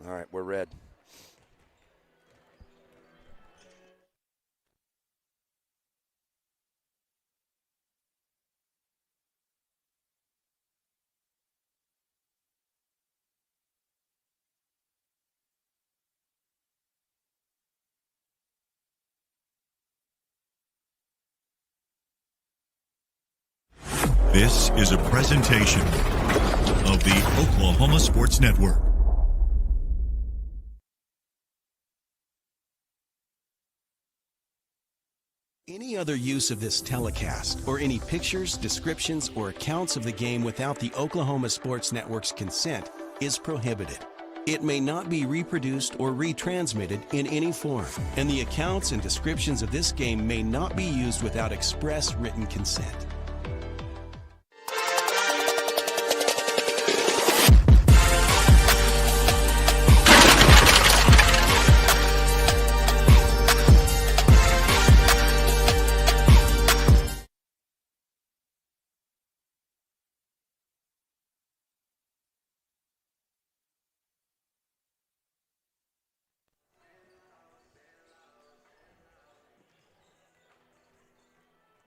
All right, we're red. This is a presentation of the Oklahoma Sports Network. Any other use of this telecast or any pictures, descriptions, or accounts of the game without the Oklahoma Sports Network's consent is prohibited. It may not be reproduced or retransmitted in any form, and the accounts and descriptions of this game may not be used without express written consent.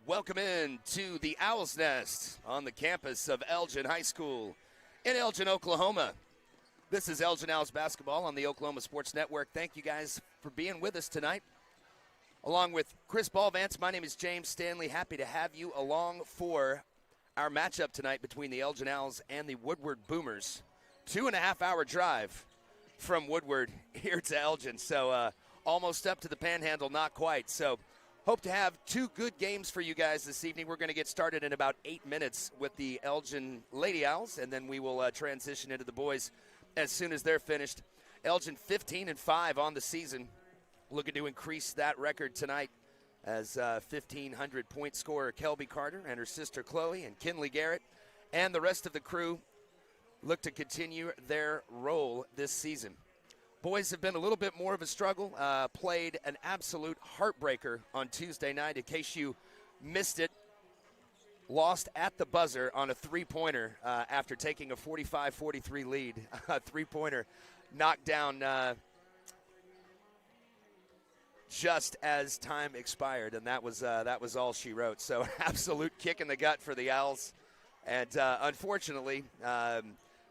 Welcome in to the Owl's Nest on the campus of Elgin High School in Elgin, Oklahoma. This is Elgin Owls basketball on the Oklahoma Sports Network. Thank you guys for being with us tonight. Along with Chris Ballvance, my name is James Stanley. Happy to have you along for our matchup tonight between the Elgin Owls and the Woodward Boomers. 2.5-hour drive from Woodward here to Elgin. So almost up to the Panhandle, not quite. So hope to have two good games for you guys this evening. We're going to get started in about 8 minutes with the Elgin Lady Owls, and then we will transition into the boys as soon as they're finished. Elgin 15-5 on the season, looking to increase that record tonight as 1,500-point scorer Kelby Carter and her sister Chloe and Kinley Garrett and the rest of the crew look to continue their role this season. Boys have been a little bit more of a struggle, played an absolute heartbreaker on Tuesday night. In case you missed it, lost at the buzzer on a three-pointer after taking a 45-43 lead. A three-pointer knocked down just as time expired, and that was all she wrote. So absolute kick in the gut for the Owls, and unfortunately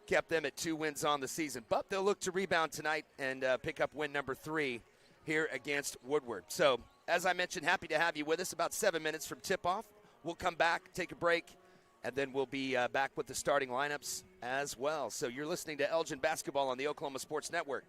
kept them at 2 wins on the season. But they'll look to rebound tonight and pick up win number 3 here against Woodward. So, as I mentioned, happy to have you with us. About 7 minutes from tip-off. We'll come back, take a break, and then we'll be back with the starting lineups as well. So you're listening to Elgin Basketball on the Oklahoma Sports Network.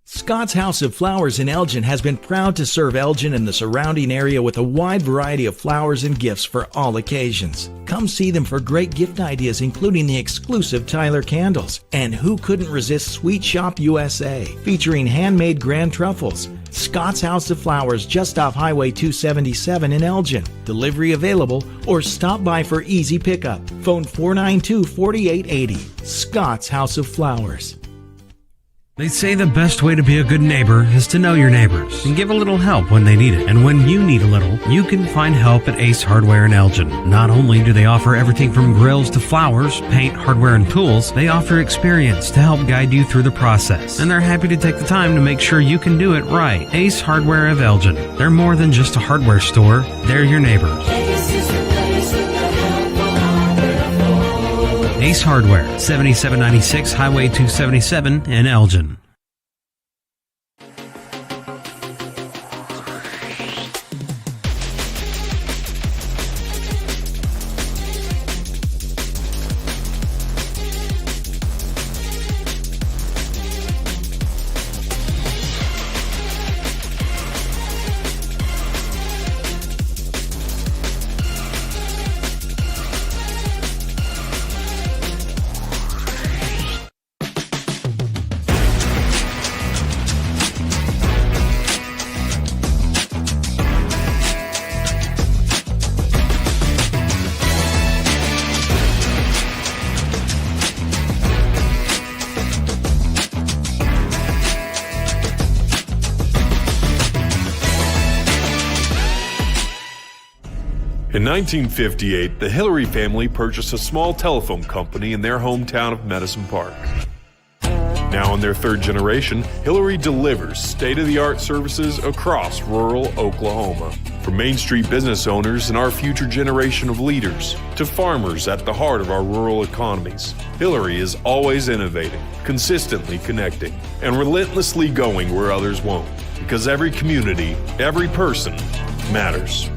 Scott's House of Flowers in Elgin has been proud to serve Elgin and the surrounding area with a wide variety of flowers and gifts for all occasions. Come see them for great gift ideas, including the exclusive Tyler candles. And who couldn't resist Sweet Shop USA, featuring handmade grand truffles. Scott's House of Flowers, just off Highway 277 in Elgin. Delivery available, or stop by for easy pickup. Phone 492-4880. Scott's House of Flowers. They say the best way to be a good neighbor is to know your neighbors and give a little help when they need it. And when you need a little, you can find help at Ace Hardware in Elgin. Not only do they offer everything from grills to flowers, paint, hardware, and tools, they offer experience to help guide you through the process. And they're happy to take the time to make sure you can do it right. Ace Hardware of Elgin. They're more than just a hardware store. They're your neighbors. Ace Hardware, 7796 Highway 277 in Elgin. In 1958, the Hillary family purchased a small telephone company in their hometown of Medicine Park. Now in their third generation, Hillary delivers state-of-the-art services across rural Oklahoma. From Main Street business owners and our future generation of leaders to farmers at the heart of our rural economies, Hillary is always innovating, consistently connecting, and relentlessly going where others won't. Because every community, every person matters.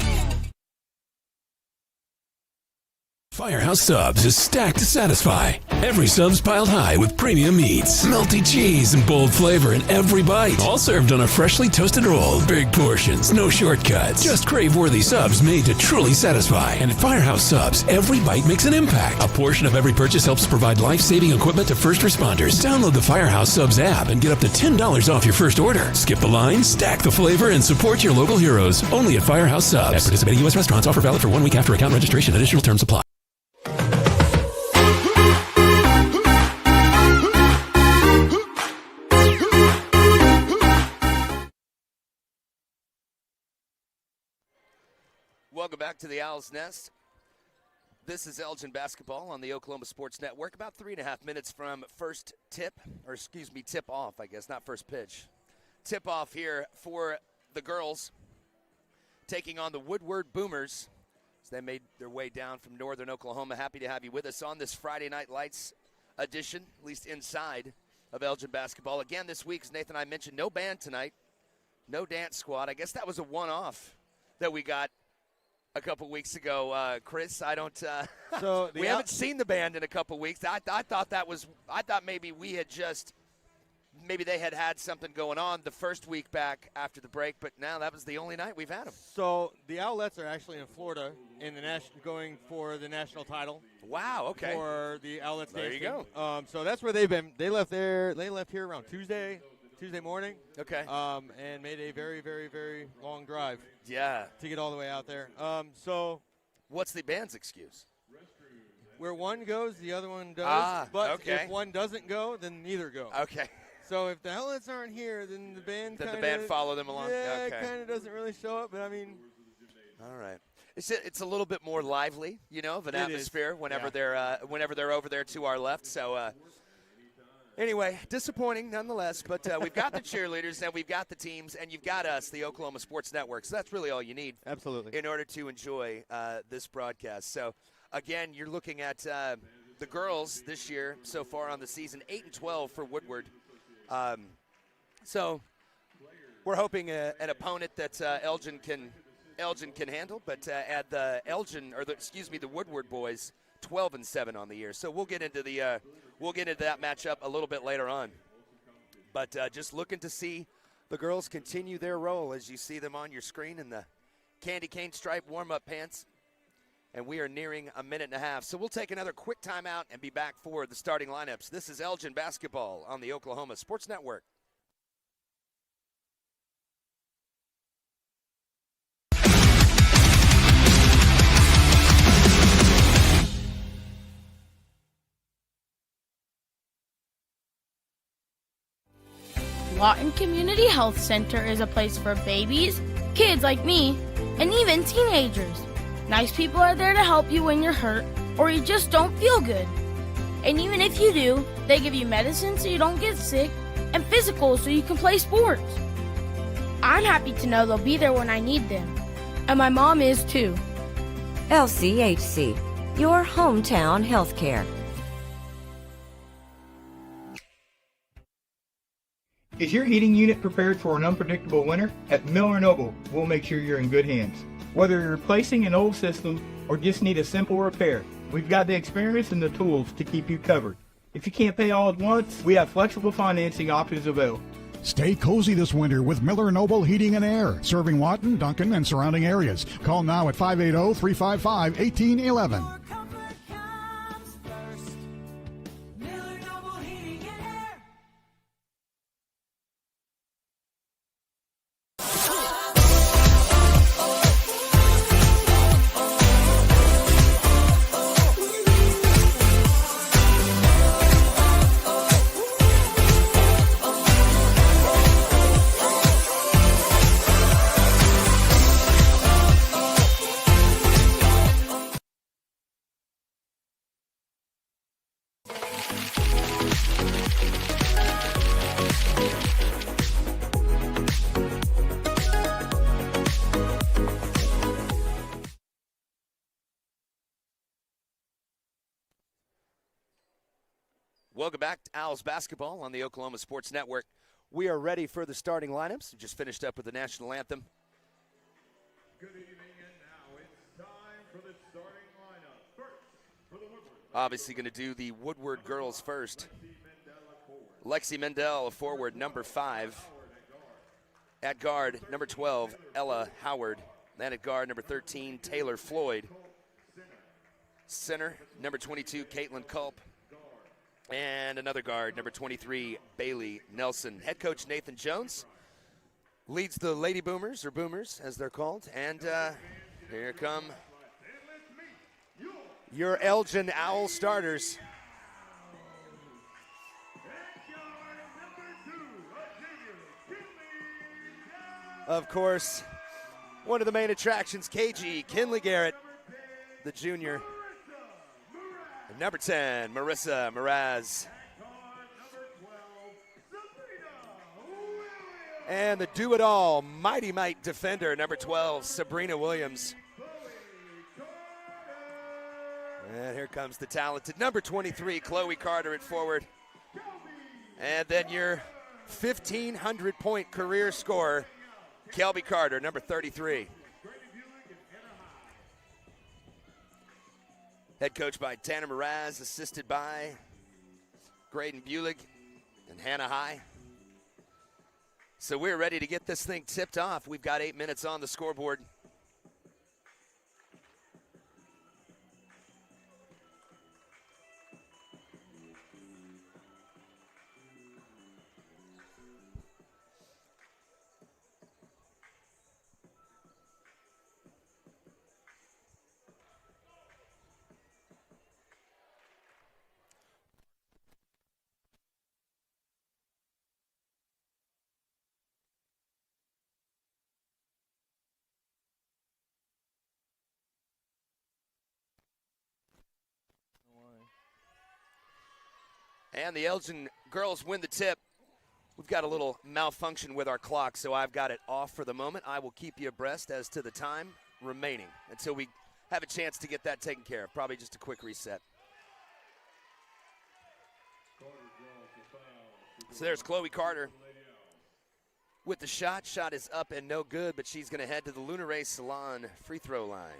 Firehouse Subs is stacked to satisfy. Every sub's piled high with premium meats, melty cheese, and bold flavor in every bite. All served on a freshly toasted roll. Big portions, no shortcuts. Just crave-worthy subs made to truly satisfy. And at Firehouse Subs, every bite makes an impact. A portion of every purchase helps provide life-saving equipment to first responders. Download the Firehouse Subs app and get up to $10 off your first order. Skip the line, stack the flavor, and support your local heroes. Only at Firehouse Subs. At participating U.S. restaurants. Offer valid for 1 week after account registration. Additional terms apply. Welcome back to the Owl's Nest. This is Elgin basketball on the Oklahoma Sports Network. About 3.5 minutes from tip-off, I guess, not first pitch. Tip-off here for the girls taking on the Woodward Boomers. So they made their way down from northern Oklahoma. Happy to have you with us on this Friday Night Lights edition, at least inside of Elgin basketball. Again, this week, as Nathan and I mentioned, no band tonight, no dance squad. I guess that was a one-off that we got a couple weeks ago, Chris. I don't. So we haven't seen the band in a couple weeks. I thought maybe we had maybe they had something going on the first week back after the break, but now that was the only night we've had them. So the Owlettes are actually in Florida in the going for the national title. Wow. Okay. For the Owlettes. There you go. So that's where they've been. They left here around Tuesday morning. Okay. And made a very, very, very long drive. Yeah. To get all the way out there. So what's the band's excuse? Where one goes, the other one does. But okay. if one doesn't go, then neither go. Okay. So if the Owlettes aren't here, then the band follow them along. Yeah, okay. It kind of doesn't really show up. But I mean, all right. It's a little bit more lively, of an atmosphere whenever they're over there to our left. So. Anyway, disappointing nonetheless, but we've got the cheerleaders and we've got the teams and you've got us, the Oklahoma Sports Network. So that's really all you need. Absolutely. In order to enjoy this broadcast. So, again, you're looking at the girls this year so far on the season, 8-12 for Woodward. So we're hoping an opponent that Elgin can handle, but add the Woodward boys 12-7 on the year. So we'll get into that matchup a little bit later on. But just looking to see the girls continue their role as you see them on your screen in the candy cane stripe warm-up pants. And we are nearing a minute and a half. So we'll take another quick timeout and be back for the starting lineups. This is Elgin basketball on the Oklahoma Sports Network. Lawton Community Health Center is a place for babies, kids like me, and even teenagers. Nice people are there to help you when you're hurt or you just don't feel good. And even if you do, they give you medicine so you don't get sick and physicals so you can play sports. I'm happy to know they'll be there when I need them. And my mom is too. LCHC, your hometown healthcare. Is your heating unit prepared for an unpredictable winter? At Miller & Noble, we'll make sure you're in good hands. Whether you're replacing an old system or just need a simple repair, we've got the experience and the tools to keep you covered. If you can't pay all at once, we have flexible financing options available. Stay cozy this winter with Miller & Noble Heating and Air, serving Lawton, Duncan, and surrounding areas. Call now at 580-355-1811. Welcome back to Owls basketball on the Oklahoma Sports Network. We are ready for the starting lineups. We just finished up with the national anthem. Good evening, and now it's time for the starting lineup. First, for the Woodward. Obviously going to do the Woodward girls first. Lexi Mendel, a forward, number 5. At guard, number 12, Ella Howard. Then at guard, number 13, Taylor Floyd. Center, number 22, Caitlin Culp. And another guard, number 23, Bailey Nelson. Head coach Nathan Jones leads the Lady Boomers, or Boomers as they're called. And here come your Elgin Owl starters. Of course, one of the main attractions, KG Kinley Garrett, the junior. And number 10, Marissa Mraz. And the do-it-all, Mighty Might defender, number 12, Sabrina Williams. And here comes the talented number 23, Chloe Carter at forward. And then your 1,500-point career scorer, Kelby Carter, number 33. Head coach by Tanner Mraz, assisted by Graydon Bulig and Hannah High. So we're ready to get this thing tipped off. We've got 8 minutes on the scoreboard. And the Elgin girls win the tip. We've got a little malfunction with our clock, so I've got it off for the moment. I will keep you abreast as to the time remaining until we have a chance to get that taken care of. Probably just a quick reset. So there's Chloe Carter with the shot. Shot is up and no good, but she's going to head to the Lunar Salon free throw line.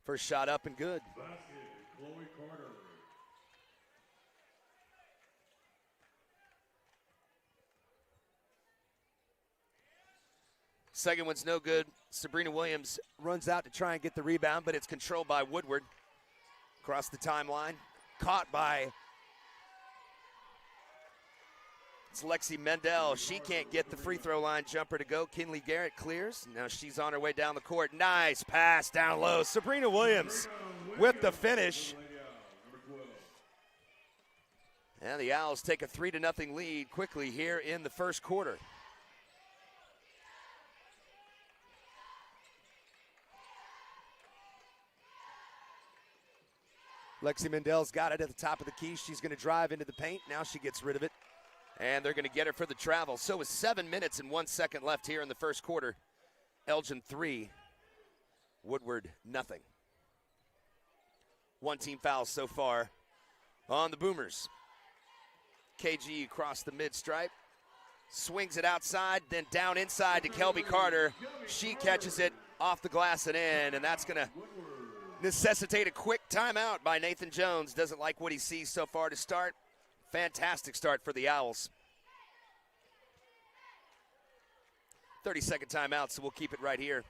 First shot up and good. Basket, Chloe Carter. Second one's no good. Sabrina Williams runs out to try and get the rebound, but it's controlled by Woodward. Across the timeline. Caught by it's Lexi Mendel. She can't get the free throw line jumper to go. Kinley Garrett clears. Now she's on her way down the court. Nice pass down low. Sabrina Williams with the finish. And the Owls take a 3-0 lead quickly here in the first quarter. Lexi Mendel's got it at the top of the key. She's going to drive into the paint. Now she gets rid of it. And they're going to get her for the travel. So with 7 minutes and 1 second left here in the first quarter, Elgin 3, Woodward nothing. One team foul so far on the Boomers. KG across the mid-stripe. Swings it outside, then down inside to Kelby Carter. She catches it off the glass and in, and that's going to necessitate a quick timeout by Nathan Jones. Doesn't like what he sees so far to start. Fantastic start for the Owls. 30-second timeout, so we'll keep it right here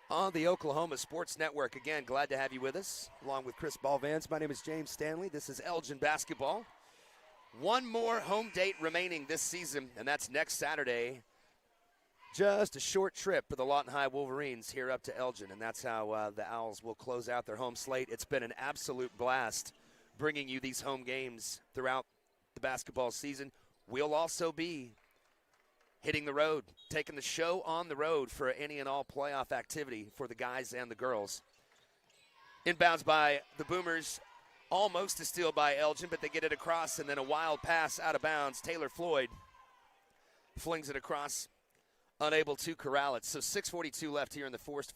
on the Oklahoma Sports Network. Again, glad to have you with us, along with Chris Balvans. My name is James Stanley. This is Elgin basketball. One more home date remaining this season, and that's next Saturday. Just a short trip for the Lawton High Wolverines here up to Elgin, and that's how the Owls will close out their home slate. It's been an absolute blast bringing you these home games throughout the basketball season. We'll also be hitting the road, taking the show on the road for any and all playoff activity for the guys and the girls. Inbounds by the Boomers, almost a steal by Elgin, but they get it across, and then a wild pass out of bounds. Taylor Floyd flings it across, unable to corral it. So 6:42 left here in the first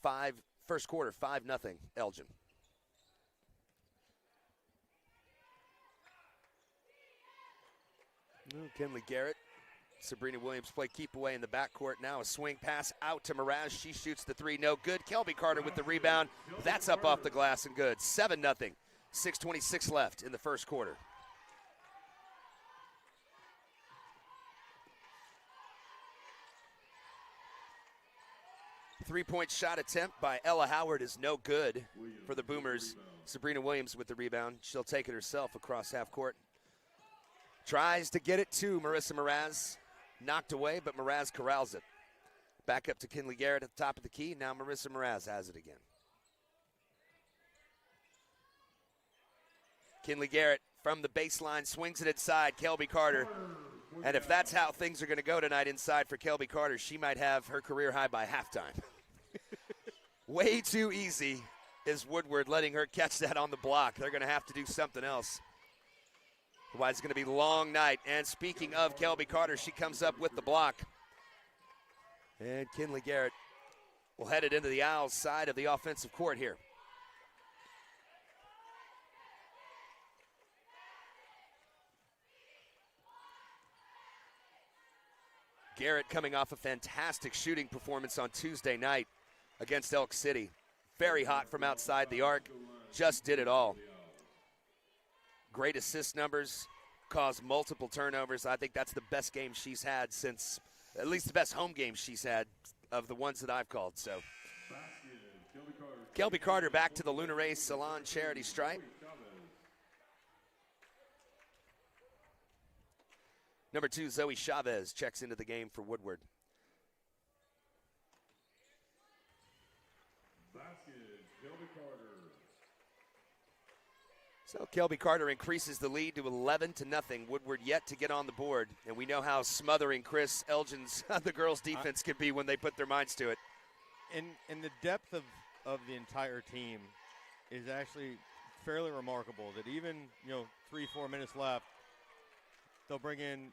quarter, 5-0 Elgin. Kinley Garrett, Sabrina Williams play keep away in the backcourt. Now a swing pass out to Mraz. She shoots the three, no good. Kelby Carter with the rebound. That's up off the glass and good. 7-0. 6:26 left in the first quarter. Three-point shot attempt by Ella Howard is no good for the Boomers. Sabrina Williams with the rebound. She'll take it herself across half court. Tries to get it to Marissa Mraz. Knocked away, but Mraz corrals it. Back up to Kinley Garrett at the top of the key. Now Marissa Mraz has it again. Kinley Garrett from the baseline swings it inside. Kelby Carter. And if that's how things are going to go tonight inside for Kelby Carter, she might have her career high by halftime. Way too easy is Woodward letting her catch that on the block. They're going to have to do something else. Otherwise, it's going to be a long night. And speaking of Kelby Carter, she comes up with the block. And Kinley Garrett will head it into the Owls' side of the offensive court here. Garrett coming off a fantastic shooting performance on Tuesday night against Elk City. Very hot from outside the arc. Just did it all. Great assist numbers, caused multiple turnovers. I think that's the best game she's had since, at least the best home game she's had of the ones that I've called. So, Kelby Carter back to the Lunaray Salon charity stripe. Number 2, Zoe Chavez checks into the game for Woodward. So Kelby Carter increases the lead to 11-0. Woodward yet to get on the board, and we know how smothering Chris Elgin's the girls' defense can be when they put their minds to it. And the depth of the entire team is actually fairly remarkable. That even 3-4 minutes left, they'll bring in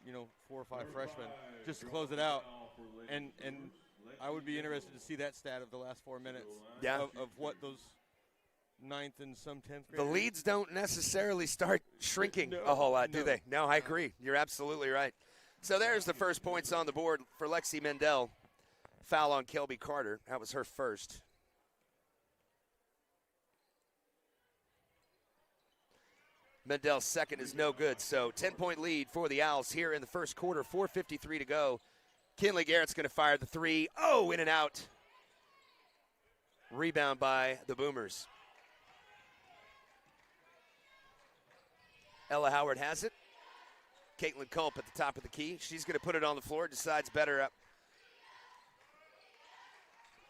4 or 5 freshmen just to close it out, and I would be interested to see that stat of the last 4 minutes. Yeah. Of what those 9th and some 10th grade. The leads don't necessarily start shrinking a whole lot, do they? No, I agree. You're absolutely right. So there's the first points on the board for Lexi Mendel. Foul on Kelby Carter. That was her first. Mendel's second is no good. So 10-point lead for the Owls here in the first quarter. 4:53 to go. Kinley Garrett's going to fire the three. Oh, in and out. Rebound by the Boomers. Ella Howard has it. Caitlin Culp at the top of the key. She's going to put it on the floor. Decides better up.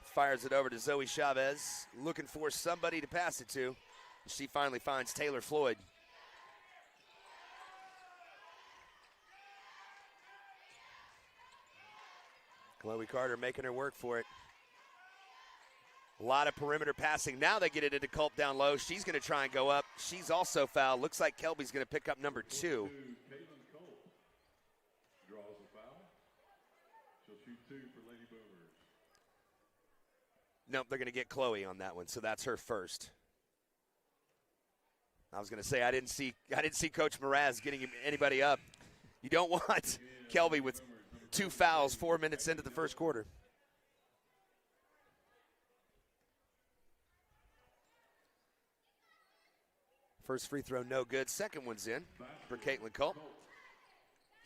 Fires it over to Zoe Chavez. Looking for somebody to pass it to. She finally finds Taylor Floyd. Chloe Carter making her work for it. A lot of perimeter passing. Now they get it into Culp down low. She's going to try and go up. She's also fouled. Looks like Kelby's going to pick up number 2. Draws a foul. She'll shoot 2 for Lady Boomers. Nope, they're going to get Chloe on that one, so that's her first. I was going to say I didn't see Coach Mraz getting anybody up. You don't want Kelby with 2 fouls 4 minutes into the first quarter. First free throw, no good. Second one's in for Caitlin Culp.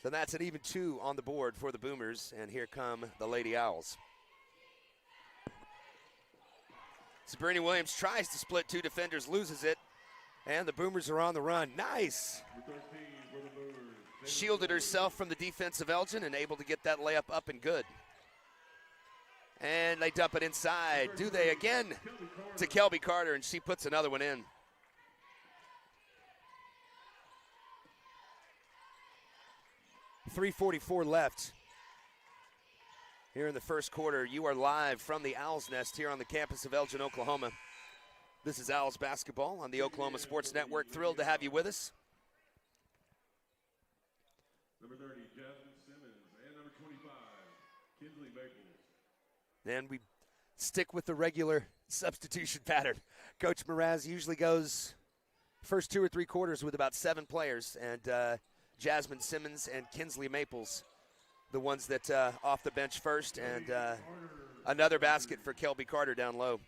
So that's an even 2 on the board for the Boomers, and here come the Lady Owls. Sabrina Williams tries to split 2 defenders, loses it, and the Boomers are on the run. Nice. Shielded herself from the defense of Elgin and able to get that layup up and good. And they dump it inside. Do they again to Kelby Carter, and she puts another one in. .344 left here in the first quarter. You are live from the Owl's Nest here on the campus of Elgin, Oklahoma. This is Owls basketball on the Oklahoma Sports Network. Thrilled to have you with us. Number 30, Jasmine Simmons, and number 25, Kinsley Maples. And we stick with the regular substitution pattern. Coach Mraz usually goes first 2 or 3 quarters with about 7 players, and Jasmine Simmons and Kinsley Maples, the ones that off the bench first, and another basket for Kelby Carter down low.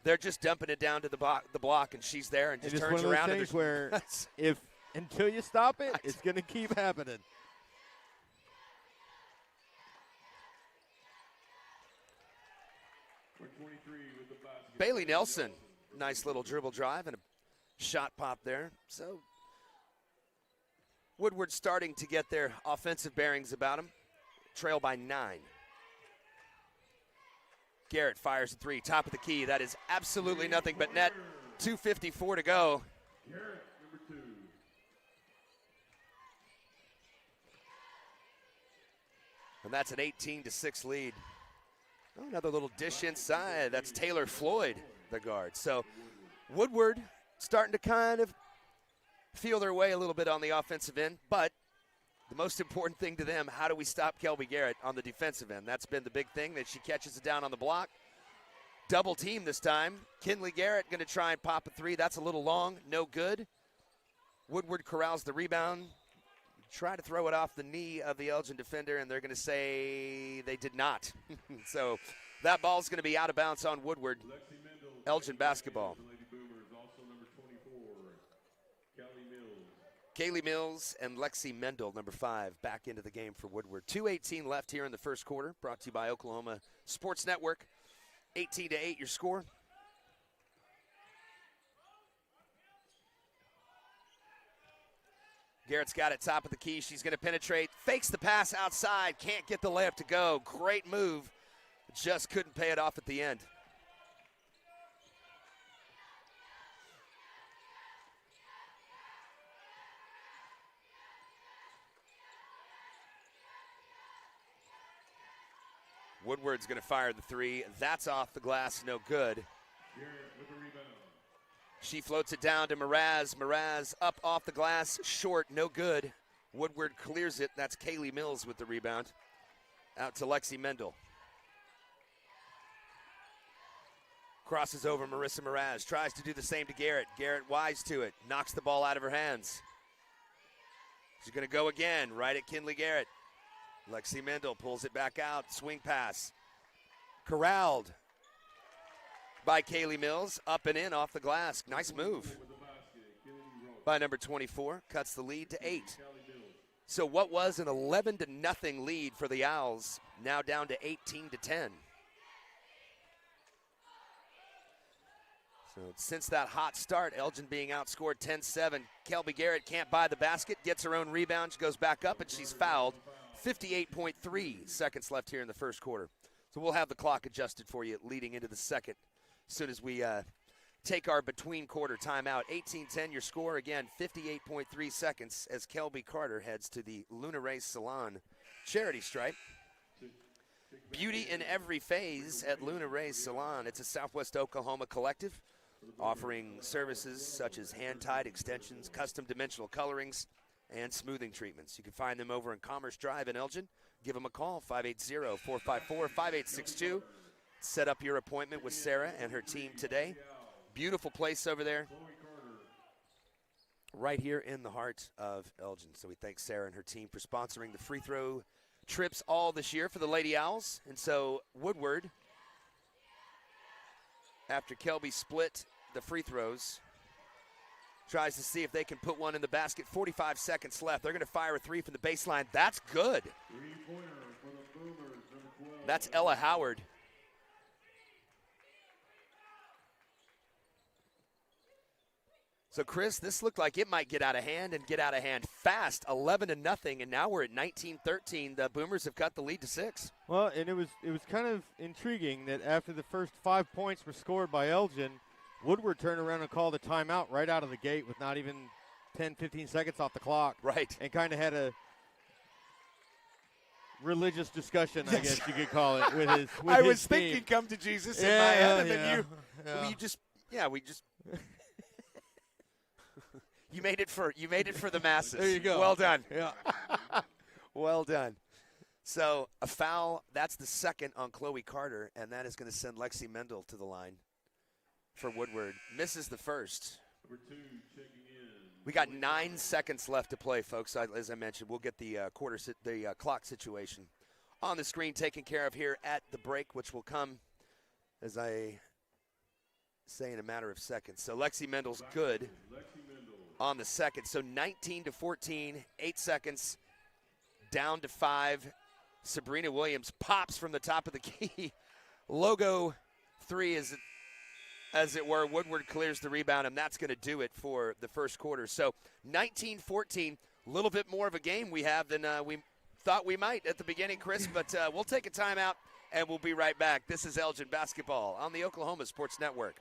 They're just dumping it down to the block, and she's there and just turns around. And it's one of those things where until you stop it, it's going to keep happening. Bailey Nelson, nice little dribble drive and a shot pop there. So Woodward starting to get their offensive bearings about him. Trail by 9. Garrett fires a 3, top of the key. That is absolutely nothing but net. 2:54 to go. And that's an 18-6 lead. Oh, another little dish inside. That's Taylor Floyd, the guard. So Woodward starting to kind of feel their way a little bit on the offensive end, but the most important thing to them, how do we stop Kelby Garrett on the defensive end? That's been the big thing, that she catches it down on the block. Double team this time. Kinley Garrett going to try and pop a 3. That's a little long, no good. Woodward corrals the rebound. Try to throw it off the knee of the Elgin defender, and they're going to say they did not. So that ball's going to be out of bounds on Woodward. Elgin basketball. Kaylee Mills and Lexi Mendel, number 5, back into the game for Woodward. 2:18 left here in the first quarter, brought to you by Oklahoma Sports Network. 18-8 your score. Garrett's got it top of the key. She's going to penetrate. Fakes the pass outside. Can't get the layup to go. Great move. Just couldn't pay it off at the end. Woodward's going to fire the 3. That's off the glass. No good. She floats it down to Mraz. Mraz up off the glass, short, no good. Woodward clears it. That's Kaylee Mills with the rebound. Out to Lexi Mendel. Crosses over Marissa Mraz. Tries to do the same to Garrett. Garrett wise to it. Knocks the ball out of her hands. She's going to go again, right at Kinley Garrett. Lexi Mendel pulls it back out. Swing pass. Corralled by Kaylee Mills, up and in off the glass. Nice move by number 24. Cuts the lead to 8. So what was an 11-0 lead for the Owls, now down to 18-10. So since that hot start, Elgin being outscored 10-7. Kelby Garrett can't buy the basket, gets her own rebound, she goes back up, and she's fouled. 58.3 seconds left here in the first quarter. So we'll have the clock adjusted for you leading into the second as soon as we take our between-quarter timeout. 18-10 your score. Again, 58.3 seconds as Kelby Carter heads to the Luna Ray Salon charity stripe. Beauty in every phase at Luna Ray Salon. It's a Southwest Oklahoma collective offering services such as hand-tied extensions, custom dimensional colorings, and smoothing treatments. You can find them over in Commerce Drive in Elgin. Give them a call, 580-454-5862. Set up your appointment with Sarah and her team today. Beautiful place over there, right here in the heart of Elgin. So we thank Sarah and her team for sponsoring the free throw trips all this year for the Lady Owls. And so Woodward, after Kelby split the free throws, tries to see if they can put one in the basket. 45 seconds left. They're going to fire a 3 from the baseline. That's good. That's Ella Howard. So, Chris, this looked like it might get out of hand and get out of hand fast. 11-0, and now we're at 19-13. The Boomers have cut the lead to 6. Well, and it was kind of intriguing that after the first 5 points were scored by Elgin, Woodward turned around and called a timeout right out of the gate with not even 10, 15 seconds off the clock. Right. And kind of had a religious discussion, I guess you could call it, with his I his was team. thinking come to Jesus in my head, and then yeah. we just you made it for the masses. There you go. Well done. Yeah. Well done. So a foul, that's the second on Chloe Carter, and that is going to send Lexi Mendel to the line for Woodward. Misses the first. Number 2 checking in. We got 9 seconds left to play, folks. As I mentioned, we'll get the clock situation on the screen taken care of here at the break, which will come, as I say, in a matter of seconds. So Lexi Mendel's good on the second. So 19-14, 8 seconds, down to 5. Sabrina Williams pops from the top of the key. Logo 3 is, as it were. Woodward clears the rebound, and that's going to do it for the first quarter. So 19-14, a little bit more of a game we have than we thought we might at the beginning, Chris, but we'll take a timeout, and we'll be right back. This is Elgin Basketball on the Oklahoma Sports Network.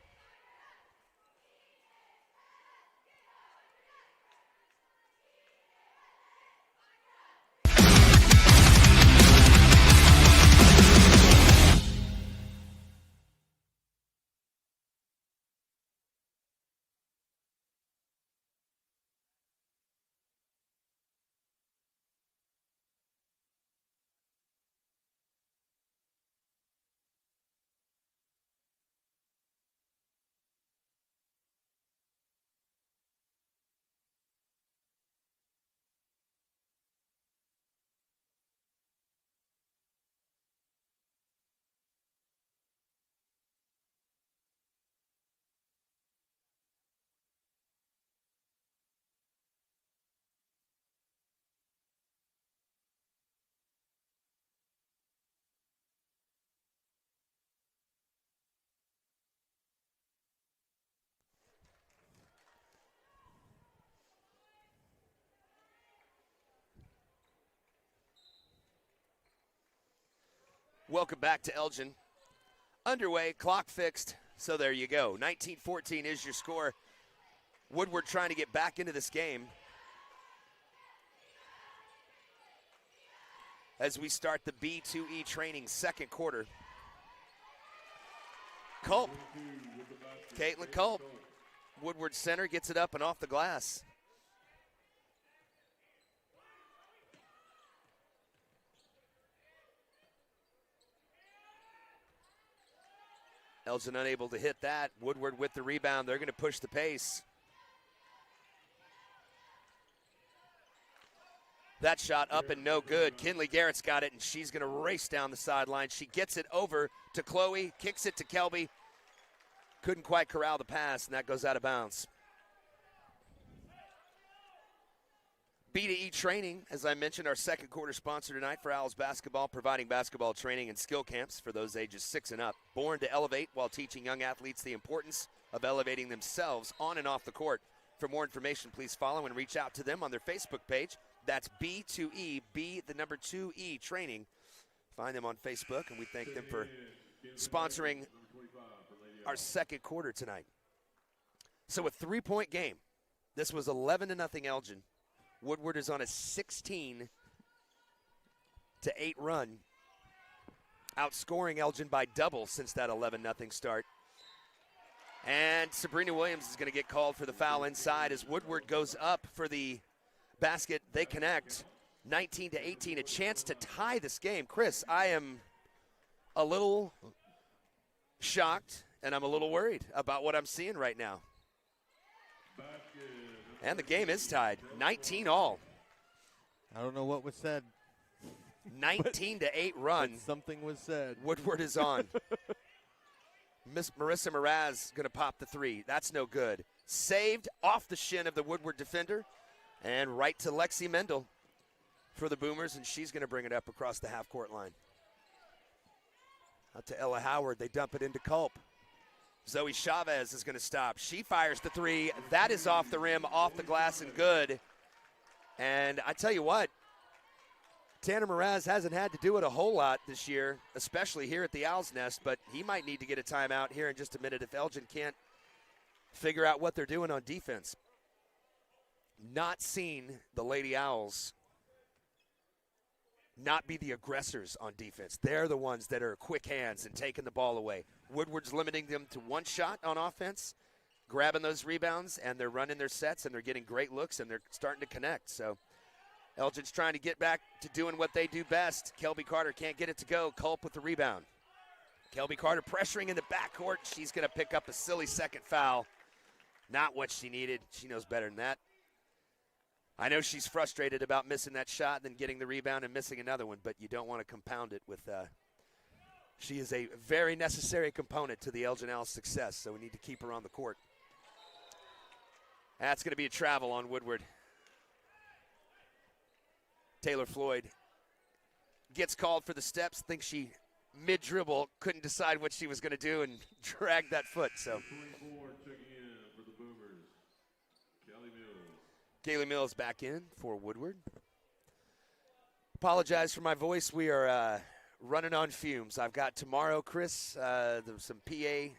Welcome back to Elgin. Underway, clock fixed, so there you go. 19-14 is your score. Woodward trying to get back into this game as we start the B2E training second quarter. Culp, Caitlin Culp, Woodward center, gets it up and off the glass. Elgin unable to hit that. Woodward with the rebound. They're going to push the pace. That shot up and no good. Kinley Garrett's got it, and she's going to race down the sideline. She gets it over to Chloe, kicks it to Kelby. Couldn't quite corral the pass, and that goes out of bounds. B2E Training, as I mentioned, our second quarter sponsor tonight for Owls basketball, providing basketball training and skill camps for those ages 6 and up. Born to elevate while teaching young athletes the importance of elevating themselves on and off the court. For more information, please follow and reach out to them on their Facebook page. That's B2E, B2E Training. Find them on Facebook, and we thank them for sponsoring our second quarter tonight. So a 3-point game. This was 11-0 Elgin. Woodward is on a 16-8 run, outscoring Elgin by double since that 11-0 start. And Sabrina Williams is going to get called for the foul inside as Woodward goes up for the basket. They connect 19-18, a chance to tie this game. Chris, I am a little shocked and I'm a little worried about what I'm seeing right now. And the game is tied, 19-all. I don't know what was said. 19-8 run. Something was said. Woodward is on. Miss Marissa Mraz going to pop the three. That's no good. Saved off the shin of the Woodward defender. And right to Lexi Mendel for the Boomers, and she's going to bring it up across the half-court line. Out to Ella Howard. They dump it into Culp. Zoe Chavez is going to stop. She fires the three. That is off the rim, off the glass, and good. And I tell you what, Tanner Mraz hasn't had to do it a whole lot this year, especially here at the Owl's Nest, but he might need to get a timeout here in just a minute if Elgin can't figure out what they're doing on defense. Not seen the Lady Owls not be the aggressors on defense. They're the ones that are quick hands and taking the ball away. Woodward's limiting them to one shot on offense, grabbing those rebounds, and they're running their sets, and they're getting great looks, and they're starting to connect. So Elgin's trying to get back to doing what they do best. Kelby Carter can't get it to go. Culp with the rebound. Kelby Carter pressuring in the backcourt. She's going to pick up a silly second foul. Not what she needed. She knows better than that. I know she's frustrated about missing that shot, then getting the rebound and missing another one, but you don't want to compound it with she is a very necessary component to the Elgin Owls' success, so we need to keep her on the court. That's going to be a travel on Woodward. Taylor Floyd gets called for the steps, thinks she mid-dribble, couldn't decide what she was going to do and dragged that foot. So Kaylee Mills back in for Woodward. Apologize for my voice. We are running on fumes. I've got tomorrow, Chris, some PA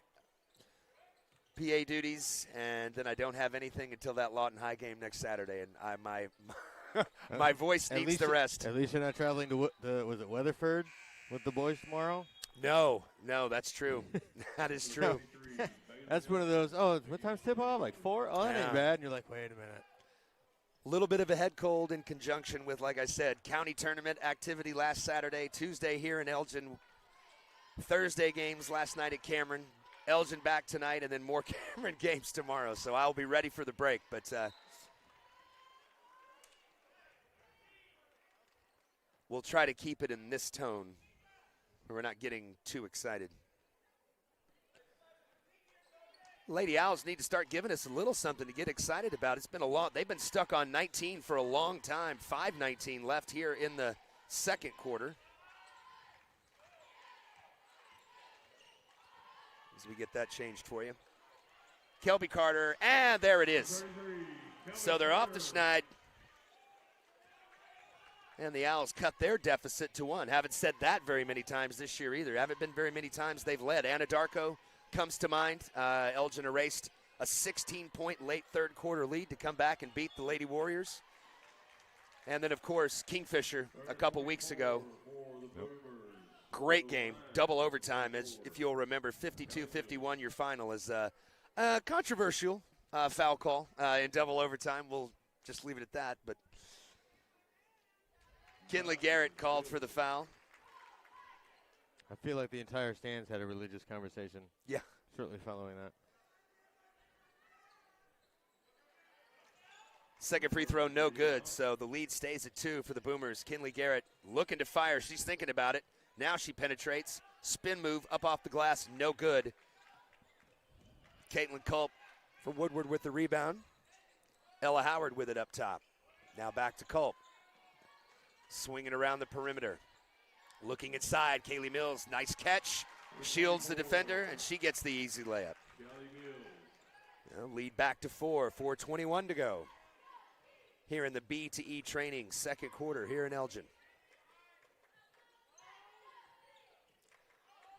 duties, and then I don't have anything until that Lawton High game next Saturday, and my voice needs the rest. At least you're not traveling to was it Weatherford with the boys tomorrow? No, that's true. That is true. That's one of those, what time's tip-off? Like 4? Oh, that ain't bad. And you're like, wait a minute. A little bit of a head cold in conjunction with, like I said, county tournament activity last Saturday, Tuesday here in Elgin, Thursday games last night at Cameron, Elgin back tonight, and then more Cameron games tomorrow. So I'll be ready for the break. But we'll try to keep it in this tone where we're not getting too excited. Lady Owls need to start giving us a little something to get excited about. It's been they've been stuck on 19 for a long time. 5:19 left here in the second quarter. As we get that changed for you. Kelby Carter, and there it is. So they're off the schneid. And the Owls cut their deficit to 1. Haven't said that very many times this year either. Haven't been very many times they've led. Anna Darko comes to mind. Elgin erased a 16-point late third quarter lead to come back and beat the Lady Warriors. And then, of course, Kingfisher a couple weeks ago. Yep. Great game, double overtime, as if you'll remember, 52-51 your final is a controversial foul call in double overtime. We'll just leave it at that. But Kinley Garrett called for the foul. I feel like the entire stands had a religious conversation. Yeah. Certainly following that. Second free throw, no good, so the lead stays at 2 for the Boomers. Kinley Garrett looking to fire. She's thinking about it. Now she penetrates. Spin move up off the glass, no good. Caitlin Culp for Woodward with the rebound. Ella Howard with it up top. Now back to Culp. Swinging around the perimeter. Looking inside, Kaylee Mills, nice catch. Shields the defender, and she gets the easy layup. Lead back to 4, 4:21 to go. Here in the B-to-E training, second quarter here in Elgin.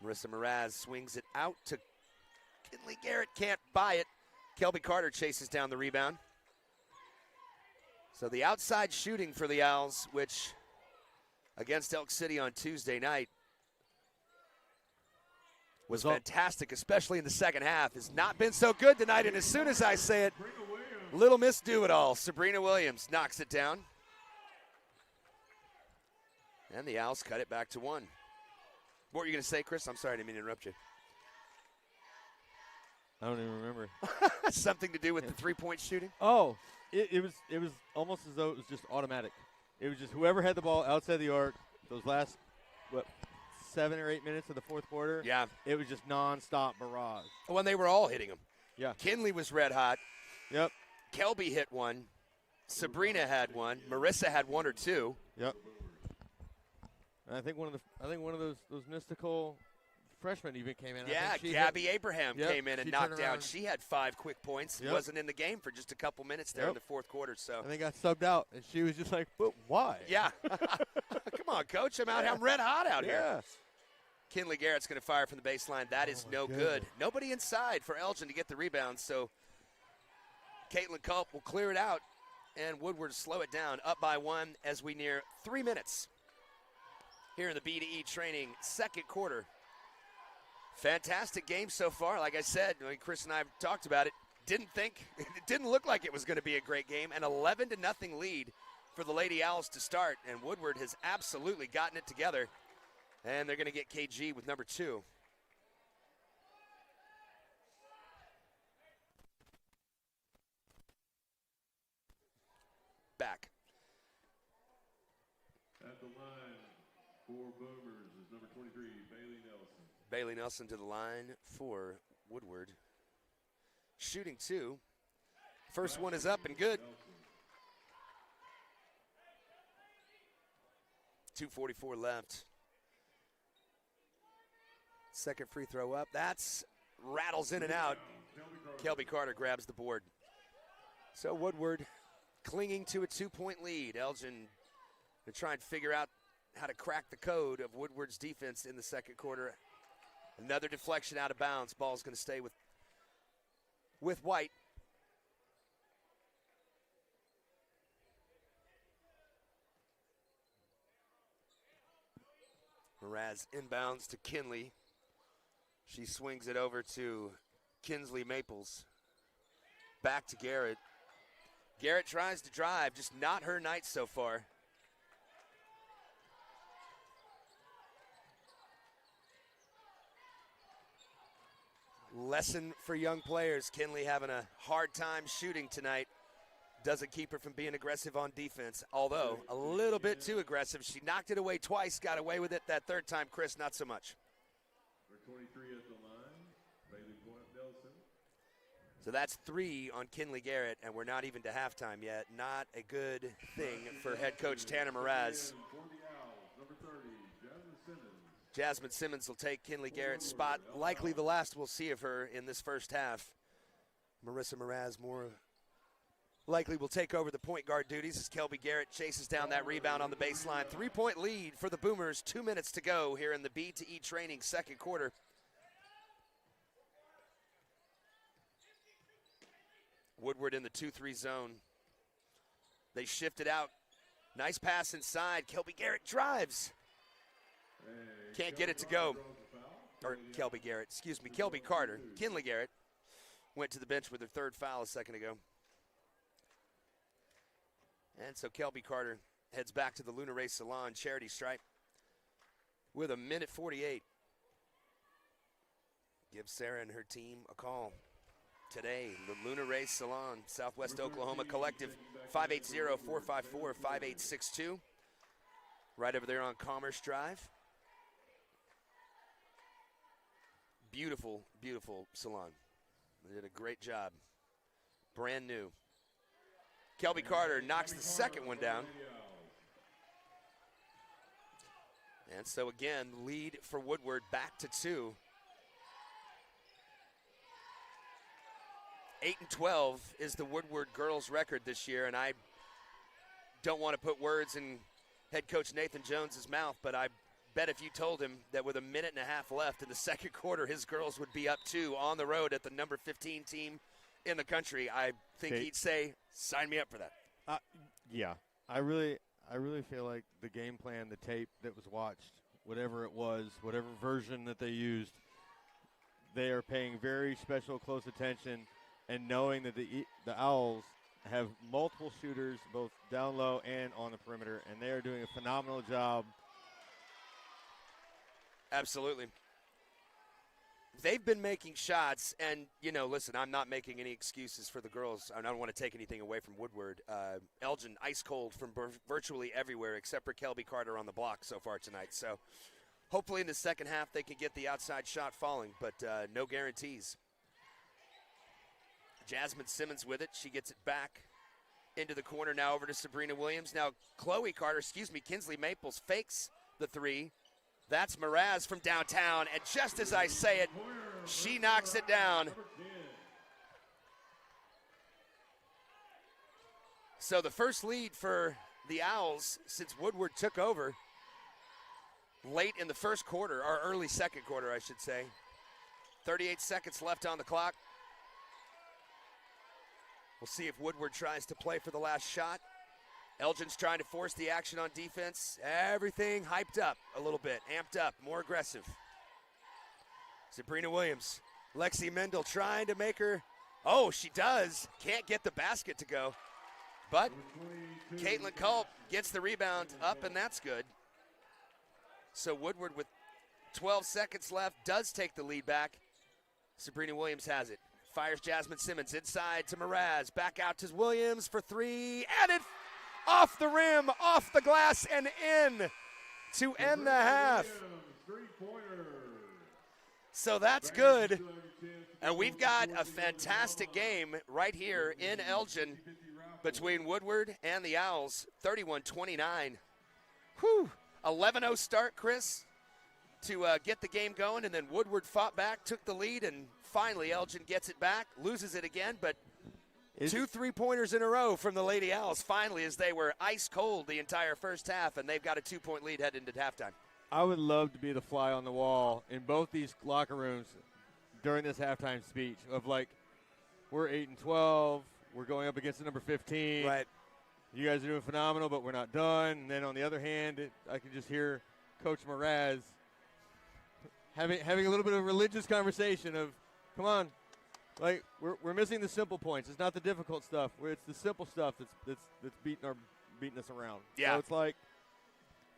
Marissa Mraz swings it out to Kinley Garrett, can't buy it. Kelby Carter chases down the rebound. So the outside shooting for the Owls, which against Elk City on Tuesday night was fantastic, especially in the second half. Has not been so good tonight, and as soon as I say it, Little Miss Do-It-All, Sabrina Williams knocks it down. And the Owls cut it back to 1. What were you going to say, Chris? I'm sorry, I didn't mean to interrupt you. I don't even remember. Something to do with the three-point shooting? Oh, it was almost as though it was just automatic. It was just whoever had the ball outside the arc, those last, 7 or 8 minutes of the fourth quarter. Yeah. It was just nonstop barrage. When they were all hitting them. Yeah. Kinley was red hot. Yep. Kelby hit one. Sabrina had one. Marissa had 1 or 2. Yep. And I think one of those mystical freshmen even came in. Yeah, I think Gabby Abraham came in and knocked down. Around. She had 5 quick points. Yep. Wasn't in the game for just a couple minutes there in the fourth quarter. So and they got subbed out, and she was just like, "But why?" Yeah. Come on, coach. I'm red hot out here. Kinley Garrett's going to fire from the baseline. That is no good. Nobody inside for Elgin to get the rebound. So Caitlin Culp will clear it out, and Woodward slow it down, up by 1 as we near 3 minutes here in the B-to-E training second quarter. Fantastic game so far. Like I said, Chris and I have talked about it. It didn't look like it was going to be a great game. An 11-0 lead for the Lady Owls to start, and Woodward has absolutely gotten it together. And they're going to get KG with number 2. Back. Bailey Nelson to the line for Woodward. Shooting 2. First one is up and good. 2:44 left. Second free throw up. That's rattles in and out. Kelby Carter grabs the board. So Woodward clinging to a 2-point lead. Elgin to try and figure out how to crack the code of Woodward's defense in the second quarter. Another deflection out of bounds. Ball's going to stay with White. Mraz inbounds to Kinley. She swings it over to Kinsley Maples. Back to Garrett. Garrett tries to drive, just not her night so far. Lesson for young players. Kinley having a hard time shooting tonight. Doesn't keep her from being aggressive on defense, although a little bit too aggressive. She knocked it away twice, got away with it that third time. Chris, not so much. So that's 3 on Kinley Garrett, and we're not even to halftime yet. Not a good thing for head coach Tanner Mraz. Jasmine Simmons will take Kinley Garrett's spot. Likely the last we'll see of her in this first half. Marissa Mraz more likely will take over the point guard duties as Kelby Garrett chases down that rebound on the baseline. 3-point lead for the Boomers. 2 minutes to go here in the B2E training second quarter. Woodward in the 2-3 zone. They shift it out. Nice pass inside. Kelby Garrett drives. Can't get it to go. Or Kelby Garrett, excuse me, Kelby Carter. Kinley Garrett went to the bench with her third foul a second ago. And so Kelby Carter heads back to the Luna Ray Salon charity stripe with a minute 48. Give Sarah and her team a call today. The Luna Ray Salon, Southwest Oklahoma Collective, 580-454-5862. Right over there on Commerce Drive. Beautiful, beautiful salon. They did a great job. Brand new. Kelby Carter knocks the second one down. And so again, lead for Woodward back to 2. 8-12 is the Woodward girls record this year, and I don't want to put words in head coach Nathan Jones's mouth, but I bet if you told him that with a minute and a half left in the second quarter, his girls would be up 2 on the road at the number 15 team in the country, I think he'd say, sign me up for that. Yeah, I really feel like the game plan, the tape that was watched, whatever it was, whatever version that they used, they are paying very special close attention and knowing that the Owls have multiple shooters both down low and on the perimeter, and they are doing a phenomenal job. Absolutely. They've been making shots, and, you know, listen, I'm not making any excuses for the girls. I don't want to take anything away from Woodward. Elgin, ice cold from virtually everywhere except for Kelby Carter on the block so far tonight. So hopefully in the second half they can get the outside shot falling, but no guarantees. Jasmine Simmons with it. She gets it back into the corner now over to Sabrina Williams. Now Kinsley Maples fakes the 3. That's Mraz from downtown, and just as I say it, she knocks it down. So the first lead for the Owls since Woodward took over late in the first quarter, or early second quarter, I should say. 38 seconds left on the clock. We'll see if Woodward tries to play for the last shot. Elgin's trying to force the action on defense. Everything hyped up a little bit, amped up, more aggressive. Sabrina Williams, Lexi Mendel trying to make her. Oh, she does. Can't get the basket to go. But Caitlin Culp gets the rebound up, and that's good. So Woodward with 12 seconds left does take the lead back. Sabrina Williams has it. Fires Jasmine Simmons inside to Mraz. Back out to Williams for 3, and it off the rim, off the glass, and in to end the half. So that's good. And we've got a fantastic game right here in Elgin between Woodward and the Owls, 31-29. Whew, 11-0 start, Chris, to get the game going, and then Woodward fought back, took the lead, and finally Elgin gets it back, loses it again, but 2 3-pointers in a row from the Lady Owls finally, as they were ice cold the entire first half, and they've got a 2-point lead heading into halftime. I would love to be the fly on the wall in both these locker rooms during this halftime speech of, like, we're 8-12, we're going up against the number 15. Right. You guys are doing phenomenal, but we're not done. And then on the other hand, I can just hear Coach Mraz having a little bit of a religious conversation of, come on, like, we're missing the simple points. It's not the difficult stuff. It's the simple stuff that's beating us around. Yeah. So it's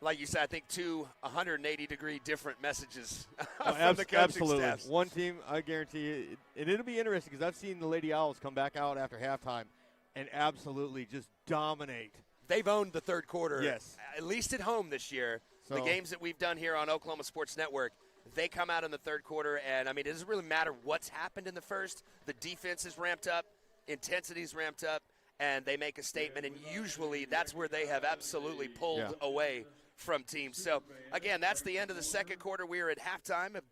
like you said, I think 2 180-degree different messages from the coaching absolutely. staffs. One team, I guarantee you, and it'll be interesting because I've seen the Lady Owls come back out after halftime and absolutely just dominate. They've owned the third quarter, yes, at least at home this year. So, the games that we've done here on Oklahoma Sports Network, they come out in the third quarter, and, I mean, it doesn't really matter what's happened in the first. The defense is ramped up, intensity's ramped up, and they make a statement, and usually that's where they have absolutely pulled away from teams. So, again, that's the end of the second quarter. We are at halftime of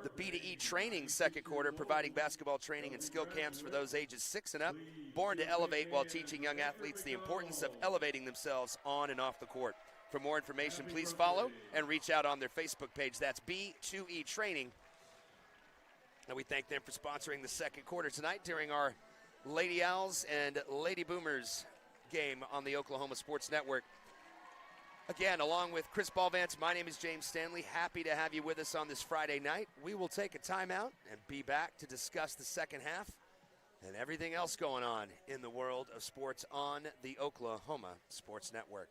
the B2E training second quarter, providing basketball training and skill camps for those ages 6 and up, born to elevate while teaching young athletes the importance of elevating themselves on and off the court. For more information, please follow and reach out on their Facebook page. That's B2E Training. And we thank them for sponsoring the second quarter tonight during our Lady Owls and Lady Boomers game on the Oklahoma Sports Network. Again, along with Chris Ballvance, my name is James Stanley. Happy to have you with us on this Friday night. We will take a timeout and be back to discuss the second half and everything else going on in the world of sports on the Oklahoma Sports Network.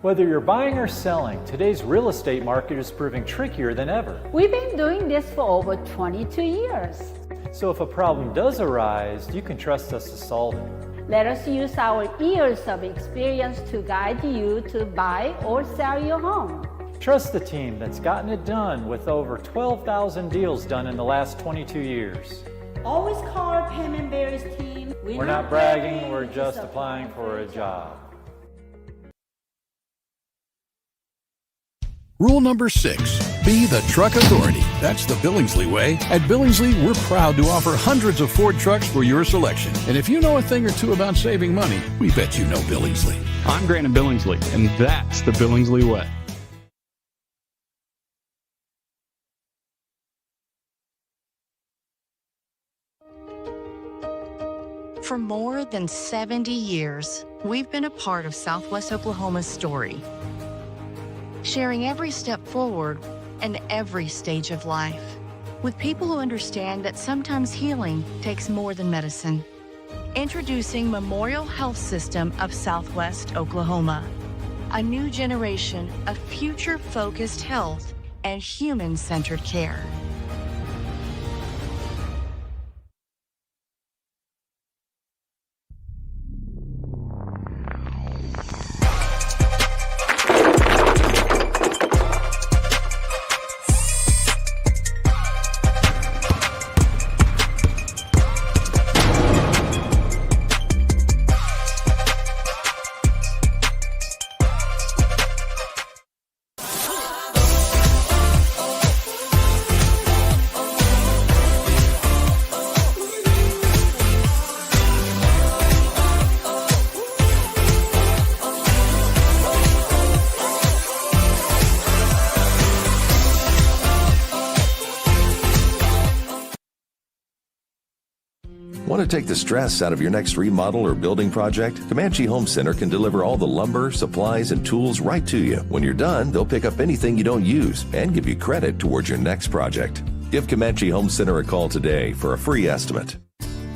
Whether you're buying or selling, today's real estate market is proving trickier than ever. We've been doing this for over 22 years. So if a problem does arise, you can trust us to solve it. Let us use our years of experience to guide you to buy or sell your home. Trust the team that's gotten it done with over 12,000 deals done in the last 22 years. Always call our Payment Berries team. We're not bragging, we're just applying for a job. Rule number 6, be the truck authority. That's the Billingsley way. At Billingsley, we're proud to offer hundreds of Ford trucks for your selection. And if you know a thing or two about saving money, we bet you know Billingsley. I'm Grant Billingsley, and that's the Billingsley way. For more than 70 years, we've been a part of Southwest Oklahoma's story, sharing every step forward and every stage of life with people who understand that sometimes healing takes more than medicine. Introducing Memorial Health System of Southwest Oklahoma, a new generation of future-focused health and human-centered care. Want to take the stress out of your next remodel or building project? Comanche Home Center can deliver all the lumber, supplies, and tools right to you. When you're done, they'll pick up anything you don't use and give you credit towards your next project. Give Comanche Home Center a call today for a free estimate.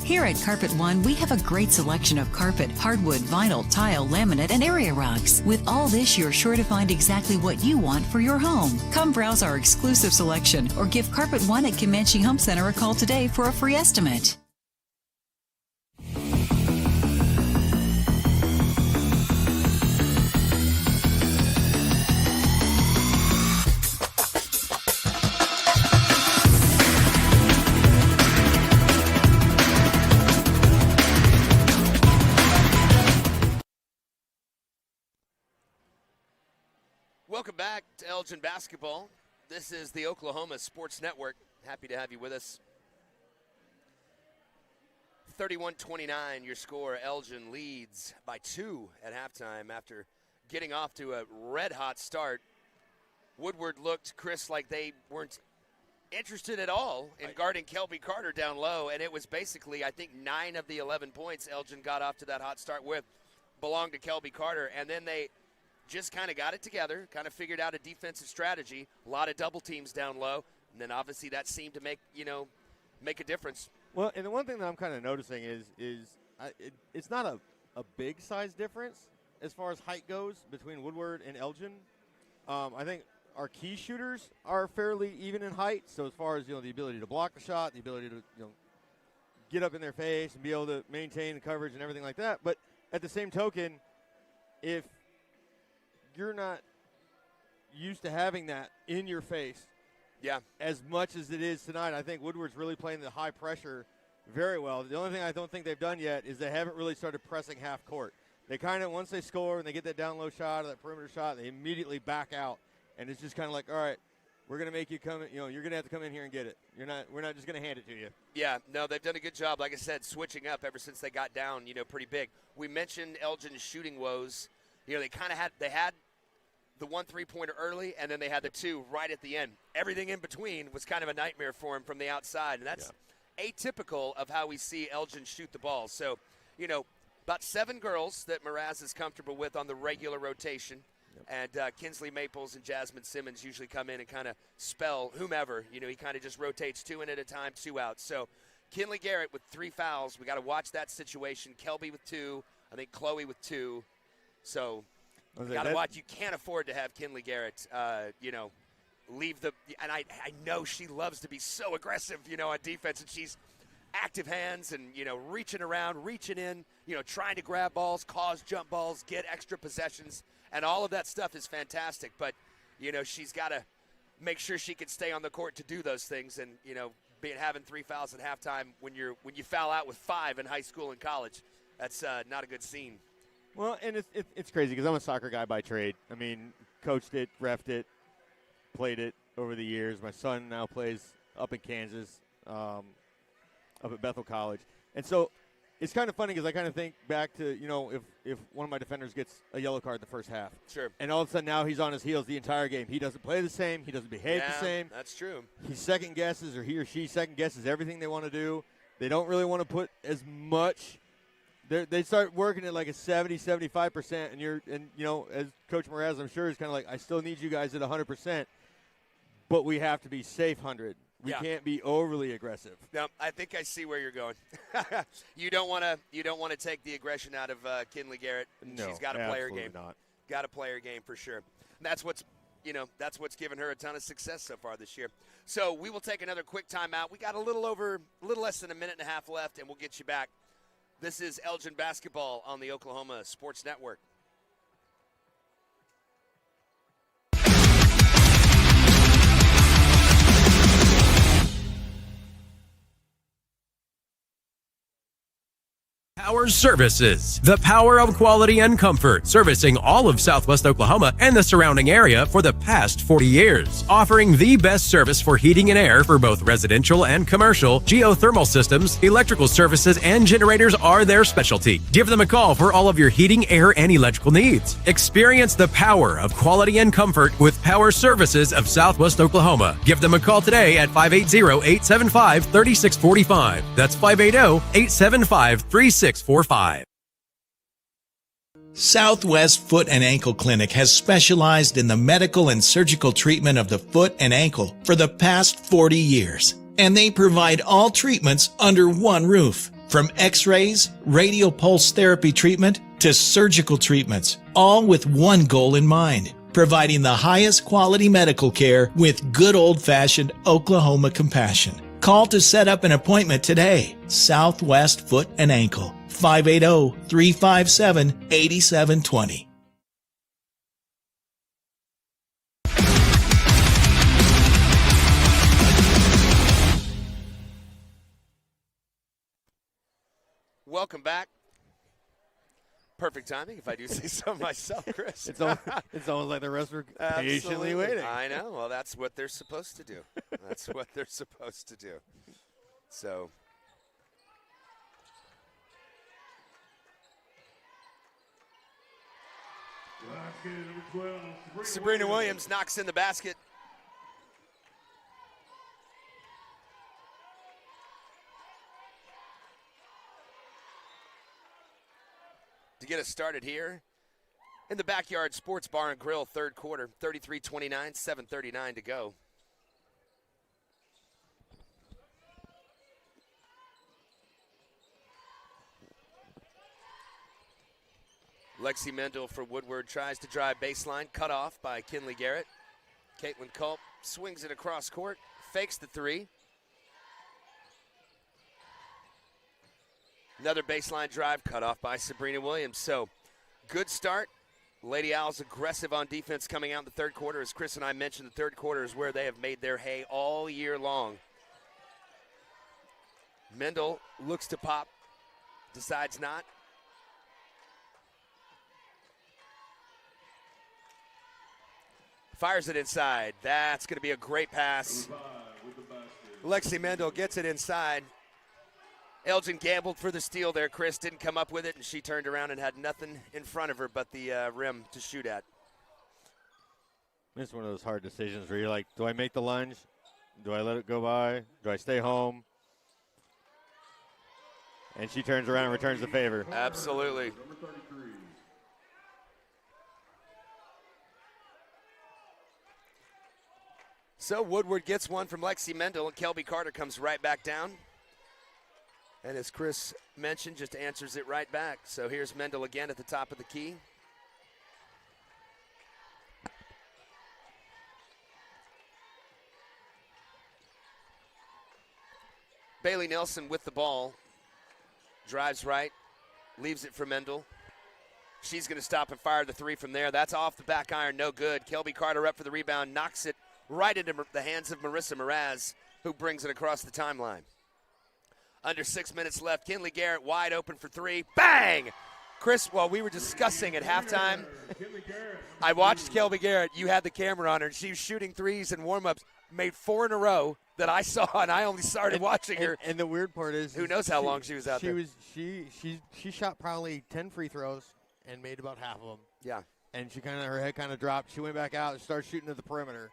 Here at Carpet One, we have a great selection of carpet, hardwood, vinyl, tile, laminate, and area rugs. With all this, you're sure to find exactly what you want for your home. Come browse our exclusive selection or give Carpet One at Comanche Home Center a call today for a free estimate. Welcome back to Elgin Basketball. This is the Oklahoma Sports Network. Happy to have you with us. 31-29 your score. Elgin leads by 2 at halftime after getting off to a red-hot start. Woodward looked, Chris, like they weren't interested at all in guarding Kelby Carter down low, and it was basically, I think, 9 of the 11 points Elgin got off to that hot start with belonged to Kelby Carter, and then they just kind of got it together, kind of figured out a defensive strategy, a lot of double teams down low, and then obviously that seemed to make a difference. Well, and the one thing that I'm kind of noticing is it's not a big size difference as far as height goes between Woodward and Elgin. I think our key shooters are fairly even in height, so as far as the ability to block the shot, the ability to get up in their face and be able to maintain the coverage and everything like that. But at the same token, if you're not used to having that in your face as much as it is tonight, I think Woodward's really playing the high pressure very well. The only thing I don't think they've done yet is they haven't really started pressing half court. They kind of, once they score and they get that down low shot or that perimeter shot, they immediately back out. And it's just kind of like, all right, we're going to make you come, you're going to have to come in here and get it. We're not just going to hand it to you. Yeah, no, they've done a good job, like I said, switching up ever since they got down, pretty big. We mentioned Elgin's shooting woes. They kind of had the 1 3-pointer early, and then they had the 2 right at the end. Everything in between was kind of a nightmare for him from the outside, and that's atypical of how we see Elgin shoot the ball. So, about 7 girls that Mraz is comfortable with on the regular rotation, and Kinsley Maples and Jasmine Simmons usually come in and kind of spell whomever. He kind of just rotates 2 in at a time, 2 out. So Kinley Garrett with 3 fouls. We got to watch that situation. Kelby with 2. I think Chloe with 2. So got to watch. You can't afford to have Kinley Garrett, leave the – and I know she loves to be so aggressive, on defense, and she's active hands and, reaching around, reaching in, trying to grab balls, cause jump balls, get extra possessions, and all of that stuff is fantastic. But, she's got to make sure she can stay on the court to do those things. And, having 3 fouls at halftime when you foul out with 5 in high school and college, that's not a good scene. Well, and it's crazy because I'm a soccer guy by trade. I mean, coached it, reffed it, played it over the years. My son now plays up in Kansas, up at Bethel College. And so it's kind of funny because I kind of think back to, if one of my defenders gets a yellow card in the first half. Sure. And all of a sudden now he's on his heels the entire game. He doesn't play the same. He doesn't behave the same. That's true. He second guesses, or he or she second guesses everything they want to do. They don't really want to put as much. They start working at like a 70, 75%, and as Coach Mraz, I'm sure, is kind of like, I still need you guys at 100%, but we have to be safe 100. We can't be overly aggressive. No, I think I see where you're going. You don't want to take the aggression out of Kinley Garrett. No, she's got to play her game. Not. Got to play her game for sure. And that's what's given her a ton of success so far this year. So we will take another quick timeout. We got a little less than a minute and a half left, and we'll get you back. This is Elgin Basketball on the Oklahoma Sports Network. Power Services, the power of quality and comfort, servicing all of Southwest Oklahoma and the surrounding area for the past 40 years. Offering the best service for heating and air for both residential and commercial, geothermal systems, electrical services, and generators are their specialty. Give them a call for all of your heating, air, and electrical needs. Experience the power of quality and comfort with Power Services of Southwest Oklahoma. Give them a call today at 580-875-3645. That's 580-875-3645. Southwest Foot and Ankle Clinic has specialized in the medical and surgical treatment of the foot and ankle for the past 40 years, and they provide all treatments under one roof. From x-rays, radio pulse therapy treatment, to surgical treatments, all with one goal in mind, providing the highest quality medical care with good old-fashioned Oklahoma compassion. Call to set up an appointment today. Southwest Foot and Ankle, 580-357-8720. Welcome back. Perfect timing, if I do say so myself, Chris. It's almost like the rest were patiently waiting. I know. Well, that's what they're supposed to do. That's what they're supposed to do. So. Sabrina Williams knocks in the basket. To get us started here in the Backyard Sports Bar and Grill, third quarter, 33-29, 7:39 to go. Lexi Mendel for Woodward tries to drive baseline, cut off by Kinley Garrett. Caitlin Culp swings it across court, fakes the three. Another baseline drive cut off by Sabrina Williams. So, good start. Lady Owls aggressive on defense coming out in the third quarter. As Chris and I mentioned, the third quarter is where they have made their hay all year long. Mendel looks to pop, decides not. Fires it inside. That's going to be a great pass. Lexi Mendel gets it inside. Elgin gambled for the steal there, Chris. Didn't come up with it, and she turned around and had nothing in front of her but the rim to shoot at. It's one of those hard decisions where you're like, do I make the lunge? Do I let it go by? Do I stay home? And she turns around and returns the favor. Absolutely. So Woodward gets one from Lexi Mendel, and Kelby Carter comes right back down. And as Chris mentioned, just answers it right back. So here's Mendel again at the top of the key. Bailey Nelson with the ball. Drives right, leaves it for Mendel. She's going to stop and fire the three from there. That's off the back iron, no good. Kelby Carter up for the rebound, knocks it right into the hands of Marissa Mraz, who brings it across the timeline. Under 6 minutes left. Kinley Garrett wide open for three. Bang! Chris, while we were discussing at halftime, I watched Kelby Garrett. You had the camera on her, and she was shooting threes and warm-ups. Made 4 in a row that I saw, and I only started watching her. And the weird part is, who knows how long she was out there. She shot probably 10 free throws and made about half of them. Yeah. And her head kind of dropped. She went back out and started shooting at the perimeter.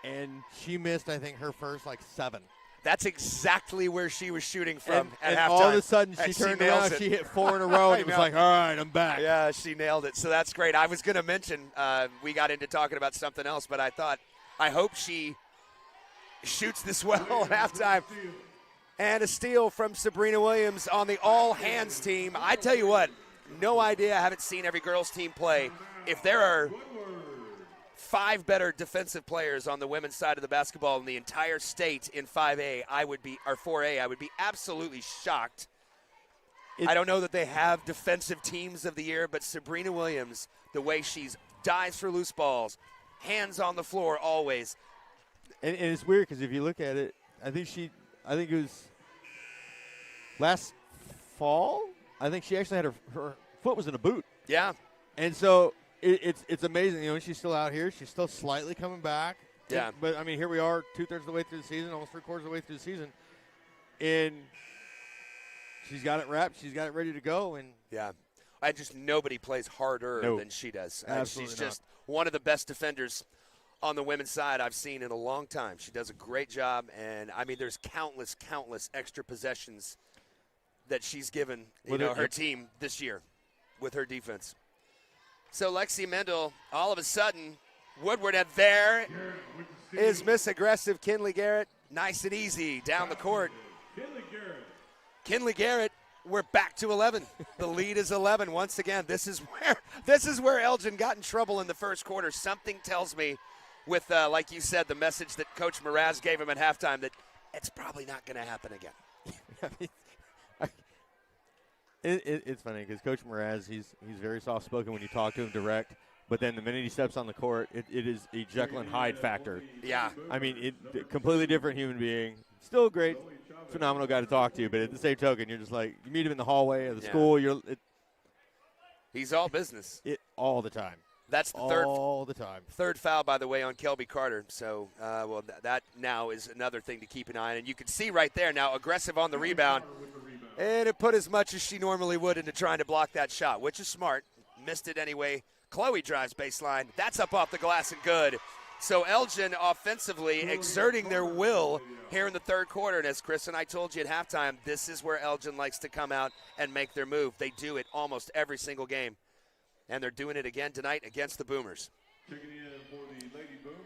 And she missed, I think, her first, 7. That's exactly where she was shooting from at halftime. All of a sudden, she turned around, she hit 4 in a row, and it was like, all right, I'm back. Yeah, she nailed it. So that's great. I was going to mention, we got into talking about something else, but I hope she shoots this well at halftime. And a steal from Sabrina Williams on the all-hands team. I tell you what, no idea. I haven't seen every girls' team play. If there are 5 better defensive players on the women's side of the basketball in the entire state in 5A, or 4A, I would be absolutely shocked. I don't know that they have defensive teams of the year, but Sabrina Williams, the way she dives for loose balls, hands on the floor always. And it's weird because if you look at it, I think it was last fall. I think she actually had her foot was in a boot. Yeah. And so it's amazing. She's still out here. She's still slightly coming back. Yeah. But, here we are 2/3 of the way through the season, almost 3/4 of the way through the season. And she's got it wrapped. She's got it ready to go. And yeah. Nobody plays harder than she does. Absolutely she's just one of the best defenders on the women's side I've seen in a long time. She does a great job. And, there's countless extra possessions that she's given her team this year with her defense. So Lexi Mendel, all of a sudden, Woodward at there is Miss Aggressive Kinley Garrett. Nice and easy down the court. Kinley Garrett, we're back to 11. The lead is 11 once again. This is where Elgin got in trouble in the first quarter. Something tells me with, like you said, the message that Coach Mraz gave him at halftime that it's probably not going to happen again. It's funny because Coach Mraz, he's very soft-spoken when you talk to him direct, but then the minute he steps on the court, it is a Jekyll and Hyde factor. Yeah. I mean, completely different human being. Still a great, phenomenal guy to talk to, but at the same token, you're just like, you meet him in the hallway of the school, he's all business. All the time. That's the all the time. Third foul, by the way, on Kelby Carter. So, that now is another thing to keep an eye on. And you can see right there now, aggressive on the rebound. And it put as much as she normally would into trying to block that shot, which is smart. Missed it anyway. Chloe drives baseline. That's up off the glass and good. So Elgin offensively exerting their will here in the third quarter. And as Chris and I told you at halftime, this is where Elgin likes to come out and make their move. They do it almost every single game. And they're doing it again tonight against the Boomers.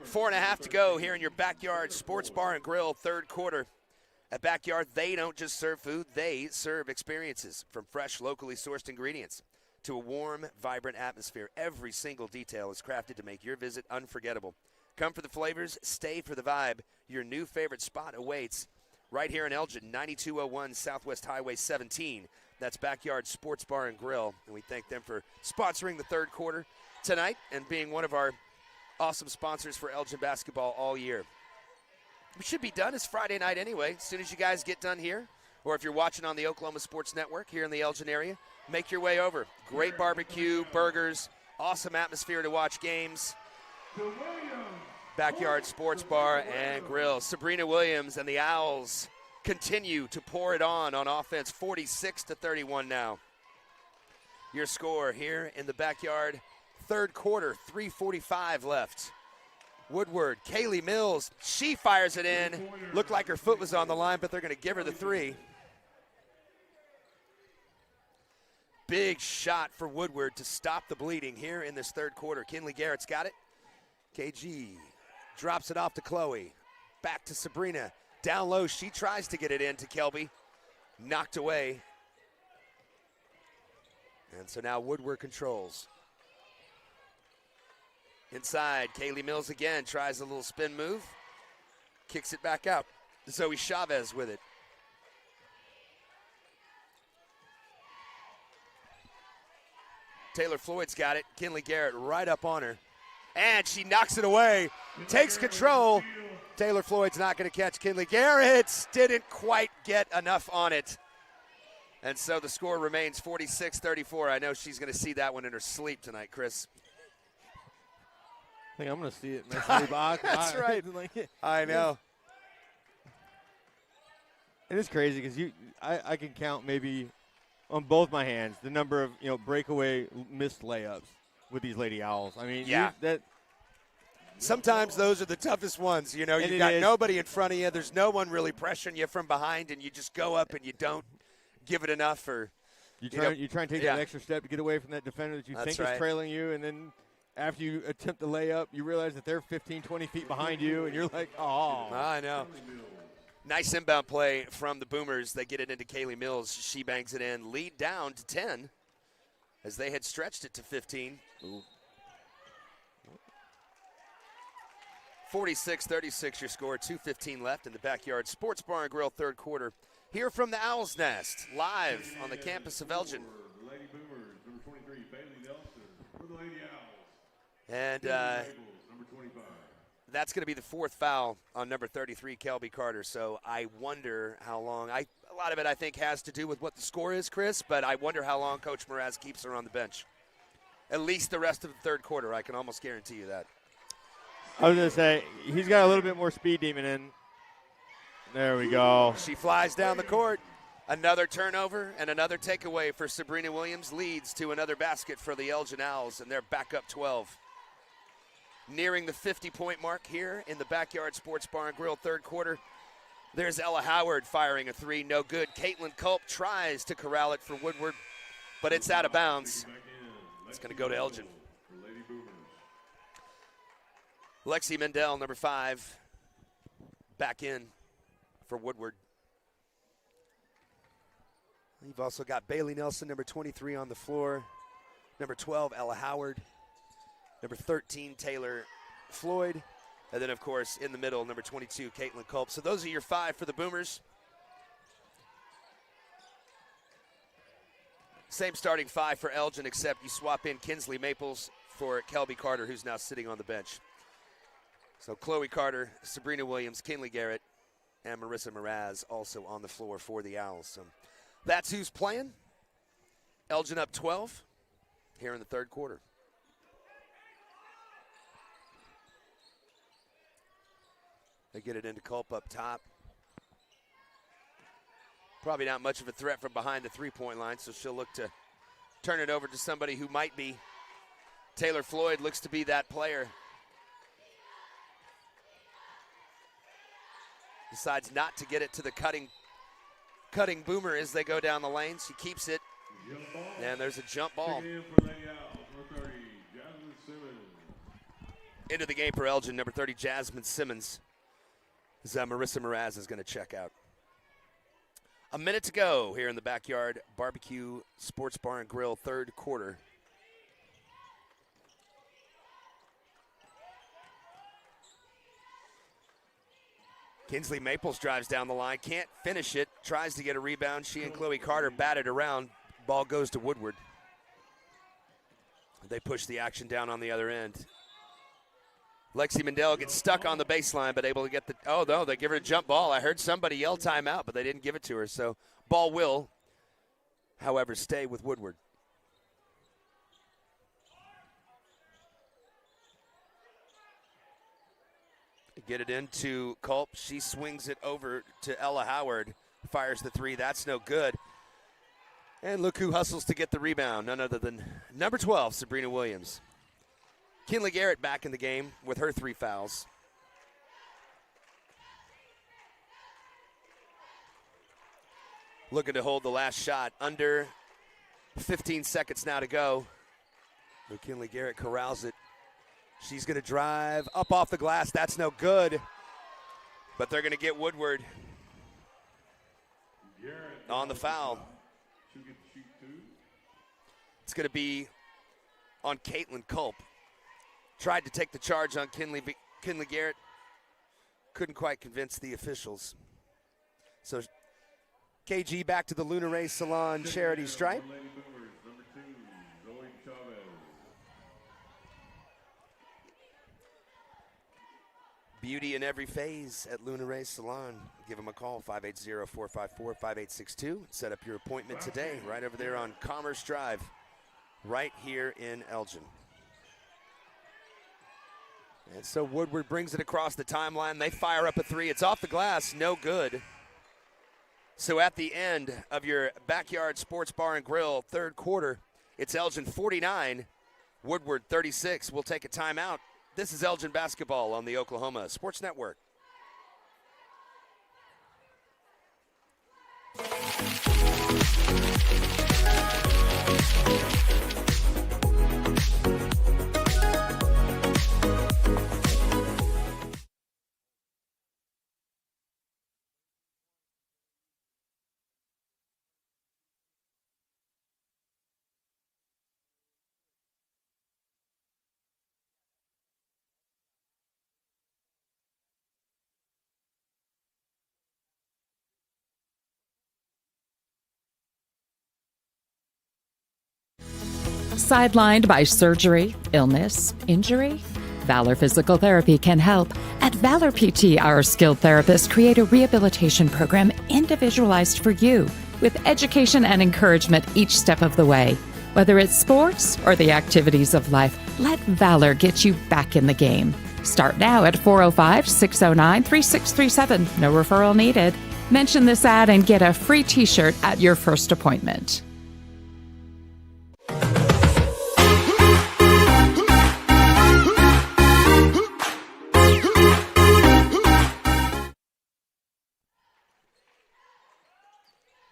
4.5 to go here in your Backyard Sports Bar and Grill, third quarter. At Backyard, they don't just serve food, they serve experiences. From fresh, locally sourced ingredients to a warm, vibrant atmosphere, every single detail is crafted to make your visit unforgettable. Come for the flavors, stay for the vibe. Your new favorite spot awaits right here in Elgin, 9201 Southwest Highway 17. That's Backyard Sports Bar and Grill, and we thank them for sponsoring the third quarter tonight and being one of our awesome sponsors for Elgin basketball all year. We should be done. It's Friday night anyway. As soon as you guys get done here, or if you're watching on the Oklahoma Sports Network here in the Elgin area, make your way over. Great barbecue, burgers, awesome atmosphere to watch games. Backyard Sports Bar and Grill. Sabrina Williams and the Owls continue to pour it on offense, 46-31 now. Your score here in the Backyard, third quarter, 3:45 left. Woodward, Kaylee Mills, she fires it in. Looked like her foot was on the line, but they're going to give her the three. Big shot for Woodward to stop the bleeding here in this third quarter. Kinley Garrett's got it. KG drops it off to Chloe. Back to Sabrina. Down low, she tries to get it in to Kelby. Knocked away. And so now Woodward controls. Inside, Kaylee Mills again tries a little spin move. Kicks it back out. Zoe Chavez with it. Taylor Floyd's got it. Kinley Garrett right up on her. And she knocks it away. Takes control. Taylor Floyd's not going to catch Kinley Garrett. Didn't quite get enough on it. And so the score remains 46-34. I know she's going to see that one in her sleep tonight, Chris. I think I'm going to see it in my sleep. That's right. I know. It is crazy because I can count maybe on both my hands the number of breakaway missed layups with these Lady Owls. I mean, yeah. Sometimes those are the toughest ones. You've got nobody in front of you. There's no one really pressuring you from behind, and you just go up and you don't give it enough. Or you try and take that extra step to get away from that defender that you think is trailing you, and then after you attempt the layup, you realize that they're 15, 20 feet behind you, and you're like, oh. I know. Nice inbound play from the Boomers. They get it into Kaylee Mills. She bangs it in. Lead down to 10 as they had stretched it to 15. 46-36 your score. 2:15 left in the Backyard Sports Bar and Grill third quarter. Here from the Owl's Nest, live on the campus of Elgin. Lady Boomers, number 23, Bailey Nelson. For the Lady Owls. And number 25. That's going to be the fourth foul on number 33, Kelby Carter. So I wonder how long. A lot of it, I think, has to do with what the score is, Chris, but I wonder how long Coach Mraz keeps her on the bench. At least the rest of the third quarter. I can almost guarantee you that. I was going to say, he's got a little bit more speed demon in. There we go. She flies down the court. Another turnover and another takeaway for Sabrina Williams leads to another basket for the Elgin Owls, and they're back up 12. Nearing the 50-point mark here in the Backyard Sports Bar and Grill third quarter. There's Ella Howard firing a three. No good. Caitlin Culp tries to corral it for Woodward, but it's out of bounds. It's going to go to Elgin. Lexi Mendel, number 5, back in for Woodward. You've also got Bailey Nelson, number 23, on the floor. Number 12, Ella Howard. Number 13, Taylor Floyd. And then, of course, in the middle, number 22, Caitlin Culp. So those are your 5 for the Boomers. Same starting 5 for Elgin, except you swap in Kinsley Maples for Kelby Carter, who's now sitting on the bench. So Chloe Carter, Sabrina Williams, Kinley Garrett, and Marissa Mraz also on the floor for the Owls. So that's who's playing. Elgin up 12 here in the third quarter. They get it into Culp up top. Probably not much of a threat from behind the three-point line, so she'll look to turn it over to somebody who might be. Taylor Floyd looks to be that player. Decides not to get it to the cutting Boomer as they go down the lane. She keeps it, and there's a jump ball. Into the game for Elgin, number 30, Jasmine Simmons. As Marissa Mraz is going to check out. A minute to go here in the Backyard Barbecue Sports Bar and Grill third quarter. Kinsley Maples drives down the line, can't finish it, tries to get a rebound. She and Chloe Carter bat it around. Ball goes to Woodward. They push the action down on the other end. Lexi Mandel gets stuck on the baseline, but able to get the, oh no, they give her a jump ball. I heard somebody yell timeout, but they didn't give it to her. So ball will, however, stay with Woodward. Get it into Culp. She swings it over to Ella Howard. Fires the three. That's no good. And look who hustles to get the rebound. None other than number 12, Sabrina Williams. Kinley Garrett back in the game with her 3 fouls. Looking to hold the last shot. Under 15 seconds now to go. Kinley Garrett corrals it. She's going to drive up off the glass. That's no good. But they're going to get Woodward on the foul. It's going to be on Caitlin Culp. Tried to take the charge on Kinley Garrett. Couldn't quite convince the officials. So KG back to the Lunar Ray Salon charity stripe. Beauty in every phase at Lunar Ray Salon. Give them a call, 580-454-5862. Set up your appointment today right over there on Commerce Drive, right here in Elgin. And so Woodward brings it across the timeline. They fire up a three. It's off the glass, no good. So at the end of your Backyard Sports Bar and Grill third quarter, it's Elgin 49, Woodward 36. We'll take a timeout. This is Elgin basketball on the Oklahoma Sports Network. Sidelined by surgery, illness, injury? Valor Physical Therapy can help. At Valor PT, our skilled therapists create a rehabilitation program individualized for you, with education and encouragement each step of the way. Whether it's sports or the activities of life, let Valor get you back in the game. Start now at 405-609-3637. No referral needed. Mention this ad and get a free t-shirt at your first appointment.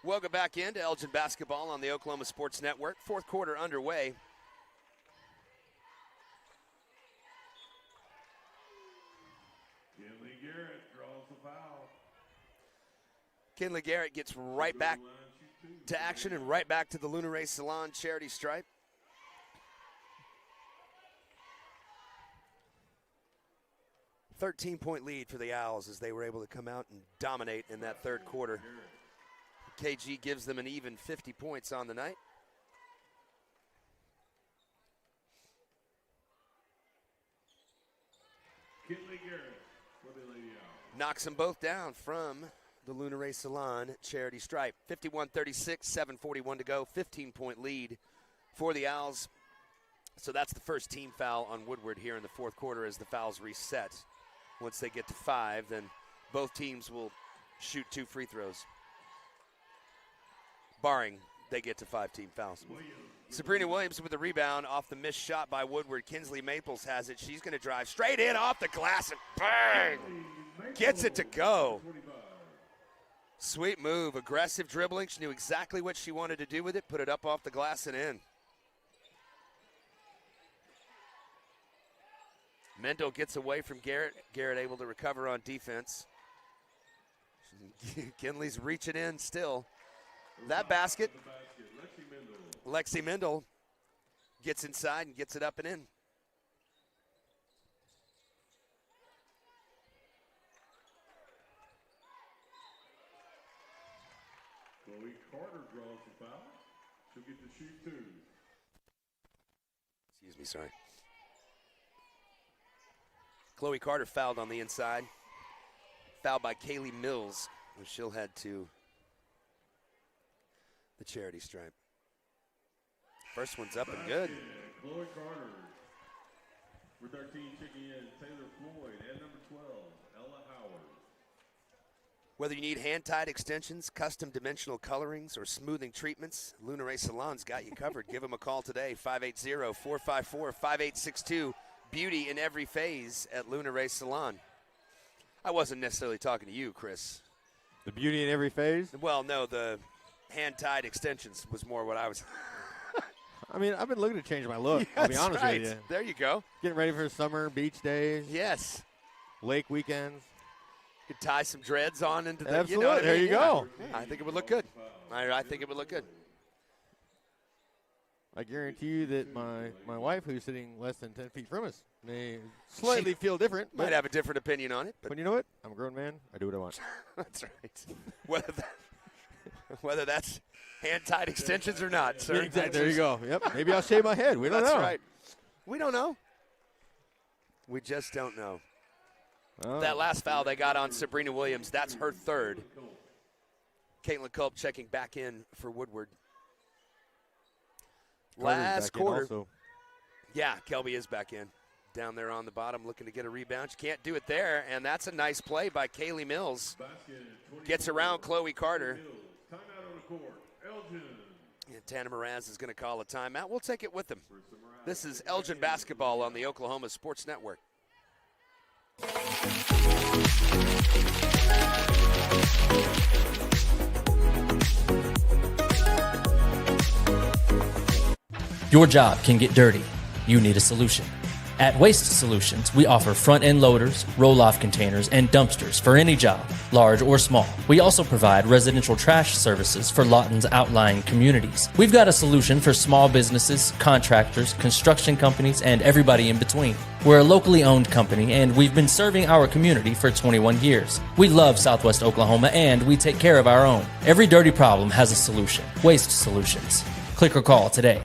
Welcome back into Elgin basketball on the Oklahoma Sports Network. Fourth quarter underway. Kinley Garrett draws the foul. Kinley Garrett gets right back to action and right back to the Lunar Ray Salon charity stripe. A 13-point lead for the Owls as they were able to come out and dominate in that third quarter. KG gives them an even 50 points on the night. Knocks them both down from the Lunar Ray Salon charity stripe. 51-36, 7:41 to go, 15-point lead for the Owls. So that's the first team foul on Woodward here in the fourth quarter as the fouls reset. Once they get to 5, then both teams will shoot 2 free throws, barring they get to 5 team fouls. Sabrina Williams with the rebound off the missed shot by Woodward. Kinsley Maples has it. She's going to drive straight in off the glass and bang! Gets it to go. Sweet move, aggressive dribbling. She knew exactly what she wanted to do with it, put it up off the glass and in. Mendel gets away from Garrett. Garrett able to recover on defense. Kinley's reaching in still. That basket, Lexi Mendel gets inside and gets it up and in. Chloe Carter draws the foul. She'll get to shoot 2. Excuse me, sorry. Chloe Carter fouled on the inside. Fouled by Kaylee Mills, and she'll head to the charity stripe. First one's up and good. Chloe Carter. For 13, checking in Taylor Floyd and number 12, Ella Howard. Whether you need hand-tied extensions, custom dimensional colorings, or smoothing treatments, Lunar Ray Salon's got you covered. Give them a call today, 580-454-5862. Beauty in every phase at Lunar Ray Salon. I wasn't necessarily talking to you, Chris. The beauty in every phase? Well, no, the hand-tied extensions was more what I was. I mean, I've been looking to change my look, I'll be honest with you. There you go. Getting ready for summer, beach days. Yes. Lake weekends. Could tie some dreads on into the, Absolutely. you know what I mean? There you go. I think it would look good. I think it would look good. I guarantee you that my wife, who's sitting less than 10 feet from us, may slightly feel different. Might have a different opinion on it. But you know what? I'm a grown man. I do what I want. That's right. Whether that's hand-tied extensions or not. Sir. Exactly. There you go. Yep. Maybe I'll shave my head. We don't know. That's right. We don't know. We just don't know. Oh. That last foul they got on Sabrina Williams, that's her third. Caitlin Culp checking back in for Woodward. Last quarter. Yeah, Kelby is back in. Down there on the bottom looking to get a rebound. She can't do it there, and that's a nice play by Kaylee Mills. Gets around Chloe Carter. Timeout on the court. Elgin. And Tana Mraz is going to call a timeout. We'll take it with them. This is Elgin basketball on the Oklahoma Sports Network. Your job can get dirty. You need a solution. At Waste Solutions, we offer front-end loaders, roll-off containers, and dumpsters for any job, large or small. We also provide residential trash services for Lawton's outlying communities. We've got a solution for small businesses, contractors, construction companies, and everybody in between. We're a locally owned company, and we've been serving our community for 21 years. We love Southwest Oklahoma, and we take care of our own. Every dirty problem has a solution. Waste Solutions. Click or call today.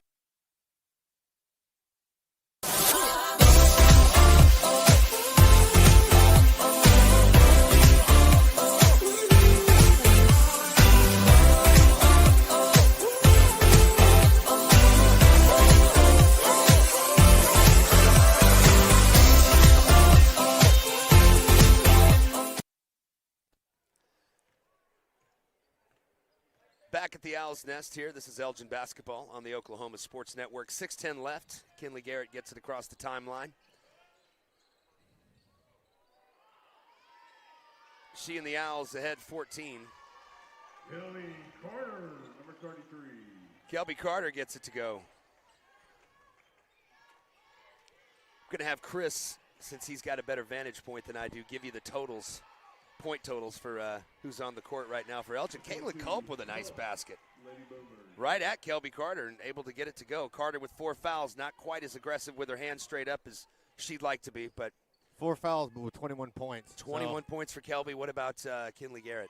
Back at the Owl's Nest here. This is Elgin basketball on the Oklahoma Sports Network. 6:10 left. Kinley Garrett gets it across the timeline. She and the Owls ahead 14. Kelly Carter, number 33. Kelby Carter gets it to go. I'm going to have Chris, since he's got a better vantage point than I do, give you the totals. Point totals for who's on the court right now for Elgin. Caitlin Culp with a nice basket. right at Kelby Carter and able to get it to go. Carter with 4 fouls, not quite as aggressive with her hands straight up as she'd like to be, but 4 fouls, but with 21 points. 21 points for Kelby. What about Kinley Garrett?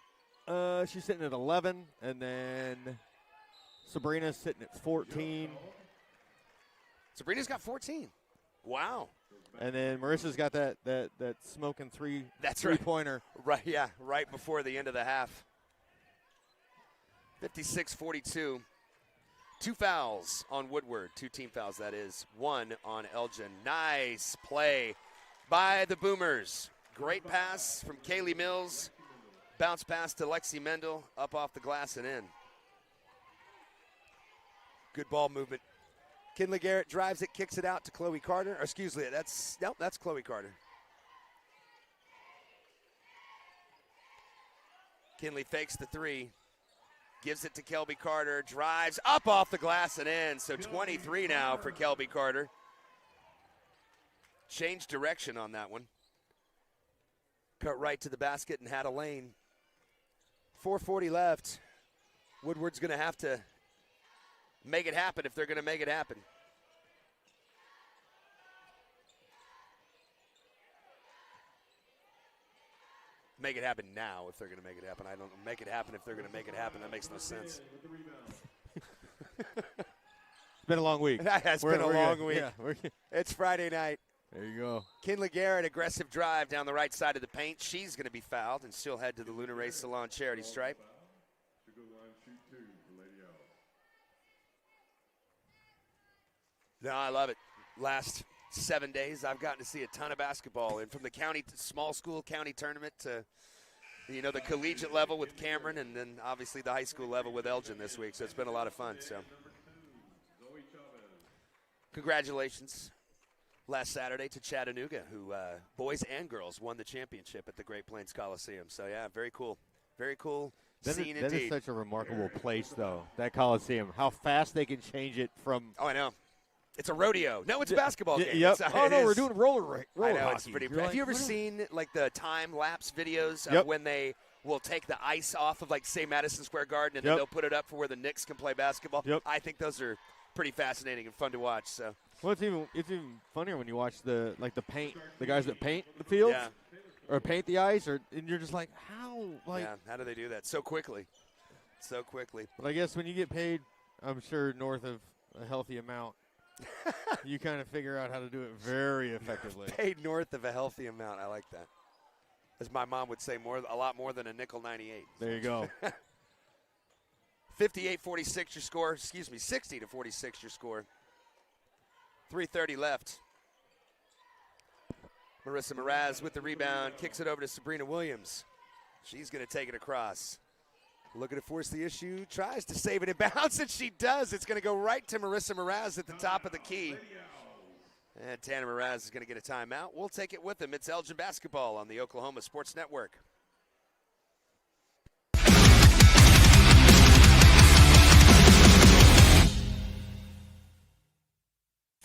She's sitting at 11, and then Sabrina's sitting at 14. Sabrina's got 14. Wow. And then Marissa's got that smoking That's three-pointer. Right, yeah, right before the end of the half. 56-42. 2 fouls on Woodward. 2 team fouls, that is. 1 on Elgin. Nice play by the Boomers. Great pass from Kaylee Mills. Bounce pass to Lexi Mendel. Up off the glass and in. Good ball movement. Kinley Garrett drives it, kicks it out to Chloe Carter. Or excuse me, that's Chloe Carter. Kinley fakes the 3. Gives it to Kelby Carter. Drives up off the glass and in. So 23 now for Kelby Carter. Changed direction on that one. Cut right to the basket and had a lane. 4:40 left. Woodward's going to have to make it happen if they're going to make it happen. Make it happen now if they're going to make it happen. I don't make it happen if they're going to make it happen. That makes no sense. It's been a long week. It's been a long week. Yeah, It's Friday night. There you go. Kinley Garrett, aggressive drive down the right side of the paint. She's going to be fouled, and she'll head to the Luna Ray Salon charity stripe. No, I love it. Last 7 days, I've gotten to see a ton of basketball, and from the county small school county tournament to the collegiate level with Cameron, and then obviously the high school level with Elgin this week. So it's been a lot of fun. So congratulations last Saturday to Chattanooga, who boys and girls won the championship at the Great Plains Coliseum. So yeah, very cool scene indeed. That is such a remarkable place, though. That Coliseum, how fast they can change it from. Oh, I know. It's a rodeo. No, it's a basketball game. Yep. We're doing roller I know, hockey. it's pretty. You're Have you ever seen the time lapse videos of when they will take the ice off of say Madison Square Garden and then they'll put it up for where the Knicks can play basketball? Yep. I think those are pretty fascinating and fun to watch. So. Well, it's even funnier when you watch the paint, the guys that paint the fields or paint the ice, and you're just like, how? How do they do that so quickly? So quickly. But I guess when you get paid, I'm sure north of a healthy amount, you kind of figure out how to do it very effectively. Paid north of a healthy amount. I like that. As my mom would say, a lot more than a nickel 98. There you go. 58-46 your score. 60-46 your score. 3:30 left. Marissa Mraz with the rebound. Kicks it over to Sabrina Williams. She's going to take it across. Looking to force the issue. Tries to save it in bounds, and she does. It's going to go right to Marissa Mraz at the top of the key. And Tanner Mraz is going to get a timeout. We'll take it with him. It's Elgin basketball on the Oklahoma Sports Network.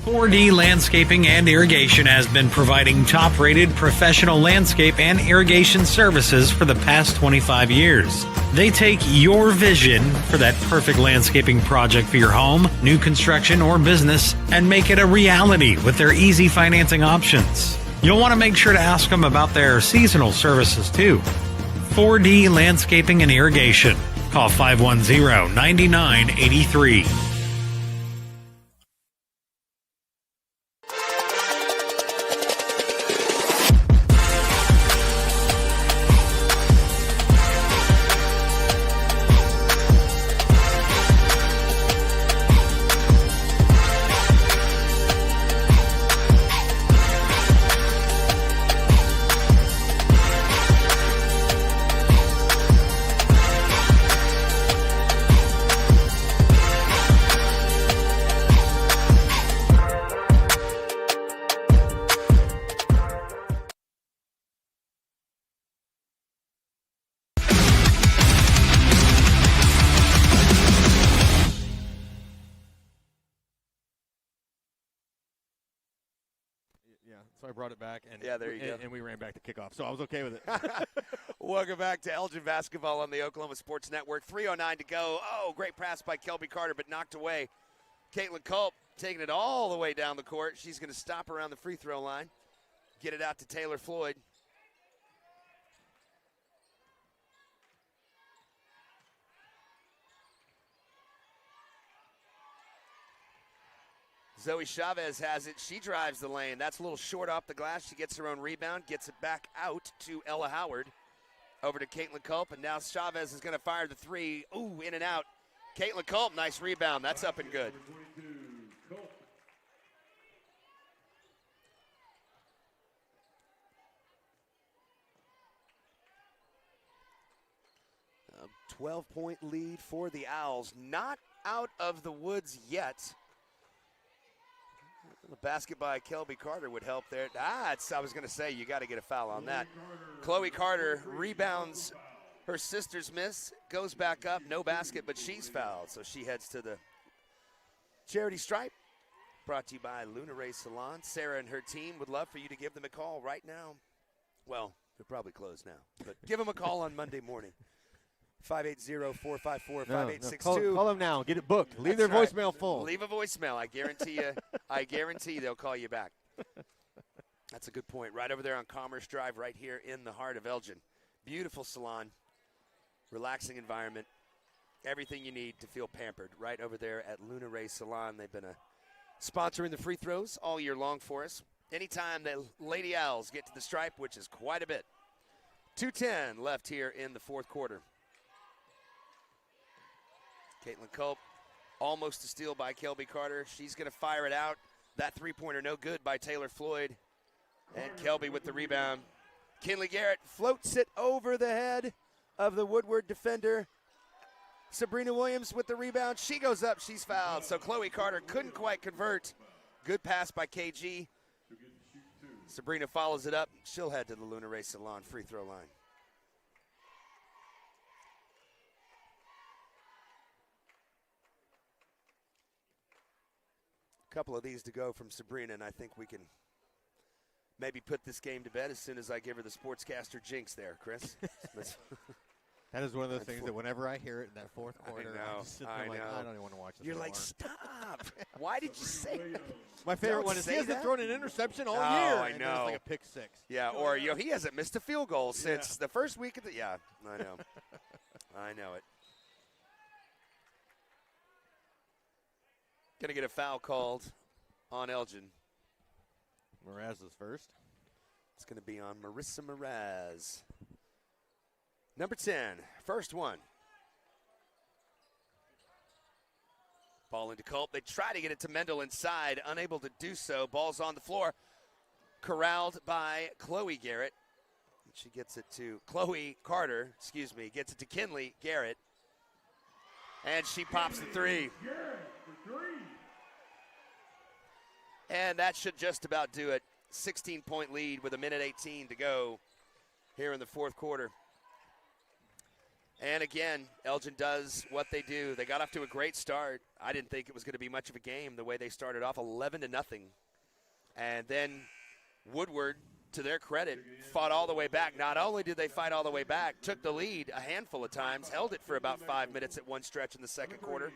4D Landscaping and Irrigation has been providing top-rated professional landscape and irrigation services for the past 25 years. They take your vision for that perfect landscaping project for your home, new construction, or business and make it a reality with their easy financing options. You'll want to make sure to ask them about their seasonal services too. 4D Landscaping and Irrigation. Call 510-9983. Yeah, so I brought it back, and there you go. And we ran back to kickoff, so I was okay with it. Welcome back to Elgin basketball on the Oklahoma Sports Network. 3:09 to go. Oh, great pass by Kelby Carter, but knocked away. Caitlin Culp taking it all the way down the court. She's going to stop around the free throw line, get it out to Taylor Floyd. Zoe Chavez has it. She drives the lane. That's a little short off the glass. She gets her own rebound, gets it back out to Ella Howard. Over to Caitlin Culp, and now Chavez is going to fire the three. Ooh, in and out. Caitlin Culp, nice rebound. That's up and good. A 12-point lead for the Owls. Not out of the woods yet. The basket by Kelby Carter would help there. I was going to say, you got to get a foul on that. Chloe Carter rebounds her sister's miss, goes back up, no basket, but she's fouled. So she heads to the charity stripe. Brought to you by Luna Ray Salon. Sarah and her team would love for you to give them a call right now. Well, they're probably closed now, but give them a call on Monday morning. 580-454-5862. Call them now. Get it booked. Leave That's their right. voicemail full. Leave a voicemail. I guarantee you. I guarantee they'll call you back. That's a good point. Right over there on Commerce Drive, right here in the heart of Elgin. Beautiful salon, relaxing environment, everything you need to feel pampered. Right over there at Luna Ray Salon. They've been sponsoring the free throws all year long for us. Anytime the Lady Owls get to the stripe, which is quite a bit. 2:10 left here in the fourth quarter. Caitlin Culp, almost a steal by Kelby Carter. She's going to fire it out. That three-pointer no good by Taylor Floyd. And Kelby with the rebound. Kinley Garrett floats it over the head of the Woodward defender. Sabrina Williams with the rebound. She goes up. She's fouled. So Chloe Carter couldn't quite convert. Good pass by KG. Sabrina follows it up. She'll head to the Luna Ray Salon free throw line. Couple of these to go from Sabrina, and I think we can maybe put this game to bed as soon as I give her the sportscaster jinx there, Chris. That is one of those things that whenever I hear it in that fourth quarter, I'm just sitting there like, I don't even want to watch this You're anymore. like, stop. Why did you say that? My favorite Don't one is say he hasn't that. thrown an interception all year. I And know. it's like a pick six. Yeah, or he hasn't missed a field goal since the first week of the. Yeah, I know. I know it. Going to get a foul called on Elgin. Mraz is first. It's going to be on Marissa Mraz. Number 10, first one. Ball into Culp. They try to get it to Mendel inside, unable to do so. Ball's on the floor. Corralled by Chloe Garrett. She gets it to Chloe Carter, gets it to Kinley Garrett. And she pops the three. And that should just about do it. 16-point lead with 1:18 to go here in the fourth quarter. And again, Elgin does what they do. They got off to a great start. I didn't think it was going to be much of a game the way they started off, 11-0. And then Woodward, to their credit, fought all the way back. Not only did they fight all the way back, took the lead a handful of times, held it for about 5 minutes at one stretch in the second quarter.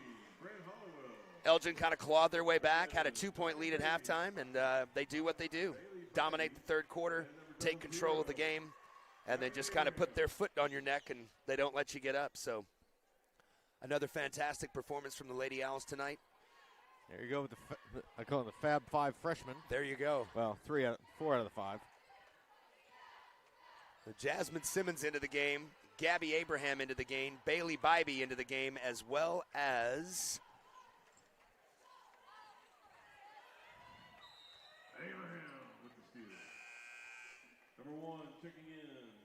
Elgin kind of clawed their way back, had a 2-point lead at halftime, and they do what they do. Dominate the third quarter, take control of the game, and then just kind of put their foot on your neck, and they don't let you get up. So another fantastic performance from the Lady Owls tonight. There you go with I call them the Fab Five freshmen. There you go. Well, 4 out of the 5. So Jasmine Simmons into the game, Gabby Abraham into the game, Bailey Bybee into the game, as well as Abraham with the steal. Number 1, checking in.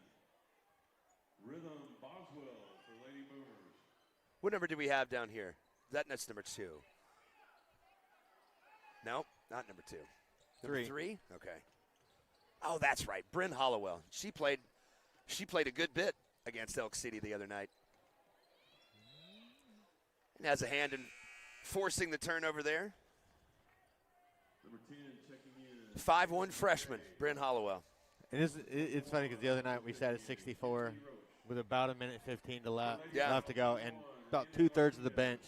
Rhythm Boswell for Lady Boomers. what number do we have down here? That's number 2. No, not number 2. Number 3? Okay. Oh, that's right. Bryn Hollowell. She played a good bit against Elk City the other night. And has a hand in forcing the turnover there. Number 10 checking in. 5'1" freshman, Bryn Hollowell. And it's funny because the other night we sat at 64 with about a minute 15 left to go, and about 2/3 of the bench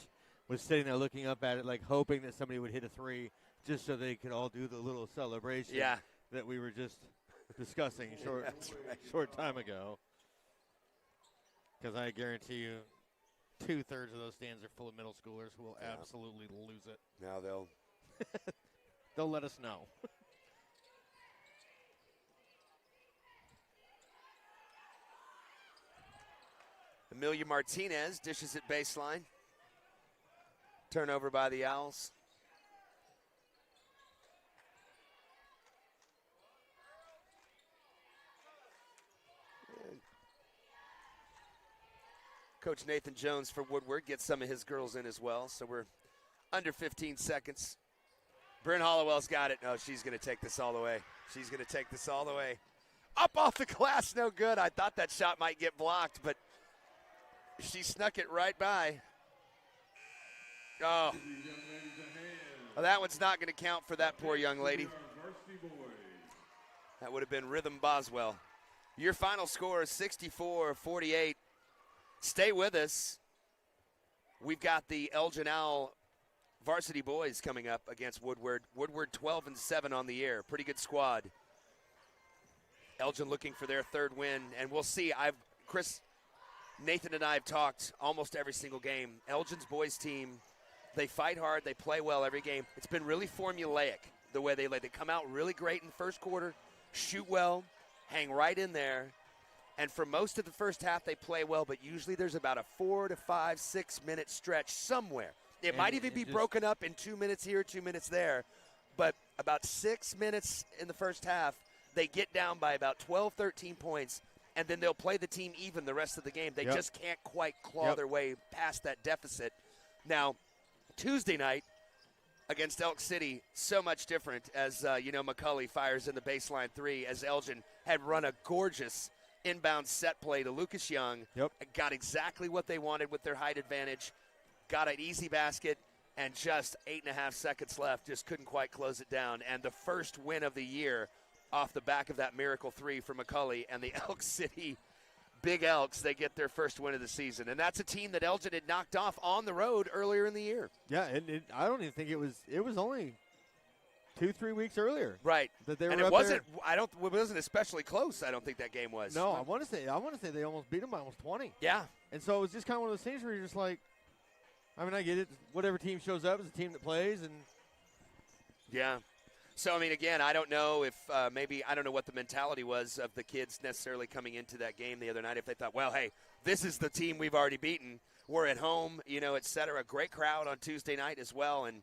was sitting there looking up at it, like hoping that somebody would hit a three, just so they could all do the little celebration that we were just discussing short time ago. Because I guarantee you, 2/3 of those stands are full of middle schoolers who will absolutely lose it. Now they'll let us know. Amelia Martinez dishes it baseline. Turnover by the Owls. Coach Nathan Jones for Woodward gets some of his girls in as well, so we're under 15 seconds. Bryn Hollowell's got it. No, she's going to take this all the way. She's going to take this all the way. Up off the glass, no good. I thought that shot might get blocked, but she snuck it right by. Oh. Well, that one's not going to count for that poor young lady. That would have been Rhythm Boswell. Your final score is 64-48. Stay with us. We've got the Elgin Owl varsity boys coming up against Woodward. Woodward 12-7 on the year. Pretty good squad. Elgin looking for their third win, and we'll see. Nathan and I have talked almost every single game. Elgin's boys team, they fight hard, they play well every game. It's been really formulaic the way they play. They come out really great in the first quarter, shoot well, hang right in there. And for most of the first half, they play well, but usually there's about a 4 to 5, 6 minute stretch somewhere. It might even be broken up in 2 minutes here, 2 minutes there, but about 6 minutes in the first half, they get down by about 12, 13 points, and then they'll play the team even the rest of the game. They just can't quite claw their way past that deficit. Now, Tuesday night against Elk City, so much different as, McCulley fires in the baseline three as Elgin had run a gorgeous inbound set play to Lucas Young. Got exactly what they wanted with their height advantage. Got an easy basket, and just 8.5 seconds left. Just couldn't quite close it down. And the first win of the year off the back of that miracle three for McCulley and the Elk City Big Elks. They get their first win of the season. And that's a team that Elgin had knocked off on the road earlier in the year. Yeah, and I don't even think it was only 2-3 weeks earlier. Right. That they were and it up wasn't there. It wasn't especially close, I don't think that game was. No, I want to say they almost beat them by almost 20. Yeah. And so it was just kind of one of those things where you're just like, I mean, I get it. Whatever team shows up is a team that plays. And yeah. So, I mean, again, I don't know if I don't know what the mentality was of the kids necessarily coming into that game the other night. If they thought, well, hey, this is the team we've already beaten. We're at home, et cetera. Great crowd on Tuesday night as well. And,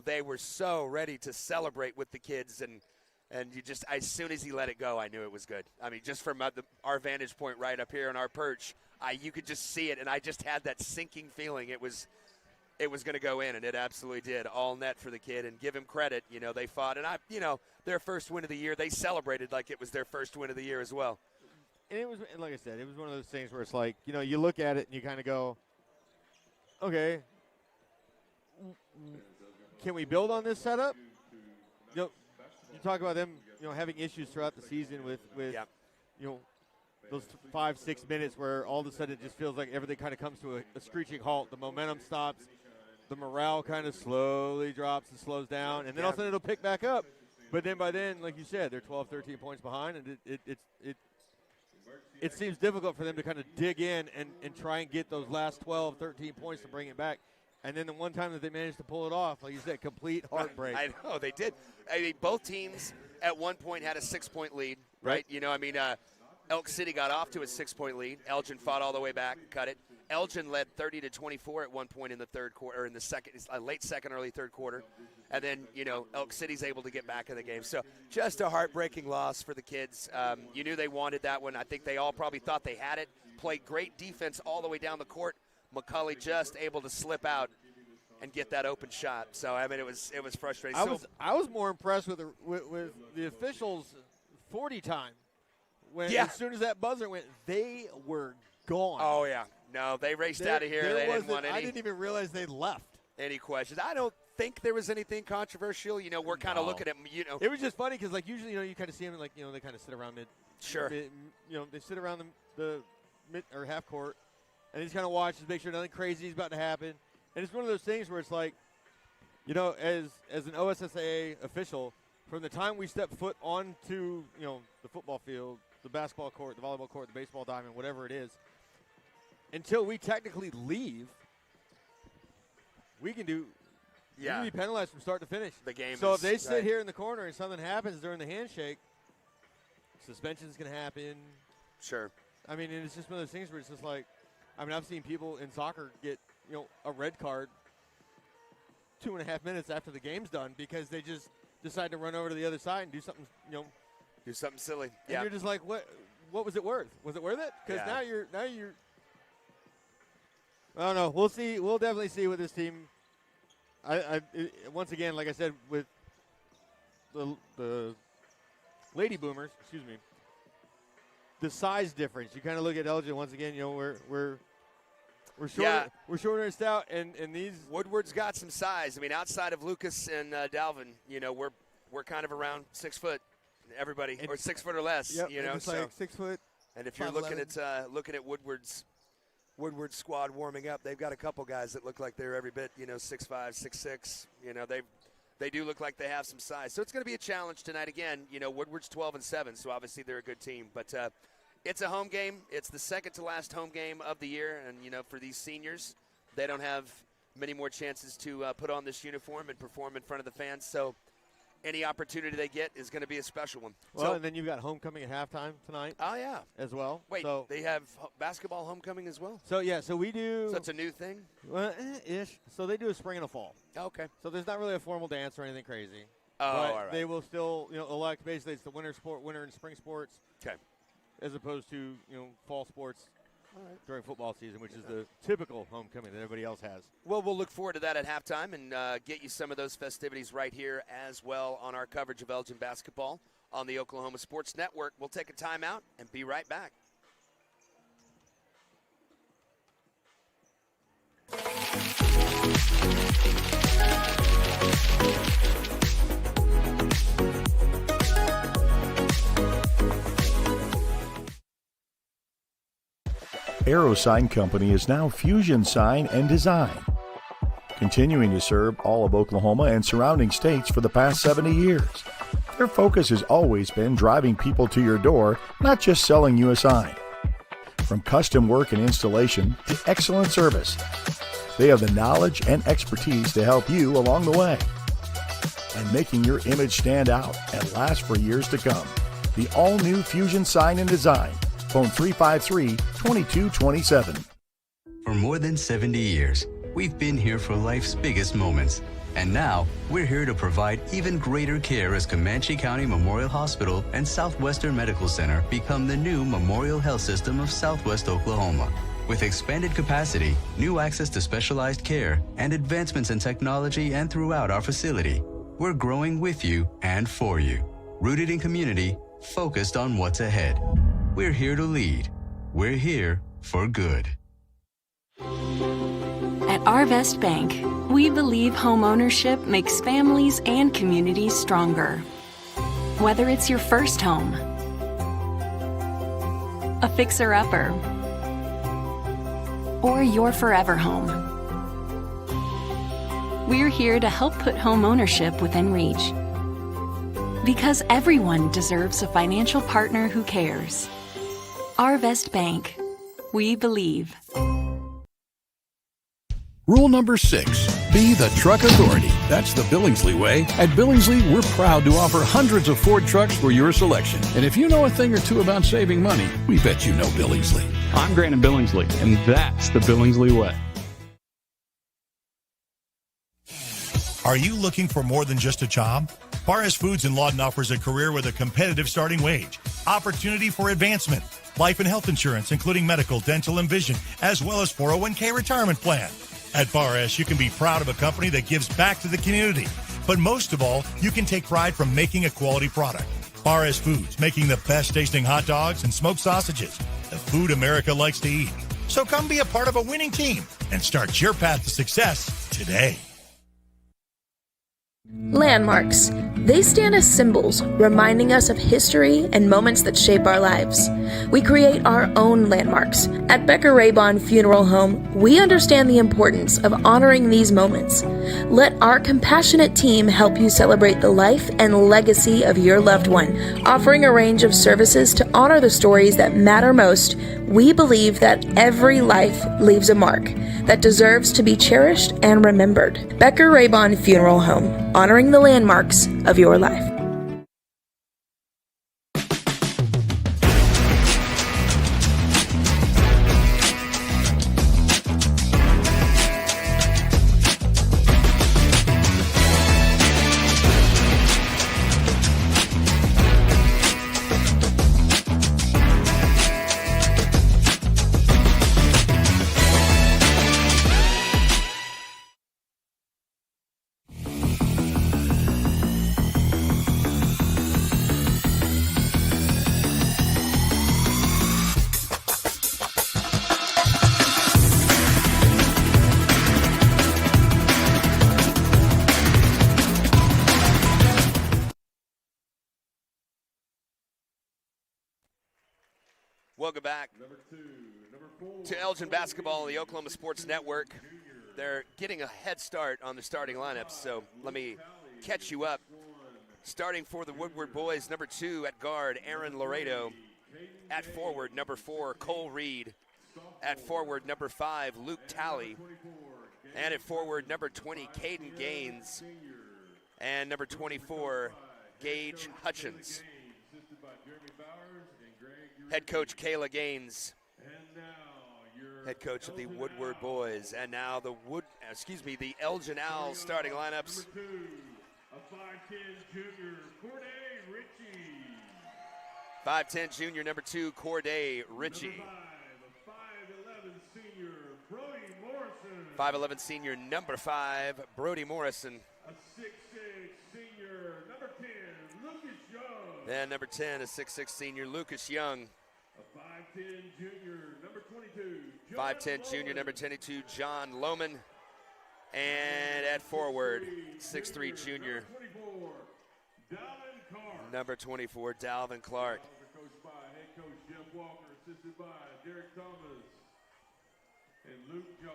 they were so ready to celebrate with the kids. And you just, as soon as he let it go, I knew it was good. I mean, just from our vantage point right up here on our perch, you could just see it. And I just had that sinking feeling it was going to go in, and it absolutely did. All net for the kid, and give him credit. They fought, and their first win of the year, they celebrated like it was their first win of the year as well. And it was, like I said, it was one of those things where it's like, you look at it and you kind of go, okay, can we build on this setup? You talk about them, having issues throughout the season with those 5-6 minutes where all of a sudden it just feels like everything kind of comes to a screeching halt. The momentum stops. The morale kind of slowly drops and slows down, and then all of a sudden it'll pick back up. But then by then, like you said, they're 12, 13 points behind, and it seems difficult for them to kind of dig in and try and get those last 12, 13 points to bring it back. And then the one time that they managed to pull it off, like you said, complete heartbreak. I know, they did. I mean, both teams at one point had a 6-point lead, right? Elk City got off to a 6-point lead. Elgin fought all the way back and cut it. Elgin led 30-24 at one point in the third quarter, or in the late second, early third quarter. And then, Elk City's able to get back in the game. So just a heartbreaking loss for the kids. You knew they wanted that one. I think they all probably thought they had it. Played great defense all the way down the court. McCulley just able to slip out and get that open shot. So, I mean, it was frustrating. I was more impressed with the officials' 40 time. As soon as that buzzer went, they were gone. Oh, yeah. No, they raced out of here. They didn't want any. I didn't even realize they left. Any questions? I don't think there was anything controversial. We're kind of looking at, It was just funny because, like, usually, you kind of see them, like, they kind of sit around mid. Sure. They sit around the mid or half court, and they just kind of watch to make sure nothing crazy is about to happen. And it's one of those things where it's like, as an OSSAA official, from the time we step foot onto, the football field, the basketball court, the volleyball court, the baseball diamond, whatever it is, until we technically leave, we can be penalized from start to finish. The game. So if they sit here in the corner and something happens during the handshake, suspension's going to happen. Sure. I mean, and it's just one of those things where it's just like, I've seen people in soccer get, a red card 2.5 minutes after the game's done because they just decide to run over to the other side and do something, do something silly. And you're just like, what was it worth? Was it worth it? Because now you're. I don't know. We'll see. We'll definitely see with this team. Once again, like I said, with the Lady Boomers, the size difference. You kind of look at Elgin once again. We're shorter. We're shorter and stout, and these Woodward's got some size. I mean, outside of Lucas and Dalvin, we're kind of around 6 foot. Everybody, or 6 foot or less. Yep, it's like 6 foot. And if you're looking at Woodward's squad warming up, they've got a couple guys that look like they're every bit, 6'5", 6'6". They do look like they have some size. So it's going to be a challenge tonight. Again, Woodward's 12-7, so obviously they're a good team. But it's a home game. It's the second to last home game of the year, and for these seniors, they don't have many more chances to put on this uniform and perform in front of the fans. So any opportunity they get is going to be a special one. Well, and then you've got homecoming at halftime tonight. Oh, yeah. As well. Wait, they have basketball homecoming as well? So we do. So it's a new thing? Well, ish. So they do a spring and a fall. Okay. So there's not really a formal dance or anything crazy. Oh, but all right. They will still, elect, basically it's the winter and spring sports. Okay. As opposed to, fall sports. During football season, which is the typical homecoming that everybody else has. Well, we'll look forward to that at halftime and get you some of those festivities right here as well on our coverage of Elgin basketball on the Oklahoma Sports Network. We'll take a timeout and be right back. Aero Sign Company is now Fusion Sign and Design, continuing to serve all of Oklahoma and surrounding states for the past 70 years. Their focus has always been driving people to your door, not just selling you a sign. From custom work and installation to excellent service, they have the knowledge and expertise to help you along the way and making your image stand out and last for years to come. The all-new Fusion Sign and Design. Phone 353-2227. For more than 70 years, we've been here for life's biggest moments. And now, we're here to provide even greater care as Comanche County Memorial Hospital and Southwestern Medical Center become the new Memorial Health System of Southwest Oklahoma. With expanded capacity, new access to specialized care, and advancements in technology and throughout our facility, we're growing with you and for you. Rooted in community, focused on what's ahead. We're here to lead. We're here for good. At Arvest Bank, we believe home ownership makes families and communities stronger. Whether it's your first home, a fixer-upper, or your forever home, we're here to help put home ownership within reach. Because everyone deserves a financial partner who cares. Arvest Bank. We believe. Rule number 6, be the truck authority. That's the Billingsley way. At Billingsley, we're proud to offer hundreds of Ford trucks for your selection. And if you know a thing or two about saving money, we bet you know Billingsley. I'm Grant Billingsley, and that's the Billingsley way. Are you looking for more than just a job? Barres Foods in Lawton offers a career with a competitive starting wage, opportunity for advancement, life and health insurance, including medical, dental, and vision, as well as 401k retirement plan. At Barres, you can be proud of a company that gives back to the community. But most of all, you can take pride from making a quality product. Barres Foods, making the best tasting hot dogs and smoked sausages, the food America likes to eat. So come be a part of a winning team and start your path to success today. Landmarks. They stand as symbols, reminding us of history and moments that shape our lives. We create our own landmarks. At Becker Raybon Funeral Home, we understand the importance of honoring these moments. Let our compassionate team help you celebrate the life and legacy of your loved one. Offering a range of services to honor the stories that matter most, we believe that every life leaves a mark that deserves to be cherished and remembered. Becker Raybon Funeral Home, honoring the landmarks of your life. Welcome back to Elgin basketball on the Oklahoma Sports Network. They're getting a head start on the starting lineups, so let me catch you up. Starting for the Woodward boys, number 2 at guard, Aaron Laredo. At forward, number 4, Cole Reed. At forward, number 5, Luke Talley. And at forward, number 20, Caden Gaines. And number 24, Gage Hutchins. Head coach Kayla Gaines, head coach of the Woodward boys, and now the Elgin Owls starting lineups. 5'10" junior, number 2, Corday Ritchie. 5'11" senior, number 5, Brody Morrison. A 6'6" senior, number 10, Lucas Young. And number 10, a 6'6" senior, Lucas Young. A 5'10" junior, number 22, 5'10" junior, number 22, John Lohman. And at forward, 6'3" junior, number 24, Dalvin Clark. Coached by head coach Jeff Walker, assisted by Derek Thomas and Luke John.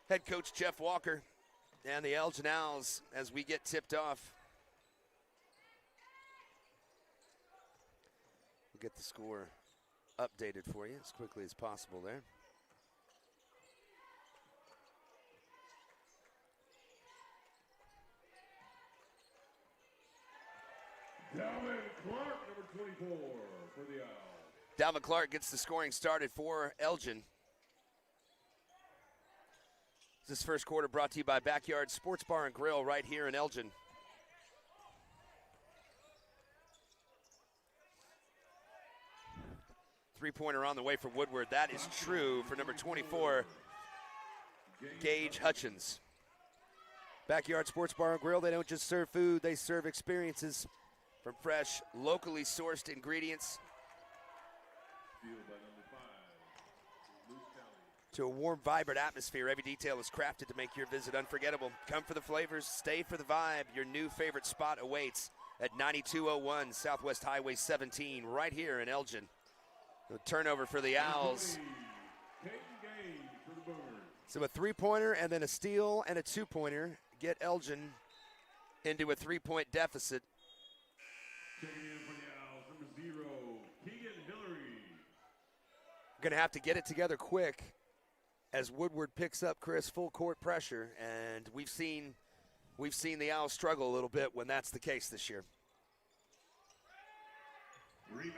Head coach Jeff Walker and the Elgin Owls as we get tipped off. We'll get the score updated for you as quickly as possible there. Dalvin Clark, number 24 for the Owls. Dalvin Clark gets the scoring started for Elgin. This first quarter brought to you by Backyard Sports Bar and Grill right here in Elgin. Three-pointer on the way for Woodward. That is true for number 24, Gage Hutchins. Backyard Sports Bar and Grill, they don't just serve food, they serve experiences from fresh, locally sourced ingredients to a warm, vibrant atmosphere. Every detail is crafted to make your visit unforgettable. Come for the flavors, stay for the vibe. Your new favorite spot awaits at 9201 Southwest Highway 17 right here in Elgin. The turnover for the Owls. So a three-pointer and then a steal and a two-pointer get Elgin into a three-point deficit. Checking in for the Owls, number 0, Keegan Hillary. Going to have to get it together quick as Woodward picks up, Chris, full court pressure, and we've seen the Owls struggle a little bit when that's the case this year. Rebound,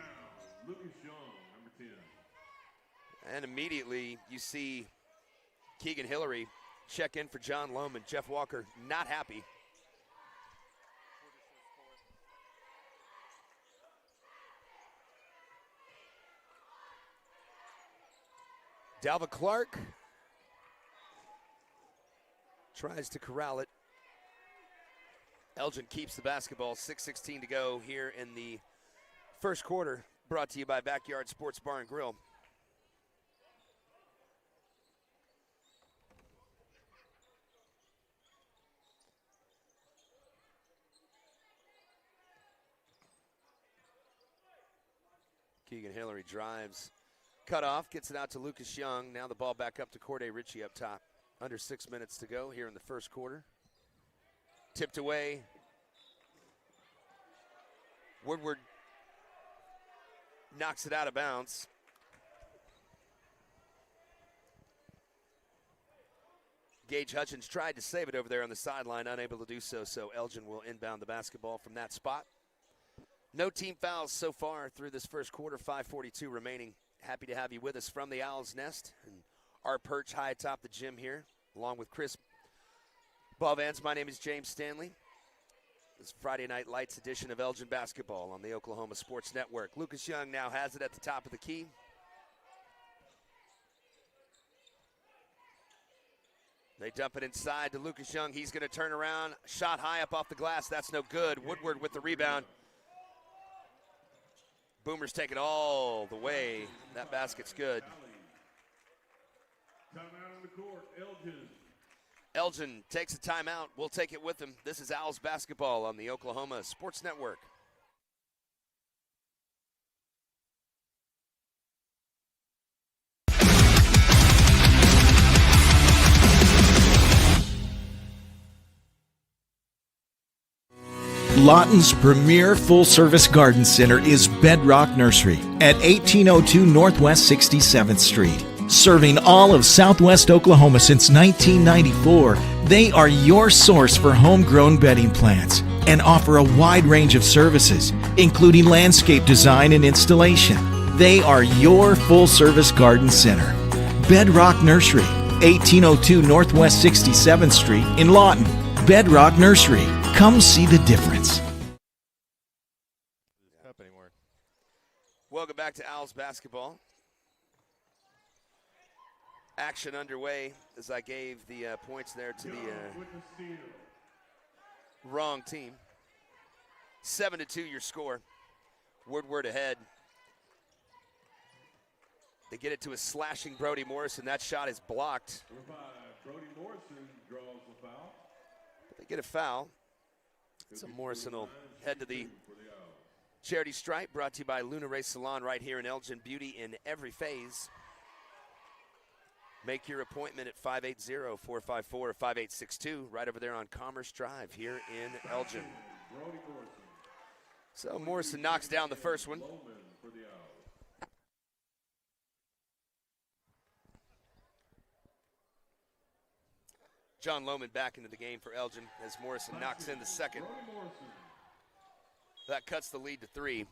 Lucas Young, number 10. And immediately you see Keegan Hillary check in for John Lohman. Jeff Walker not happy. Dalvin Clark Tries to corral it. Elgin keeps the basketball. 6:16 to go here in the first quarter. Brought to you by Backyard Sports Bar and Grill. Keegan Hillary drives. Cut off, gets it out to Lucas Young. Now the ball back up to Corday Ritchie up top. Under 6 minutes to go here in the first quarter. Tipped away. Woodward knocks it out of bounds. Gage Hutchins tried to save it over there on the sideline, unable to do so, so Elgin will inbound the basketball from that spot. No team fouls so far through this first quarter, 5:42 remaining. Happy to have you with us from the Owl's Nest and our perch high atop the gym here, along with Chris Balvance. My name is James Stanley. This Friday Night Lights edition of Elgin Basketball on the Oklahoma Sports Network. Lucas Young now has it at the top of the key. They dump it inside to Lucas Young. He's going to turn around. Shot high up off the glass. That's no good. Woodward with the rebound. Boomers take it all the way. That basket's good. Timeout on the court, Elgin. Elgin takes a timeout. We'll take it with him. This is Owls Basketball on the Oklahoma Sports Network. Lawton's premier full-service garden center is Bedrock Nursery at 1802 Northwest 67th Street. Serving all of Southwest Oklahoma since 1994, they are your source for homegrown bedding plants and offer a wide range of services, including landscape design and installation. They are your full-service garden center. Bedrock Nursery, 1802 Northwest 67th Street in Lawton. Bedrock Nursery. Come see the difference. Welcome back to Owls Basketball. Action underway as I gave the points there to the wrong team. 7-2 your score. Woodward ahead. They get it to a slashing Brody Morrison. That shot is blocked. Brody Morrison draws the foul. They get a foul. So Morrison will head to the charity stripe, brought to you by Luna Ray Salon right here in Elgin. Beauty in every phase. Make your appointment at 580-454-5862, right over there on Commerce Drive here in Elgin. So Morrison knocks down the first one. John Lohman back into the game for Elgin as Morrison knocks in the second. That cuts the lead to 3.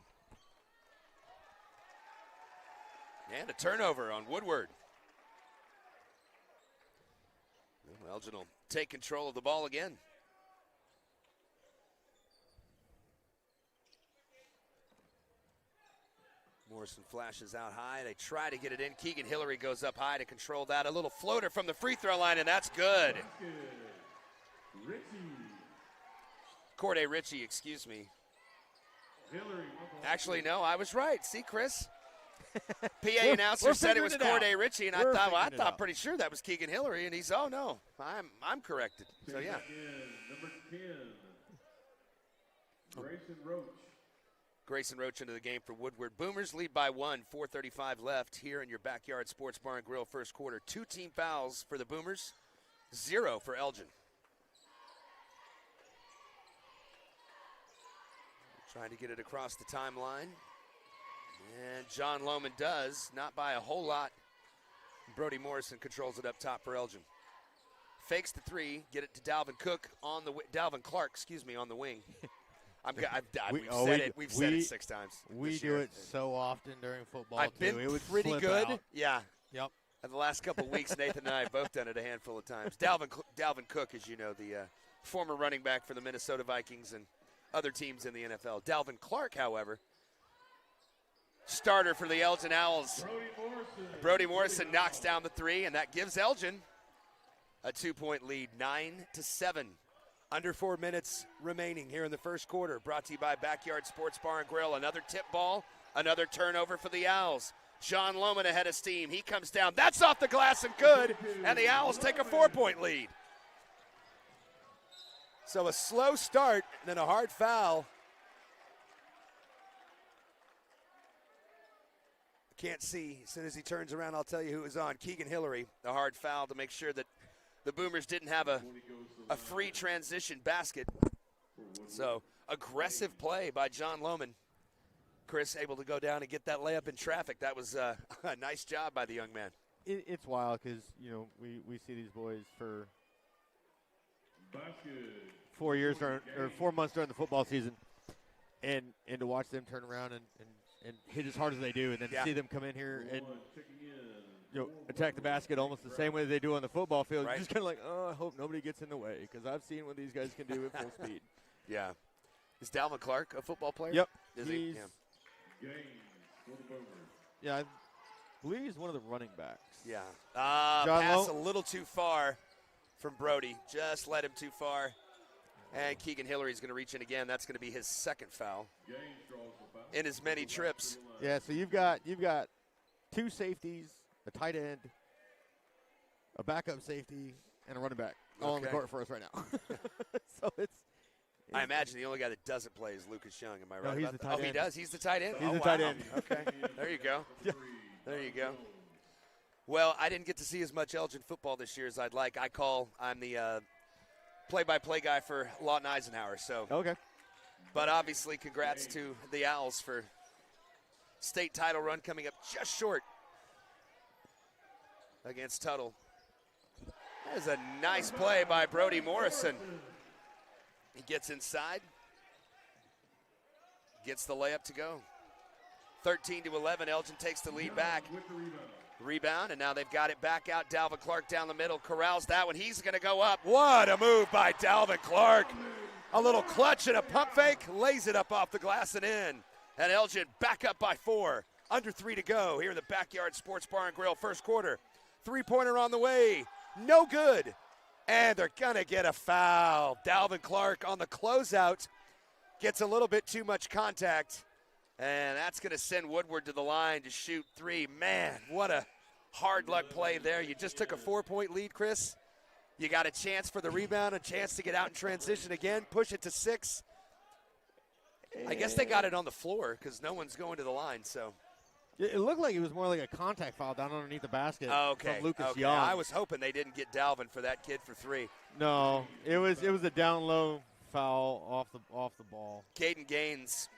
And a turnover on Woodward. Elgin will take control of the ball again. Morrison flashes out high. They try to get it in. Keegan Hillary goes up high to control that. A little floater from the free throw line, and that's good. Corday Ritchie, excuse me. Actually, no, I was right. See, Chris? PA announcer said it was Corday Ritchie, and I thought pretty sure that was Keegan Hillary, and he's, oh, no, I'm corrected. So, yeah. Number 10, Grayson Roach. Grayson Roach into the game for Woodward. Boomers lead by 1, 4:35 left here in your Backyard Sports Bar and Grill first quarter. 2 team fouls for the Boomers, 0 for Elgin. Trying to get it across the timeline. And John Lohman does, not by a whole lot. Brody Morrison controls it up top for Elgin. Fakes the 3, get it to Dalvin Clark, on the wing. We've said it 6 times. We do it so often during football. I've been pretty good. Out. Yeah. Yep. In the last couple of weeks, Nathan and I have both done it a handful of times. Dalvin Cook, as you know, the former running back for the Minnesota Vikings and other teams in the NFL. Dalvin Clark, however, starter for the Elgin Owls. Brody Morrison knocks down the 3, and that gives Elgin a 2-point lead, 9-7. Under 4 minutes remaining here in the first quarter. Brought to you by Backyard Sports Bar and Grill. Another tip ball, another turnover for the Owls. John Lohman ahead of steam. He comes down. That's off the glass and good. And the Owls take a 4-point lead. So a slow start and then a hard foul. Can't see. As soon as he turns around, I'll tell you who is on. Keegan Hillary, a hard foul to make sure that the Boomers didn't have a free transition basket. So aggressive play by John Lohman. Chris able to go down and get that layup in traffic. That was a nice job by the young man. It's wild because, we see these boys for 4 years or 4 months during the football season. And to watch them turn around and hit as hard as they do, and then see them come in here and attack the basket almost the same way they do on the football field. Right. Just kind of like, I hope nobody gets in the way, because I've seen what these guys can do at full speed. Yeah. Is Dalvin Clark a football player? Yep. Is he? Yeah, I believe he's one of the running backs. Yeah. Pass a little too far from Brody. Just led him too far. And Keegan Hillary's going to reach in again. That's going to be his second foul in as many trips. Yeah, so you've got 2 safeties, a tight end, a backup safety, and a running back all on the court for us right now. So I imagine the only guy that doesn't play is Lucas Young. Am I right? No, he's the tight end. He does? He's the tight end? He's the tight end. Okay. There you go. There you go. Well, I didn't get to see as much Elgin football this year as I'd like. I'm the play-by-play guy for Lawton Eisenhower. So okay. But obviously, congrats to the Owls for state title run coming up just short against Tuttle. That is a nice play by Brody Morrison. He gets inside, gets the layup to go. 13-11, Elgin takes the lead back. Rebound, and now they've got it back out. Dalvin Clark down the middle, corrals that one. He's going to go up. What a move by Dalvin Clark. A little clutch and a pump fake, lays it up off the glass and in. And Elgin back up by 4. Under 3 to go here in the Backyard Sports Bar and Grill first quarter. 3-pointer on the way. No good. And they're going to get a foul. Dalvin Clark on the closeout gets a little bit too much contact. And that's going to send Woodward to the line to shoot 3. Man, what a hard luck play there. You just took a 4-point lead, Chris. You got a chance for the rebound, a chance to get out in transition again, push it to 6. I guess they got it on the floor because no one's going to the line. So it looked like it was more like a contact foul down underneath the basket from Lucas Young. I was hoping they didn't get Dalvin for that kid for 3. No, it was a down low foul off the ball. Caden Gaines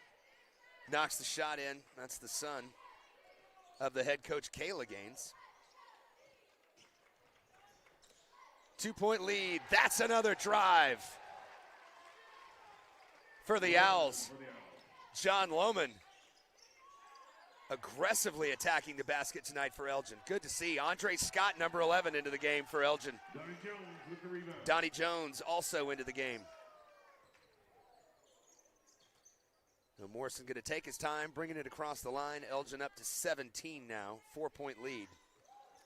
knocks the shot in. That's the son of the head coach, Kayla Gaines. 2-point lead. That's another drive for the Owls. John Lohman aggressively attacking the basket tonight for Elgin. Good to see. Andre Scott, number 11, into the game for Elgin. Donnie Jones also into the game. Now Morrison going to take his time, bringing it across the line. Elgin up to 17 now, 4-point lead.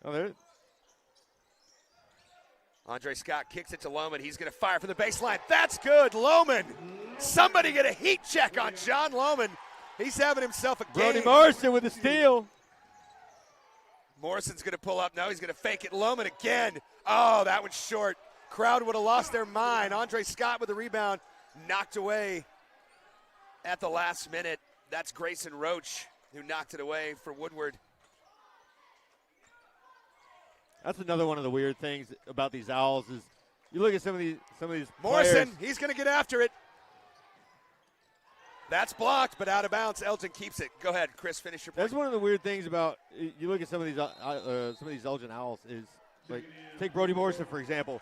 Oh, there. Andre Scott kicks it to Lohman. He's going to fire from the baseline. That's good, Lohman. Somebody get a heat check on John Lohman. He's having himself a game. Brody Morrison with a steal. Morrison's going to pull up. No, he's going to fake it. Lohman again. Oh, that one's short. Crowd would have lost their mind. Andre Scott with the rebound. Knocked away at the last minute. That's Grayson Roach who knocked it away for Woodward. That's another one of the weird things about these Owls is you look at some of these Morrison, players. He's going to get after it. That's blocked, but out of bounds. Elgin keeps it. Go ahead, Chris. Finish your point. That's one of the weird things about you look at some of these Elgin Owls is like take Brody Morrison for example.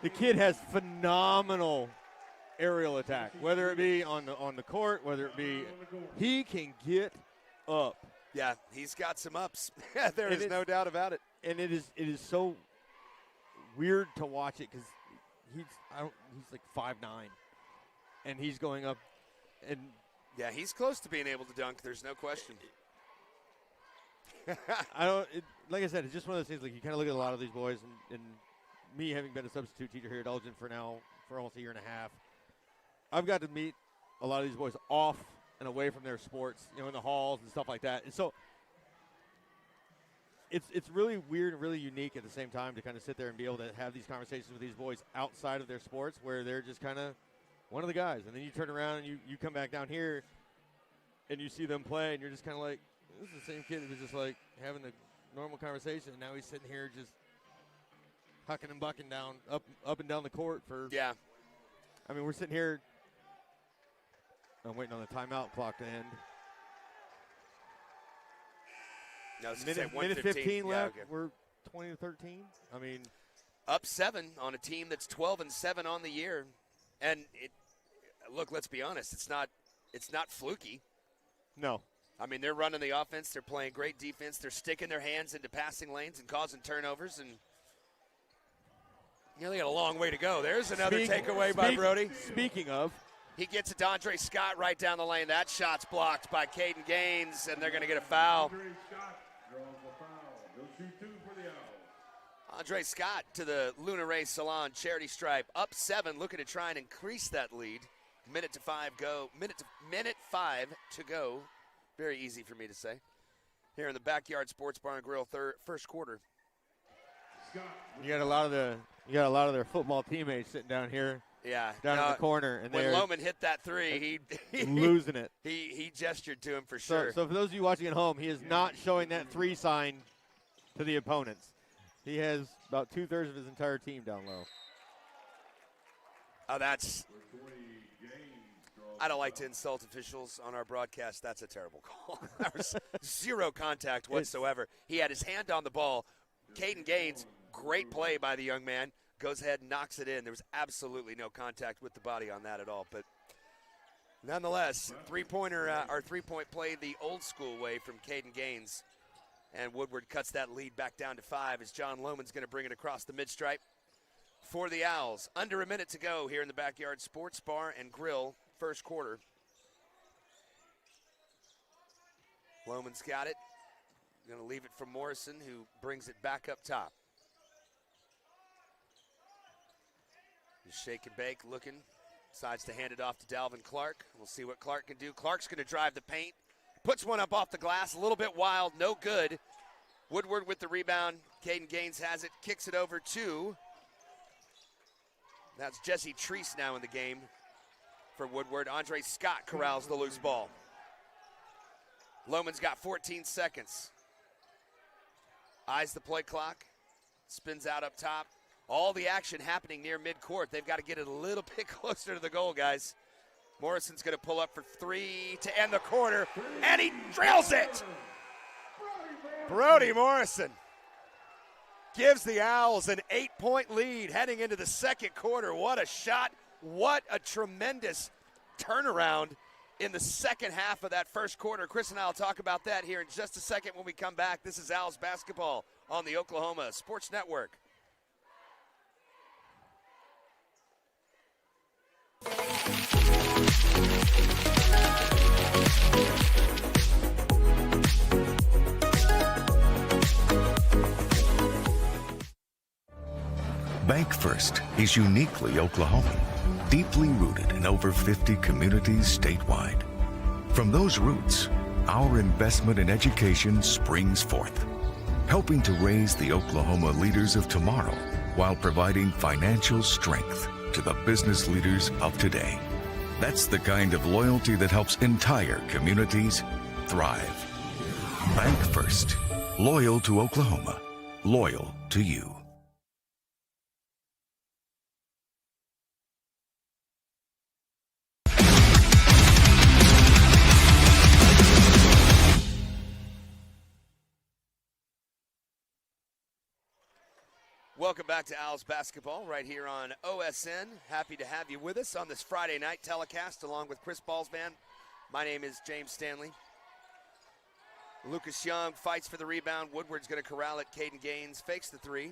The kid has phenomenal aerial attack, whether it be on the court, whether it be he can get up. Yeah, he's got some ups. There is no doubt about it. And it is so weird to watch it because he's like 5'9", and he's going up, and yeah, he's close to being able to dunk. There's no question. Like I said, it's just one of those things. Like you kind of look at a lot of these boys, and me having been a substitute teacher here at Elgin for almost a year and a half, I've got to meet a lot of these boys off and away from their sports, in the halls and stuff like that. And so it's really weird and really unique at the same time to kind of sit there and be able to have these conversations with these boys outside of their sports where they're just kind of one of the guys. And then you turn around and you come back down here and you see them play and you're just kind of like, this is the same kid that was just like having a normal conversation. And now he's sitting here just hucking and bucking down, up and down the court for. Yeah. I mean, we're sitting here. I'm waiting on the timeout clock to end. No, minute 15 left. Yeah, okay. We're 20-13. I mean, up 7 on a team that's 12-7 on the year, and look. Let's be honest. It's not fluky. No. I mean, they're running the offense. They're playing great defense. They're sticking their hands into passing lanes and causing turnovers, and they got a long way to go. There's another takeaway by Brody. Speaking of. He gets it to Andre Scott right down the lane. That shot's blocked by Caden Gaines, and they're going to get a foul. Andre Scott to the Luna Ray Salon charity stripe. Up 7, looking to try and increase that lead. Minute 5 to go. Very easy for me to say. Here in the Backyard Sports Bar and Grill, first quarter. You got a lot of their football teammates sitting down here. Yeah, down in the corner, and when Lohman hit that three, he losing it. He gestured to him for sure. So for those of you watching at home, he is not showing that 3 sign to the opponents. He has about 2/3 of his entire team down low. Oh, I don't like to insult officials on our broadcast. That's a terrible call. There was zero contact whatsoever. He had his hand on the ball. Caden Gaines, great play by the young man. Goes ahead and knocks it in. There was absolutely no contact with the body on that at all. But nonetheless, three-point play the old school way from Caden Gaines. And Woodward cuts that lead back down to 5 as John Lohman's going to bring it across the mid-stripe for the Owls. Under a minute to go here in the Backyard Sports Bar and Grill, first quarter. Lohman's got it. Going to leave it for Morrison, who brings it back up top. Shake and bake looking. Decides to hand it off to Dalvin Clark. We'll see what Clark can do. Clark's going to drive the paint. Puts one up off the glass. A little bit wild. No good. Woodward with the rebound. Caden Gaines has it. Kicks it over to. That's Jesse Treese now in the game for Woodward. Andre Scott corrals the loose ball. Lohman's got 14 seconds. Eyes the play clock. Spins out up top. All the action happening near midcourt. They've got to get it a little bit closer to the goal, guys. Morrison's going to pull up for 3 to end the quarter, and he drills it! Brody Morrison gives the Owls an 8-point lead heading into the second quarter. What a shot. What a tremendous turnaround in the second half of that first quarter. Chris and I will talk about that here in just a second when we come back. This is Owls basketball on the Oklahoma Sports Network. Bank First is uniquely Oklahoman, deeply rooted in over 50 communities statewide. From those roots, our investment in education springs forth, helping to raise the Oklahoma leaders of tomorrow while providing financial strength to the business leaders of today. That's the kind of loyalty that helps entire communities thrive. Bank First. Loyal to Oklahoma. Loyal to you. Welcome back to Owls basketball right here on OSN. Happy to have you with us on this Friday night telecast along with Chris Ballsman. My name is James Stanley. Lucas Young fights for the rebound. Woodward's going to corral it. Caden Gaines fakes the 3.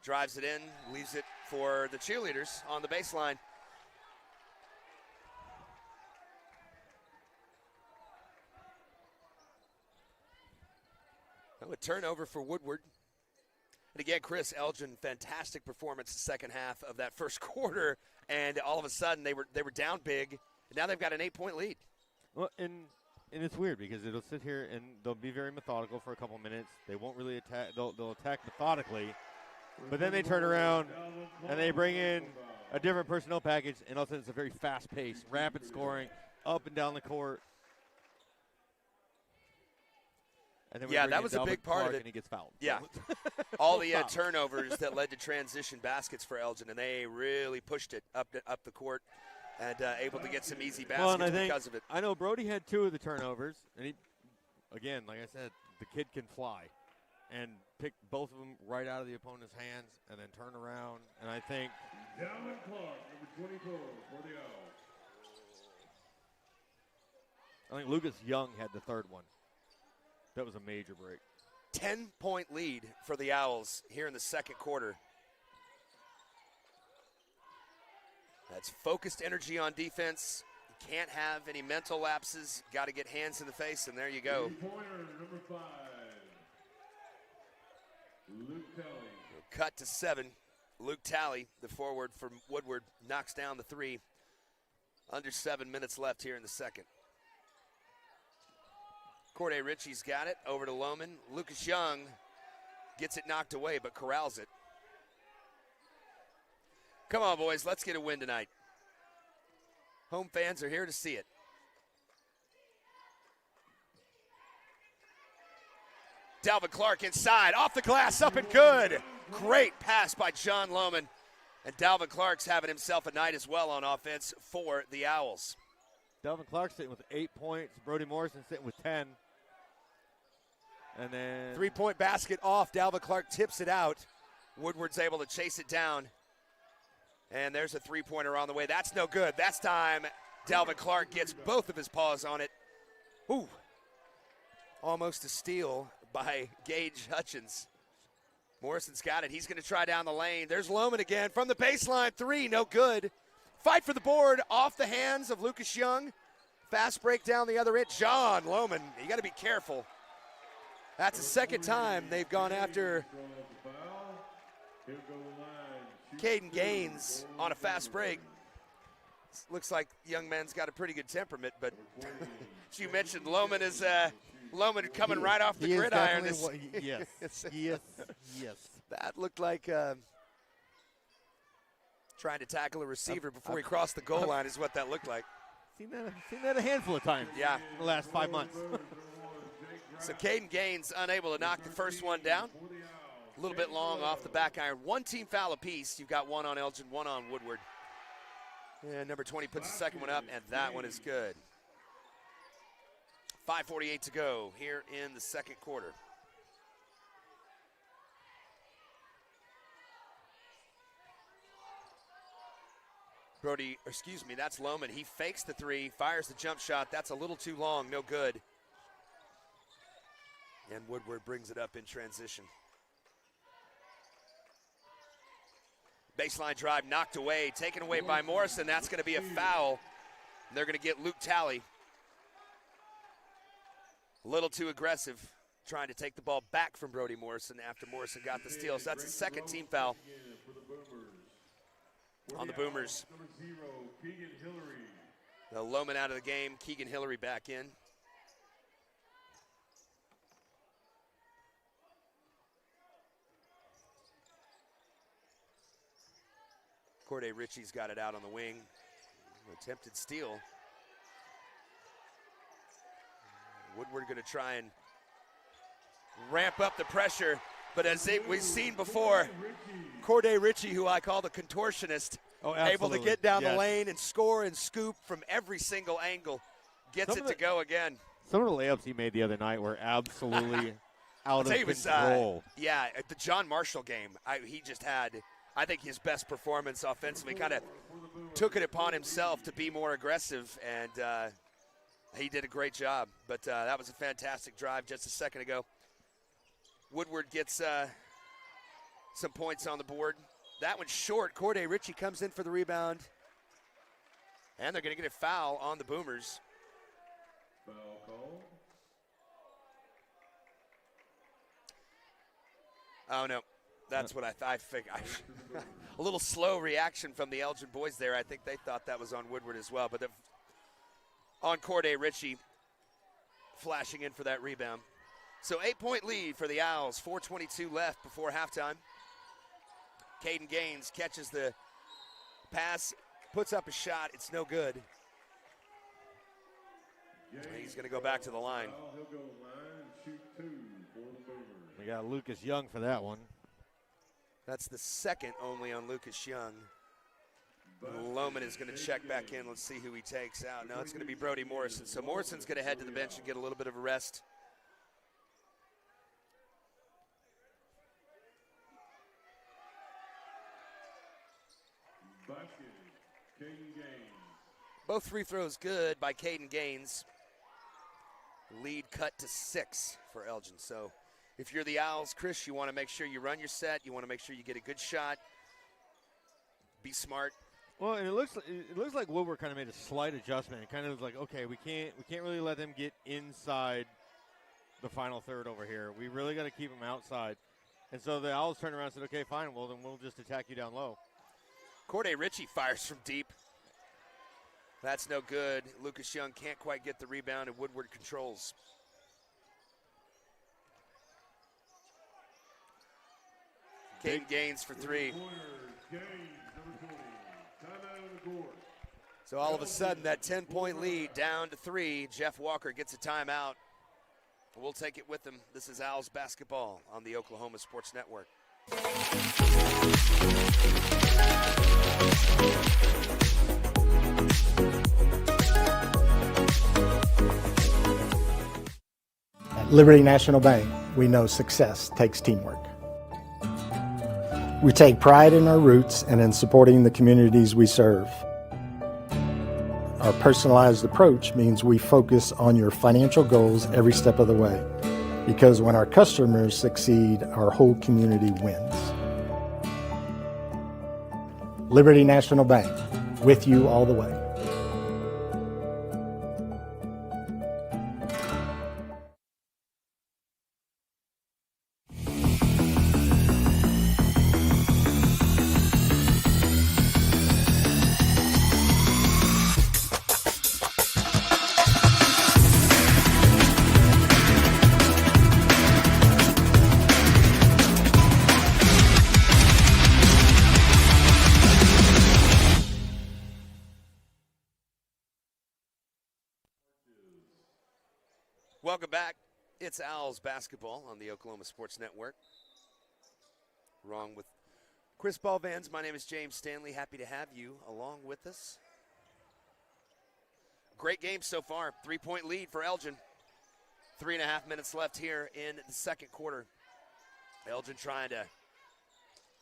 Drives it in, leaves it for the cheerleaders on the baseline. A turnover for Woodward. And again, Chris, Elgin, fantastic performance the second half of that first quarter, and all of a sudden they were down big, and now they've got an 8-point lead. Well, and it's weird because it'll sit here and they'll be very methodical for a couple minutes. They won't really attack. They'll attack methodically, but then they turn around and they bring in a different personnel package, and all of a sudden it's a very fast pace, rapid scoring, up and down the court. And then Yeah, that was a big part of it. And he gets fouled. Yeah, all the turnovers that led to transition baskets for Elgin, and they really pushed it up the court and able to get some easy baskets because of it. I know Brody had 2 of the turnovers, and he, again, like I said, the kid can fly, and pick both of them right out of the opponent's hands, and then turn around. And I think Dalvin Clark, number 24 for the Owls. I think Lucas Young had the third one. That was a major break. 10-point lead for the Owls here in the second quarter. That's focused energy on defense. You can't have any mental lapses. Got to get hands in the face, and there you go. Number 5, Luke Talley. Cut to 7. Luke Talley, the forward from Woodward, knocks down the 3. Under 7 minutes left here in the second. Corday Ritchie's got it, over to Lohman. Lucas Young gets it knocked away, but corrals it. Come on, boys, let's get a win tonight. Home fans are here to see it. Dalvin Clark inside, off the glass, up and good. Great pass by John Lohman. And Dalvin Clark's having himself a night as well on offense for the Owls. Dalvin Clark sitting with 8 points. Brody Morrison sitting with 10. And then 3-point basket off. Dalvin Clark tips it out. Woodward's able to chase it down. And there's a 3-pointer on the way. That's no good. That's time Dalvin Clark gets both of his paws on it. Ooh. Almost a steal by Gage Hutchins. Morrison's got it. He's going to try down the lane. There's Lohman again from the baseline. 3, no good. Fight for the board off the hands of Lucas Young. Fast break down the other end. John Lohman, you got to be careful. That's the second time they've gone after Caden Gaines on a fast break. Looks like young man's got a pretty good temperament, but as you mentioned, Lohman is Lohman coming right off the gridiron. Yes. That looked like trying to tackle a receiver before he crossed the goal line is what that looked like. Seen that a handful of times. Yeah. In the last 5 months. So Caden Gaines unable to knock the first one down. A little bit long off the back iron. 1 team foul apiece. You've got 1 on Elgin, 1 on Woodward. And number 20 puts the second one up, and that one is good. 5:48 to go here in the second quarter. That's Lohman. He fakes the 3, fires the jump shot. That's a little too long, no good. And Woodward brings it up in transition. Baseline drive knocked away, taken away by Morrison. That's going to be a foul. They're going to get Luke Talley. A little too aggressive, trying to take the ball back from Brody Morrison after Morrison got the steal. So that's a second team foul on the Boomers. The Lohman out of the game, Keegan Hillary back in. Corday Ritchie's got it out on the wing. Attempted steal. Woodward going to try and ramp up the pressure, but as we've seen before, Corday Ritchie, who I call the contortionist, able to get down the lane and score and scoop from every single angle, gets it to go again. Some of the layups he made the other night were absolutely out of control. At the John Marshall game, he just had, I think, his best performance offensively. Kind of took it upon himself to be more aggressive, and he did a great job. But that was a fantastic drive just a second ago. Woodward gets some points on the board. That one's short. Corday Ritchie comes in for the rebound. And they're going to get a foul on the Boomers. Foul call. Oh, no. That's what I figured. A little slow reaction from the Elgin boys there. I think they thought that was on Woodward as well. But on Corday Ritchie flashing in for that rebound. So 8-point lead for the Owls. 4:22 left before halftime. Caden Gaines catches the pass, puts up a shot. It's no good. He's going to go back to the line. We got Lucas Young for that one. That's the second only on Lucas Young. Lohman is going to check back in. Let's see who he takes out. No, it's going to be Brody Morrison. So Morrison's going to head to the bench and get a little bit of a rest. Both free throws good by Caden Gaines. Lead cut to 6 for Elgin. So if you're the Owls, Chris, you want to make sure you run your set. You want to make sure you get a good shot. Be smart. Well, and it looks like Woodward kind of made a slight adjustment. It kind of was like, okay, we can't really let them get inside the final third over here. We really got to keep them outside. And so the Owls turned around and said, okay, fine, well, then we'll just attack you down low. Corday Ritchie fires from deep. That's no good. Lucas Young can't quite get the rebound, and Woodward controls. Caden Gaines for 3. So all of a sudden, that 10-point lead down to 3. Jeff Walker gets a timeout. We'll take it with him. This is Owls basketball on the Oklahoma Sports Network. At Liberty National Bank, we know success takes teamwork. We take pride in our roots and in supporting the communities we serve. Our personalized approach means we focus on your financial goals every step of the way, because when our customers succeed, our whole community wins. Liberty National Bank, with you all the way. Welcome back. It's Owls basketball on the Oklahoma Sports Network. Wrong with Chris Ballvans. My name is James Stanley. Happy to have you along with us. Great game so far. 3-point lead for Elgin. 3.5 minutes left here in the second quarter. Elgin trying to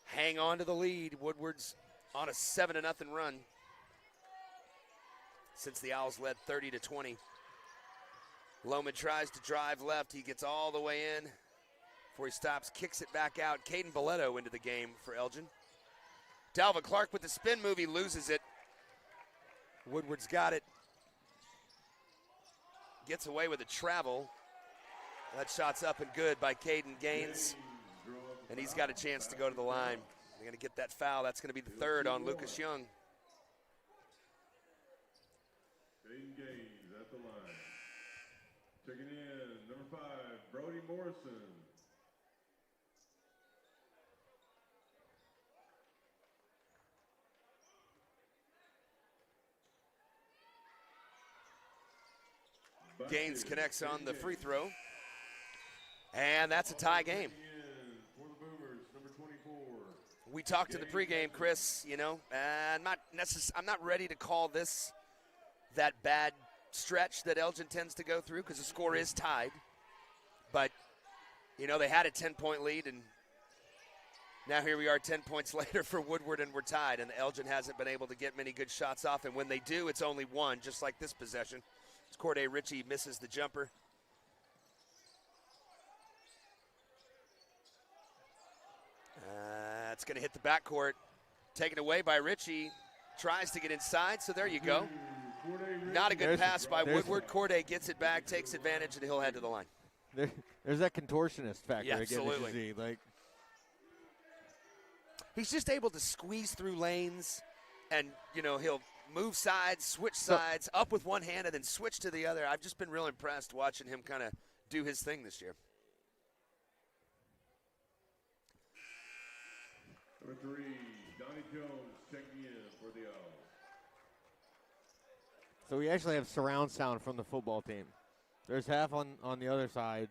hang on to the lead. Woodward's on a 7-0 run since the Owls led 30-20. Lohman tries to drive left. He gets all the way in before he stops, kicks it back out. Caden Boletto into the game for Elgin. Dalvin Clark with the spin move. He loses it. Woodward's got it. Gets away with a travel. That shot's up and good by Caden Gaines. And he's got a chance to go to the line. They're going to get that foul. That's going to be the third on Lucas Young. Caden Gaines at the line. Checking in, number 5, Brody Morrison. Gaines connects on the free throw. And that's a tie game. For the Boomers, number 24. We talked in the pregame, Chris, you know, I'm not ready to call this that bad stretch that Elgin tends to go through because the score is tied. But, you know, they had a 10-point lead, and now here we are 10 points later for Woodward, and we're tied. And Elgin hasn't been able to get many good shots off, and when they do, it's only one, just like this possession. Corday Ritchie misses the jumper. It's going to hit the backcourt. Taken away by Ritchie. Tries to get inside, so there you go. Not a good pass by Woodward. Corday gets it back, takes advantage, and he'll head to the line. There's that contortionist factor Yeah, again absolutely. that you see. Like, he's just able to squeeze through lanes, and, he'll move sides, switch sides, up with one hand, and then switch to the other. I've just been real impressed watching him kind of do his thing this year. Number 3, Donnie Jones checking in for the Owls. So we actually have surround sound from the football team. There's half on the other side,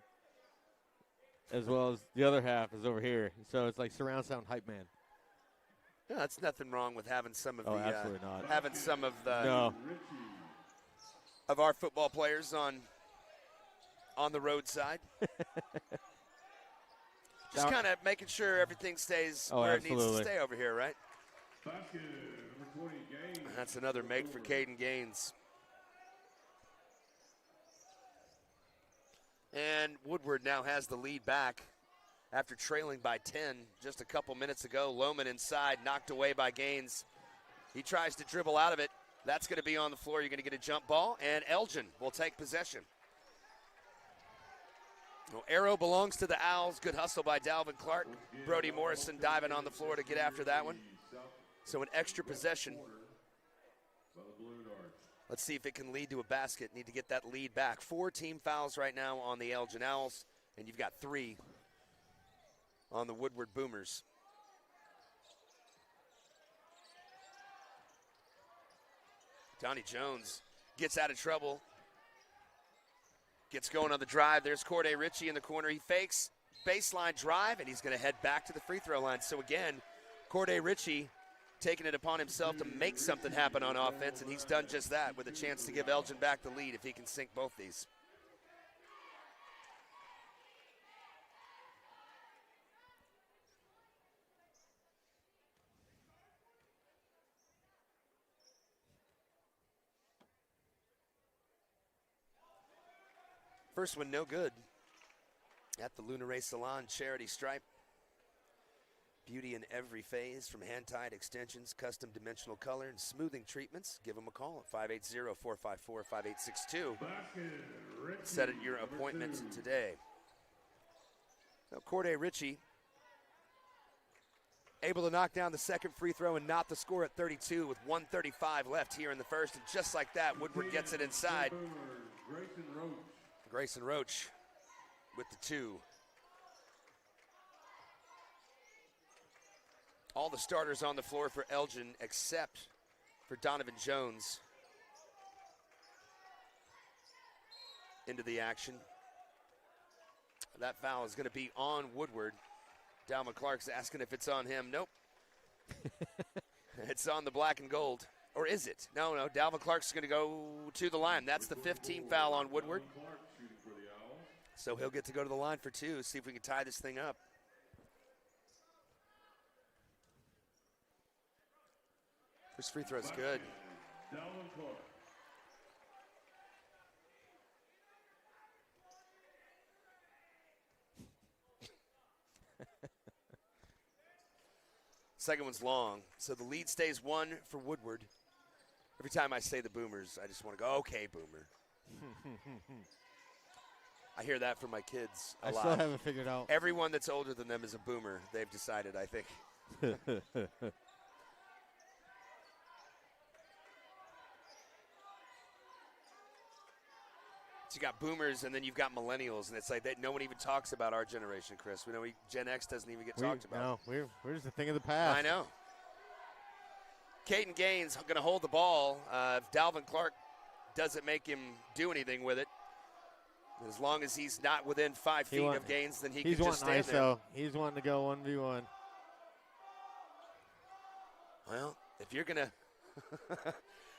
as well as the other half is over here. So it's like surround sound hype man. Yeah, that's nothing wrong with having some of absolutely not. Having some of the No. of our football players on the roadside. Just kind of making sure everything stays where it needs to stay over here, right? Basket, number 20, Gaines. That's another make for Caden Gaines. And Woodward now has the lead back after trailing by 10 just a couple minutes ago. Lohman inside, knocked away by Gaines. He tries to dribble out of it. That's going to be on the floor. You're going to get a jump ball, and Elgin will take possession. Well, arrow belongs to the Owls. Good hustle by Dalvin Clark. Brody Morrison diving on the floor to get after that one. So an extra possession. Let's see if it can lead to a basket. Need to get that lead back. 4 team fouls right now on the Elgin Owls, and you've got 3 on the Woodward Boomers. Donnie Jones gets out of trouble. Gets going on the drive. There's Corday Ritchie in the corner. He fakes, baseline drive, and he's going to head back to the free throw line. So again, Corday Ritchie taking it upon himself to make something happen on offense, and he's done just that with a chance to give Elgin back the lead if he can sink both these. First one no good at the Lunaray Salon charity stripe. Beauty in every phase, from hand-tied extensions, custom dimensional color, and smoothing treatments. Give them a call at 580-454-5862. Set at your appointment today. Now, Corday Ritchie able to knock down the second free throw and knot the score at 32 with 1:35 left here in the first. And just like that, Woodward gets it inside. Grayson Roach with the 2. All the starters on the floor for Elgin except for Donovan Jones into the action. That foul is going to be on Woodward. Dalvin Clark's asking if it's on him. Nope. It's on the black and gold. Or is it? No. Dalvin Clark's going to go to the line. That's the 15th foul on Woodward. So he'll get to go to the line for 2. See if we can tie this thing up. First free throw's good. Second one's long, so the lead stays 1 for Woodward. Every time I say the Boomers, I just want to go, okay, Boomer. I hear that from my kids a lot. I still haven't figured out. Everyone that's older than them is a Boomer, they've decided, I think. You got boomers, and then you've got millennials, and it's like that. No one even talks about our generation, Chris. We know Gen X doesn't even get talked about. No, we're just a thing of the past. I know. Caden Gaines going to hold the ball. If Dalvin Clark doesn't make him do anything with it, as long as he's not within 5 feet of Gaines, then he can just stand there. He's wanting to go 1v1. Well, if you're going to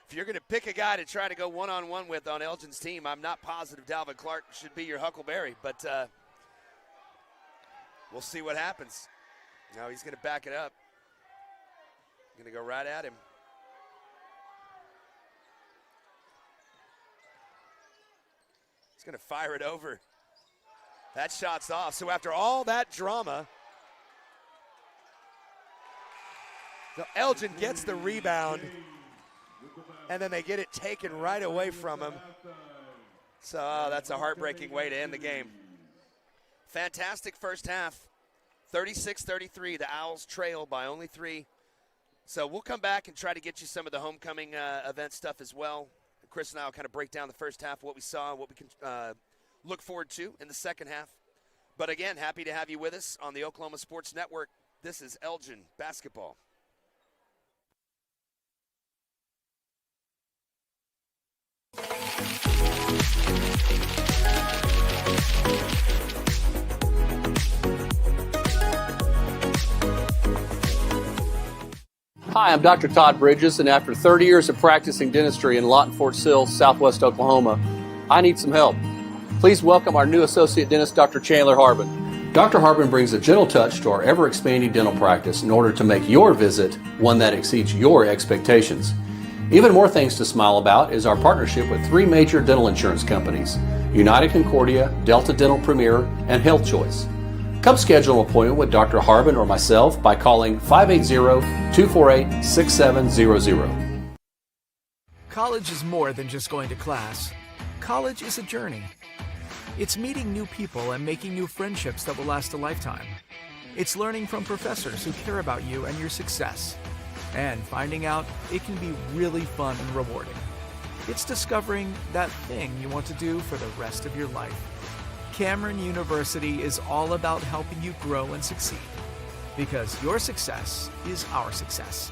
if you're going to pick a guy to try to go one-on-one with on Elgin's team, I'm not positive Dalvin Clark should be your Huckleberry, but we'll see what happens. Now he's going to back it up. Going to go right at him. He's going to fire it over. That shot's off. So after all that drama, so Elgin gets the rebound, and then they get it taken right away from him. So that's a heartbreaking way to end the game. Fantastic first half 36-33, the Owls trail by only 3. So we'll come back and try to get you some of the homecoming event stuff as well. Chris and I will kind of break down the first half, what we saw, what we can look forward to in the second half. But again, happy to have you with us on the Oklahoma Sports Network. This is Elgin basketball. Hi, I'm Dr. Todd Bridges, and after 30 years of practicing dentistry in Lawton, Fort Sill, Southwest Oklahoma, I need some help. Please welcome our new associate dentist, Dr. Chandler Harbin. Dr. Harbin brings a gentle touch to our ever-expanding dental practice in order to make your visit one that exceeds your expectations. Even more things to smile about is our partnership with 3 major dental insurance companies, United Concordia, Delta Dental Premier, and Health Choice. Come schedule an appointment with Dr. Harbin or myself by calling 580-248-6700. College is more than just going to class. College is a journey. It's meeting new people and making new friendships that will last a lifetime. It's learning from professors who care about you and your success. And finding out it can be really fun and rewarding. It's discovering that thing you want to do for the rest of your life. Cameron University is all about helping you grow and succeed, because your success is our success.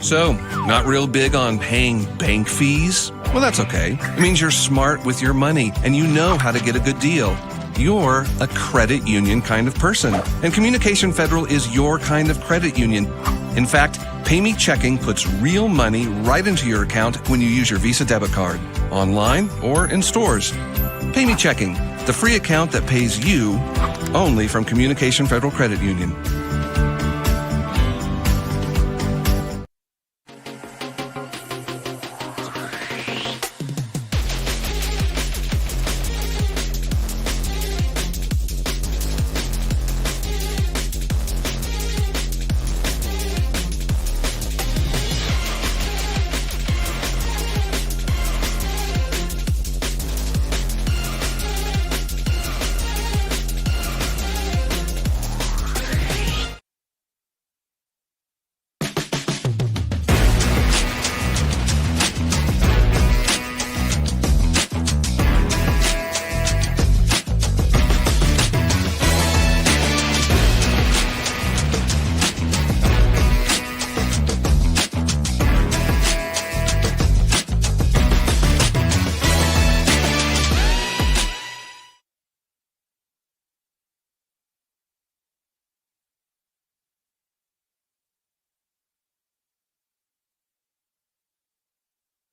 So, not real big on paying bank fees? Well, that's okay. It means you're smart with your money and you know how to get a good deal. You're a credit union kind of person, and Communication Federal is your kind of credit union. In fact, Pay Me Checking puts real money right into your account when you use your Visa debit card, online or in stores. Pay Me Checking, the free account that pays you only from Communication Federal Credit Union.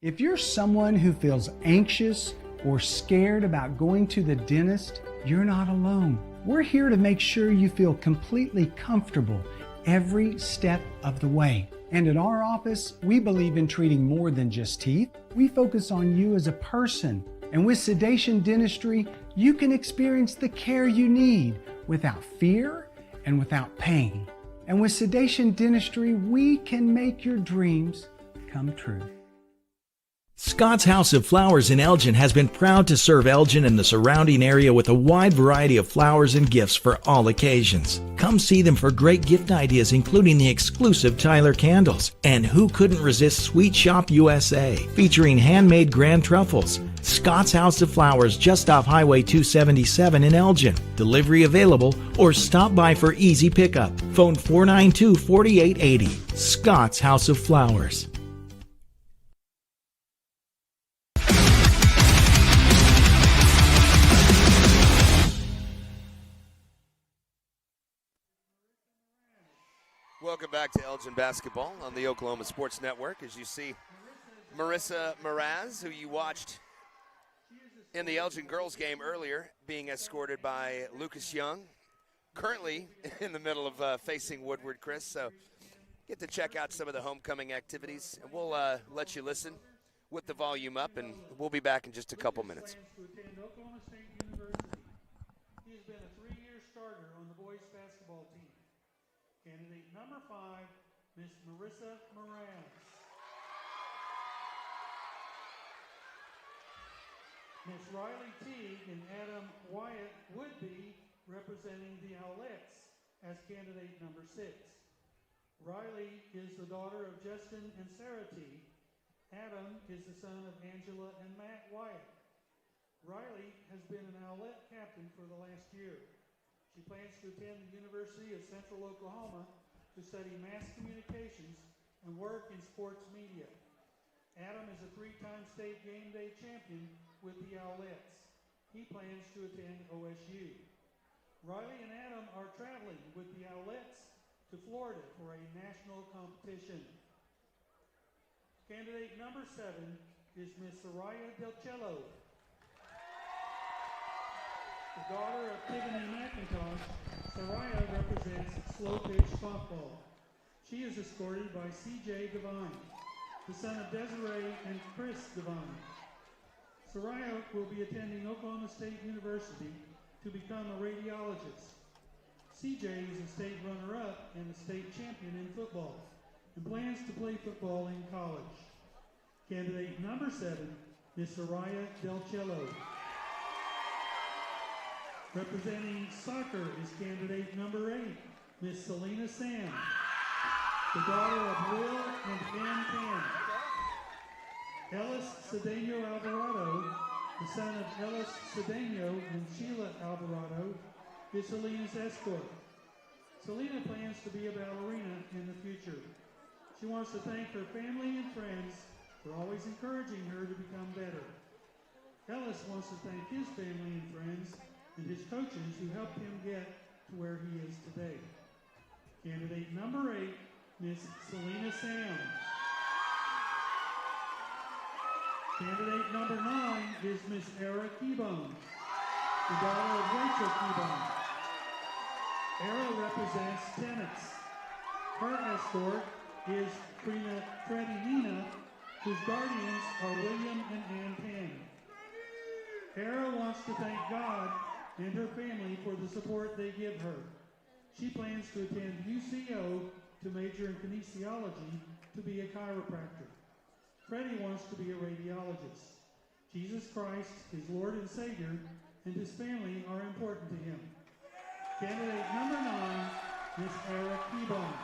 If you're someone who feels anxious or scared about going to the dentist, you're not alone. We're here to make sure you feel completely comfortable every step of the way. And at our office, we believe in treating more than just teeth. We focus on you as a person. And with Sedation Dentistry, you can experience the care you need without fear and without pain. And with Sedation Dentistry, we can make your dreams come true. Scott's House of Flowers in Elgin has been proud to serve Elgin and the surrounding area with a wide variety of flowers and gifts for all occasions. Come see them for great gift ideas, including the exclusive Tyler candles. And who couldn't resist Sweet Shop USA, featuring handmade grand truffles. Scott's House of Flowers, just off Highway 277 in Elgin. Delivery available, or stop by for easy pickup. Phone 492-4880. Scott's House of Flowers. Welcome back to Elgin basketball on the Oklahoma Sports Network. As you see, Marissa Mraz, who you watched in the Elgin girls game earlier, being escorted by Lucas Young, currently in the middle of facing Woodward, Chris. So get to check out some of the homecoming activities, and we'll let you listen with the volume up, and we'll be back in just a couple minutes. Oklahoma State University. He has been a 3-year starter on the boys basketball team. Candidate number 5, Miss Marissa Moraz. Miss Riley Teague and Adam Wyatt would be representing the Owlettes as candidate number 6. Riley is the daughter of Justin and Sarah Teague. Adam is the son of Angela and Matt Wyatt. Riley has been an Owlette captain for the last year. She plans to attend the University of Central Oklahoma to study mass communications and work in sports media. Adam is a 3-time state game day champion with the Owlettes. He plans to attend OSU. Riley and Adam are traveling with the Owlettes to Florida for a national competition. Candidate number 7 is Miss Soraya Del Cello. The daughter of Tiffany McIntosh, Soraya represents slow pitch softball. She is escorted by C.J. Devine, the son of Desiree and Chris Devine. Soraya will be attending Oklahoma State University to become a radiologist. CJ is a state runner-up and a state champion in football and plans to play football in college. Candidate number 7, Miss Soraya Del Cello. Representing soccer is candidate number 8, Miss Selena Sam, the daughter of Will and Ann Pan. Ellis Cedeno Alvarado, the son of Ellis Cedeno and Sheila Alvarado, is Selena's escort. Selena plans to be a ballerina in the future. She wants to thank her family and friends for always encouraging her to become better. Ellis wants to thank his family and friends and his coaches who helped him get to where he is today. Candidate number 8, Miss Selena Sam. Candidate number 9 is Miss Era Keybone, the daughter of Rachel Keybone. Era represents tennis. Her escort is Freddie Nina, whose guardians are William and Ann Penn. Era wants to thank God and her family for the support they give her. She plans to attend UCO to major in kinesiology to be a chiropractor. Freddie wants to be a radiologist. Jesus Christ, his Lord and Savior, and his family are important to him. Candidate number 9, Miss Era Keybone.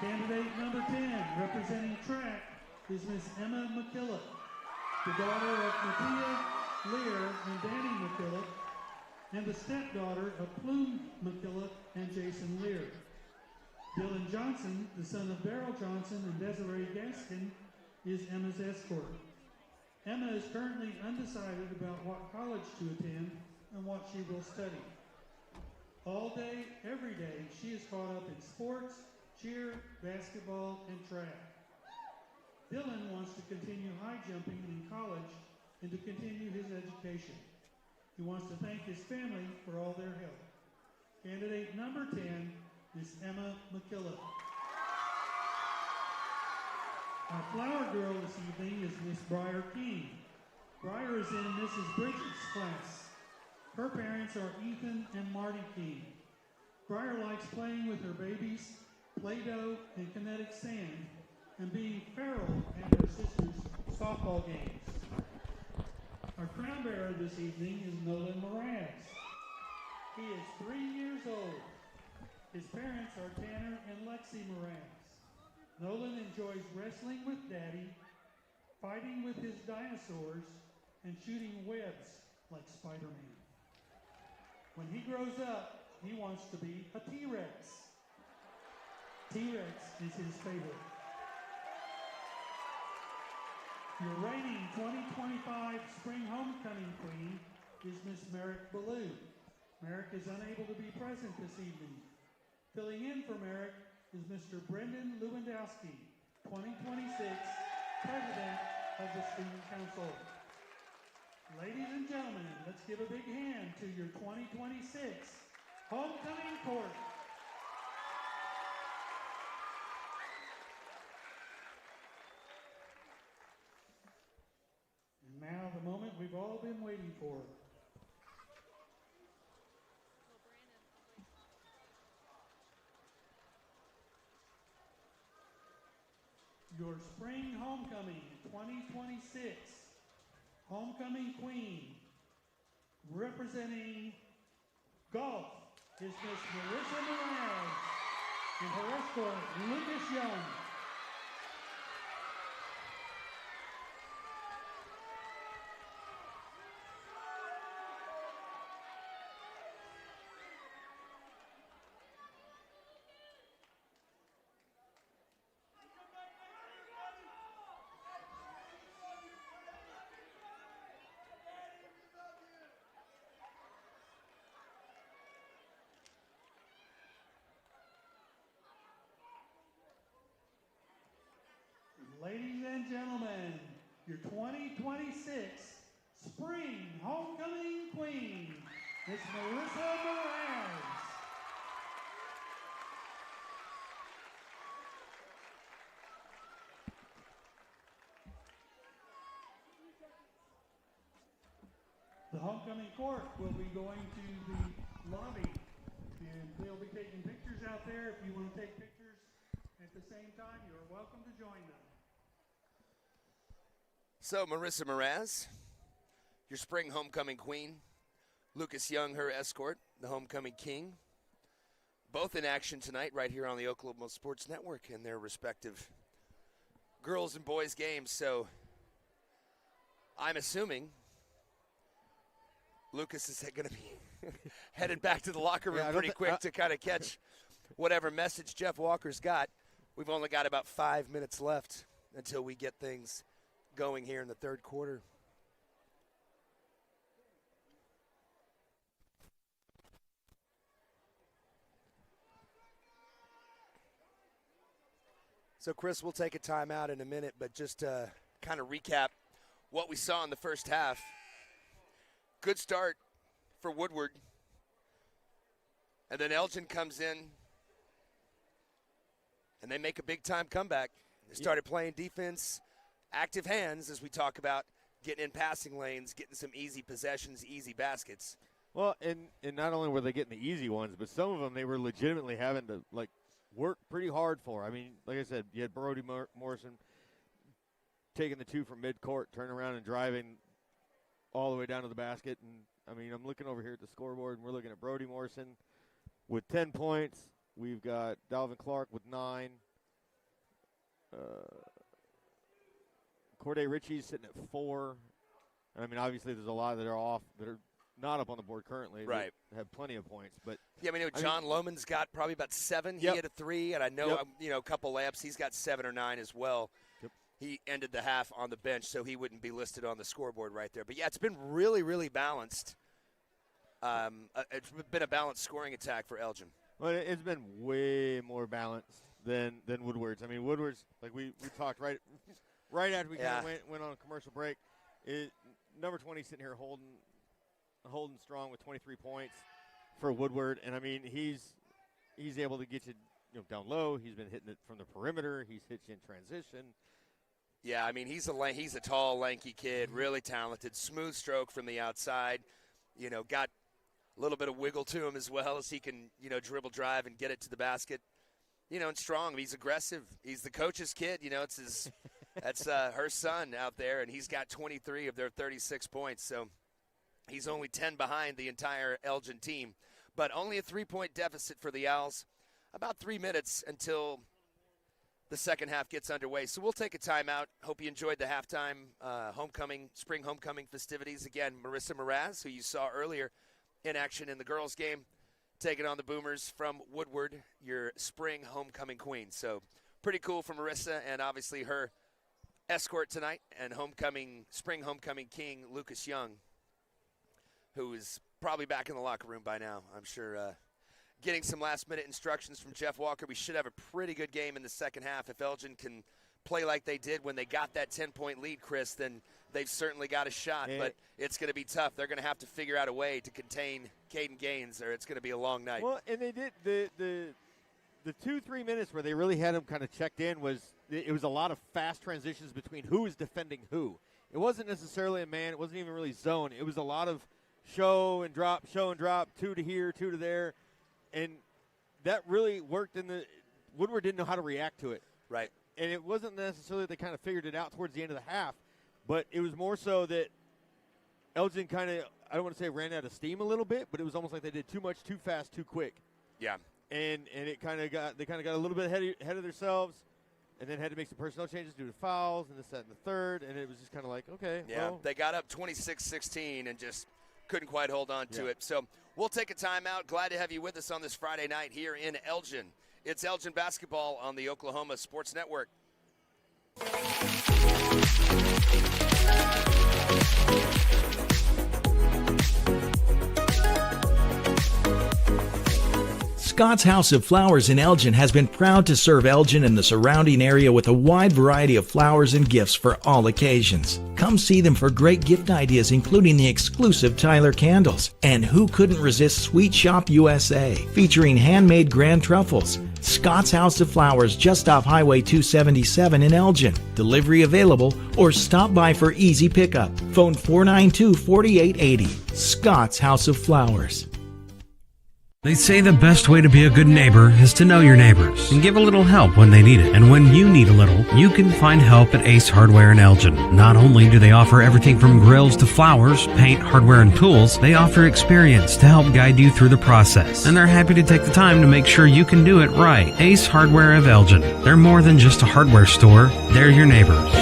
Candidate number 10, representing track, is Miss Emma McKillop, the daughter of Mattia Lear and Danny McKillop, and the stepdaughter of Plume McKillop and Jason Lear. Dylan Johnson, the son of Daryl Johnson and Desiree Gaskin, is Emma's escort. Emma is currently undecided about what college to attend and what she will study. All day, every day, she is caught up in sports, cheer, basketball, and track. Dylan wants to continue high jumping in college and to continue his education. He wants to thank his family for all their help. Candidate number 10, Miss Emma McKillop. Our flower girl this evening is Miss Briar King. Briar is in Mrs. Bridget's class. Her parents are Ethan and Marty King. Briar likes playing with her babies, Play-Doh, and kinetic sand, and being feral at her sister's softball games. Our crown bearer this evening is Nolan Moraz. He is 3 years old. His parents are Tanner and Lexi Moraz. Nolan enjoys wrestling with Daddy, fighting with his dinosaurs, and shooting webs like Spider-Man. When he grows up, he wants to be a T-Rex. T-Rex is his favorite. Your reigning 2025 Spring Homecoming Queen is Miss Merrick Ballou. Merrick is unable to be present this evening. Filling in for Merrick is Mr. Brendan Lewandowski, 2026 President of the Student Council. Ladies and gentlemen, let's give a big hand to your 2026 Homecoming Court. And now the moment we've all been waiting for. For spring homecoming 2026, homecoming queen, representing golf, is Miss Marissa Morales and her escort, Lucas Young. Ladies and gentlemen, your 2026 Spring Homecoming Queen, Miss Marissa Morales. The homecoming court will be going to the lobby, and they'll be taking pictures out there. If you want to take pictures at the same time, you're welcome to join them. So, Marissa Mraz, your spring homecoming queen. Lucas Young, her escort, the homecoming king. Both in action tonight right here on the Oklahoma Sports Network in their respective girls and boys games. So, I'm assuming Lucas is going to be headed back to the locker room pretty quick to kind of catch whatever message Jeff Walker's got. We've only got about 5 minutes left until we get things going here in the third quarter. So, Chris, we'll take a timeout in a minute, but just to kind of recap what we saw in the first half. Good start for Woodward. And then Elgin comes in, and they make a big-time comeback. They started playing defense, active hands, as we talk about, getting in passing lanes, getting some easy possessions, easy baskets. Well, and not only were they getting the easy ones, but some of them they were legitimately having to, like, work pretty hard for. I mean, like I said, you had Brody Morrison taking the two from midcourt, turning around and driving all the way down to the basket. And, I mean, I'm looking over here at the scoreboard, and we're looking at Brody Morrison with 10 points. We've got Dalvin Clark with 9. Corday Ritchie's sitting at 4. And, I mean, obviously there's a lot that are off that are not up on the board currently. Right. Have plenty of points. But yeah, I mean, John Lohman's got probably about 7. Yep. He had a 3, and I know, a couple layups. He's got 7 or 9 as well. Yep. He ended the half on the bench, so he wouldn't be listed on the scoreboard right there. But, yeah, it's been really, really balanced. It's been a balanced scoring attack for Elgin. Well, it's been way more balanced than Woodward's. I mean, Woodward's, like we talked right after we kind of went on a commercial break. Number 20 sitting here holding strong with 23 points for Woodward. And, I mean, he's able to get you down low. He's been hitting it from the perimeter. He's hit you in transition. Yeah, I mean, he's a tall, lanky kid, really talented, smooth stroke from the outside. Got a little bit of wiggle to him as well as he can, dribble, drive, and get it to the basket. And strong. He's aggressive. He's the coach's kid. That's her son out there, and he's got 23 of their 36 points. So he's only 10 behind the entire Elgin team. But only a 3-point deficit for the Owls. About 3 minutes until the second half gets underway. So we'll take a timeout. Hope you enjoyed the halftime spring homecoming festivities. Again, Marissa Mraz, who you saw earlier in action in the girls' game, taking on the Boomers from Woodward, your spring homecoming queen. So pretty cool for Marissa, and obviously her escort tonight, and spring homecoming king Lucas Young, who is probably back in the locker room by now, I'm sure, getting some last-minute instructions from Jeff Walker. We should have a pretty good game in the second half. If Elgin can play like they did when they got that 10-point lead, Chris, then they've certainly got a shot. But it's going to be tough. They're going to have to figure out a way to contain Caden Gaines, or it's going to be a long night. Well, and they did the 2-3 minutes where they really had him kind of checked in was a lot of fast transitions between who is defending who. It wasn't necessarily a man. It wasn't even really zone. It was a lot of show and drop, 2 to here, 2 to there. And that really worked Woodward didn't know how to react to it. Right. it wasn't necessarily they kind of figured it out towards the end of the half, but it was more so that Elgin kind of, I don't want to say ran out of steam a little bit, but it was almost like they did too much, too fast, too quick. Yeah. And it kind of got a little bit ahead of themselves, and then had to make some personnel changes due to fouls and this, that, and the third, and it was just kind of like, okay. Yeah, well. they got up 26-16 and just couldn't quite hold on to it. So we'll take a timeout. Glad to have you with us on this Friday night here in Elgin. It's Elgin basketball on the Oklahoma Sports Network. Scott's House of Flowers in Elgin has been proud to serve Elgin and the surrounding area with a wide variety of flowers and gifts for all occasions. Come see them for great gift ideas, including the exclusive Tyler candles. And who couldn't resist Sweet Shop USA, featuring handmade grand truffles. Scott's House of Flowers, just off Highway 277 in Elgin. Delivery available, or stop by for easy pickup. Phone 492-4880. Scott's House of Flowers. They say the best way to be a good neighbor is to know your neighbors and give a little help when they need it. And when you need a little, you can find help at Ace Hardware in Elgin. Not only do they offer everything from grills to flowers, paint, hardware, and tools, they offer experience to help guide you through the process. And they're happy to take the time to make sure you can do it right. Ace Hardware of Elgin. They're more than just a hardware store. They're your neighbors.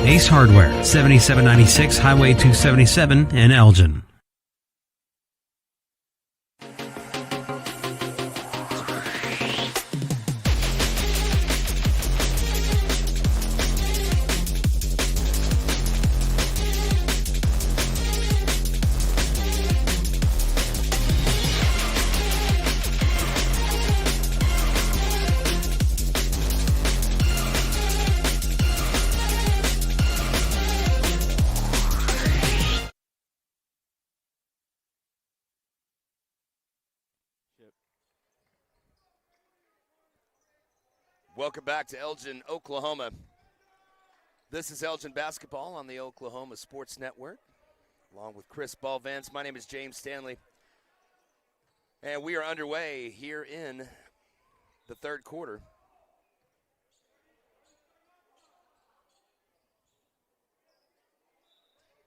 Ace Hardware, 7796 Highway 277 in Elgin. Welcome back to Elgin, Oklahoma. This is Elgin basketball on the Oklahoma Sports Network, along with Chris Ballvance. My name is James Stanley, and we are underway here in the third quarter.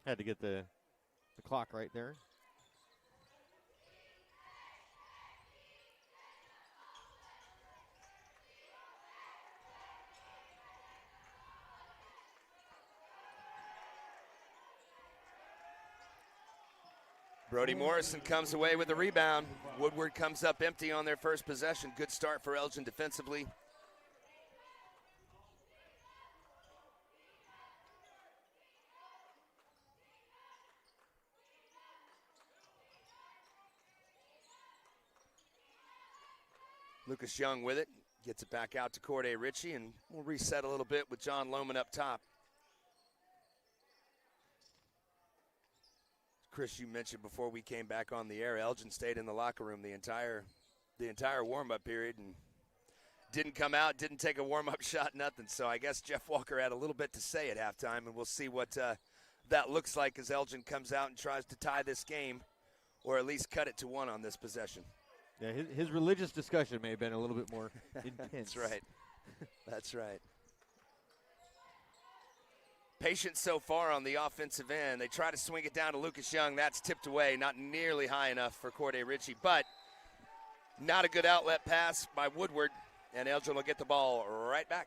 Had to get the clock right there. Brody Morrison comes away with the rebound. Woodward comes up empty on their first possession. Good start for Elgin defensively. Lucas Young with it. Gets it back out to Corday Ritchie, and we'll reset a little bit with John Lohman up top. Chris, you mentioned before we came back on the air, Elgin stayed in the locker room the entire warm-up period and didn't come out, didn't take a warm-up shot, nothing. So I guess Jeff Walker had a little bit to say at halftime, and we'll see what that looks like as Elgin comes out and tries to tie this game or at least cut it to one on this possession. Yeah, his religious discussion may have been a little bit more intense. That's right. That's right. Patience so far on the offensive end. They try to swing it down to Lucas Young. That's tipped away, not nearly high enough for Corday Ritchie, but not a good outlet pass by Woodward, and Elgin will get the ball right back.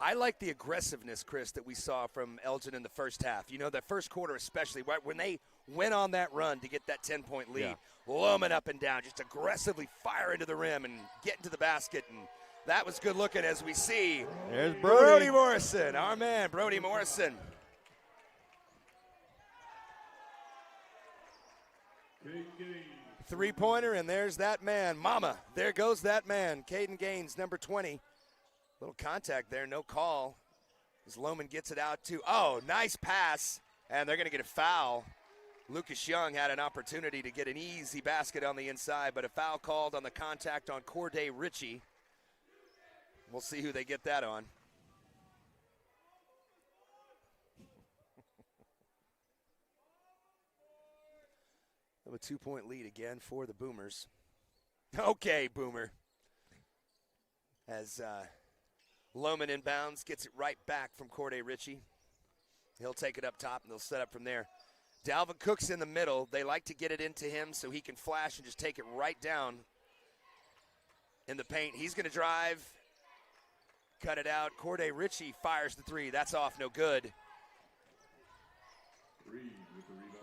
I like the aggressiveness, Chris, that we saw from Elgin in the first half. You know, that first quarter especially, right when they went on that run to get that 10-point lead, loaming up and down, just aggressively fire into the rim and get into the basket, and that was good looking as we see. There's Brody Morrison, our man, Brody Morrison. Three-pointer, and there's that man. Mama, there goes that man. Caden Gaines, number 20. Little contact there, no call. As Lohman gets it out to, oh, nice pass, and they're going to get a foul. Lucas Young had an opportunity to get an easy basket on the inside, but a foul called on the contact on Corday Ritchie. We'll see who they get that on. of a 2-point lead again for the Boomers. Okay, Boomer. As Lohman inbounds, gets it right back from Corday Ritchie. He'll take it up top, and they'll set up from there. Dalvin Cook's in the middle. They like to get it into him so he can flash and just take it right down in the paint. He's going to drive, cut it out. Corday Ritchie fires the three. That's off, no good.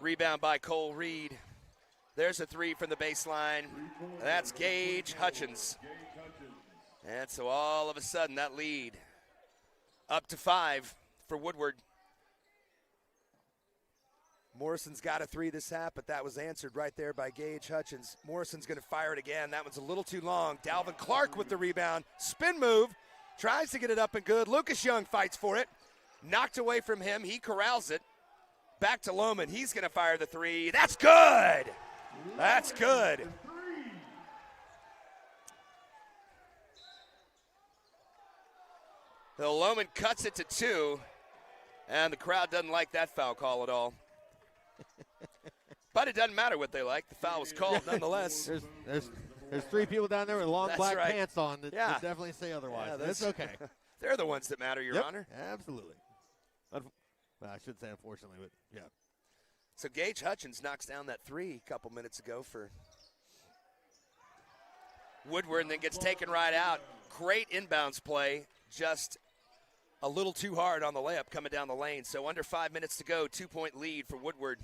Rebound by Cole Reed. There's a three from the baseline. That's Gage Hutchins. And so all of a sudden that lead up to 5 for Woodward. Morrison's got a three this half, but that was answered right there by Gage Hutchins. Morrison's going to fire it again. That one's a little too long. Dalvin Clark with the rebound. Spin move. Tries to get it up and good. Lucas Young fights for it. Knocked away from him. He corrals it. Back to Lohman. He's going to fire the three. That's good. That's good. The Lohman cuts it to 2, and the crowd doesn't like that foul call at all. But it doesn't matter what they like. The foul was called nonetheless. There's 3 people down there with long black pants on that definitely say otherwise. Yeah, that's okay. They're the ones that matter, Your Honor. Absolutely. Well, I should say unfortunately, but yeah. So Gage Hutchins knocks down that three a couple minutes ago for Woodward, and then gets taken right out. Great inbounds play, just a little too hard on the layup coming down the lane. So under 5 minutes to go, 2-point lead for Woodward.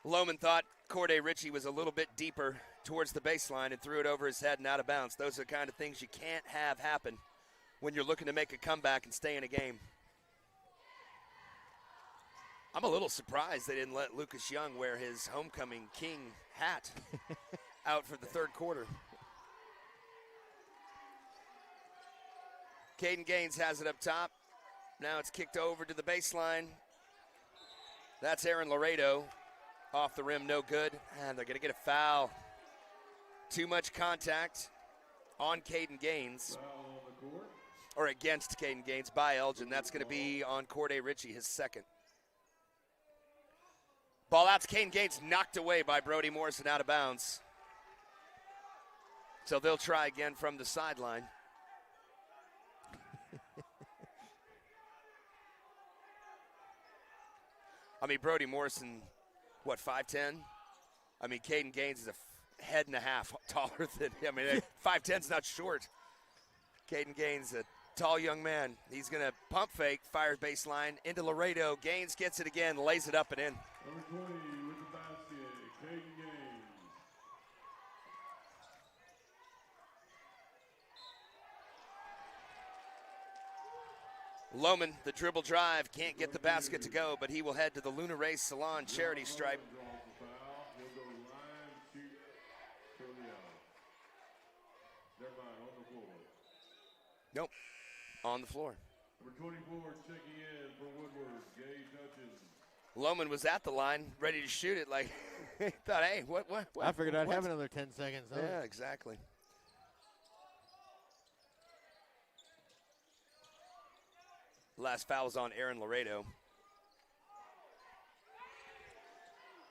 Lohman thought Corday Ritchie was a little bit deeper towards the baseline and threw it over his head and out of bounds. Those are the kind of things you can't have happen when you're looking to make a comeback and stay in a game. I'm a little surprised they didn't let Lucas Young wear his homecoming king hat out for the third quarter. Caden Gaines has it up top. Now it's kicked over to the baseline. That's Aaron Laredo. Off the rim, no good. And they're going to get a foul. Too much contact on Caden Gaines. Or against Caden Gaines by Elgin. That's going to be on Corday Ritchie, his second. Ball out to Caden Gaines, knocked away by Brody Morrison out of bounds. So they'll try again from the sideline. I mean, Brody Morrison, what, 5'10"? I mean, Caden Gaines is a head and a half taller than him. I mean, 5'10's not short. Caden Gaines, a tall young man. He's going to pump fake, fires baseline into Laredo. Gaines gets it again, lays it up and in. Number 20 with the basket, Caden Gaines. Lohman, the dribble drive, can't get the basket to go, but he will head to the Luna Ray Salon charity stripe. Nope, on the floor. Number 24 checking in for Woodward, Gage Hutchins. Lohman was at the line, ready to shoot it, like, he thought, hey, what? I figured I'd what? have another 10 seconds. Huh? Yeah, exactly. Last foul was on Aaron Laredo.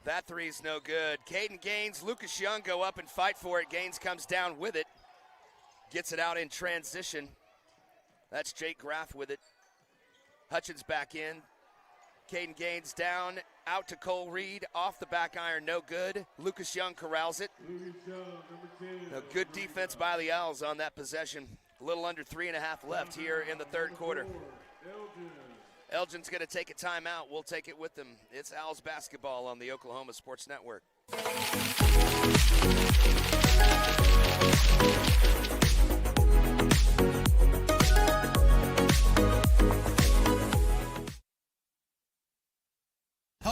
That three's no good. Caden Gaines, Lucas Young go up and fight for it. Gaines comes down with it. Gets it out in transition. That's Jake Graff with it. Hutchins back in. Caden Gaines down, out to Cole Reed. Off the back iron, no good. Lucas Young corrals it. A good defense by the Owls on that possession. A little under 3.5 left here in the third quarter. Elgin's going to take a timeout. We'll take it with them. It's Owls basketball on the Oklahoma Sports Network.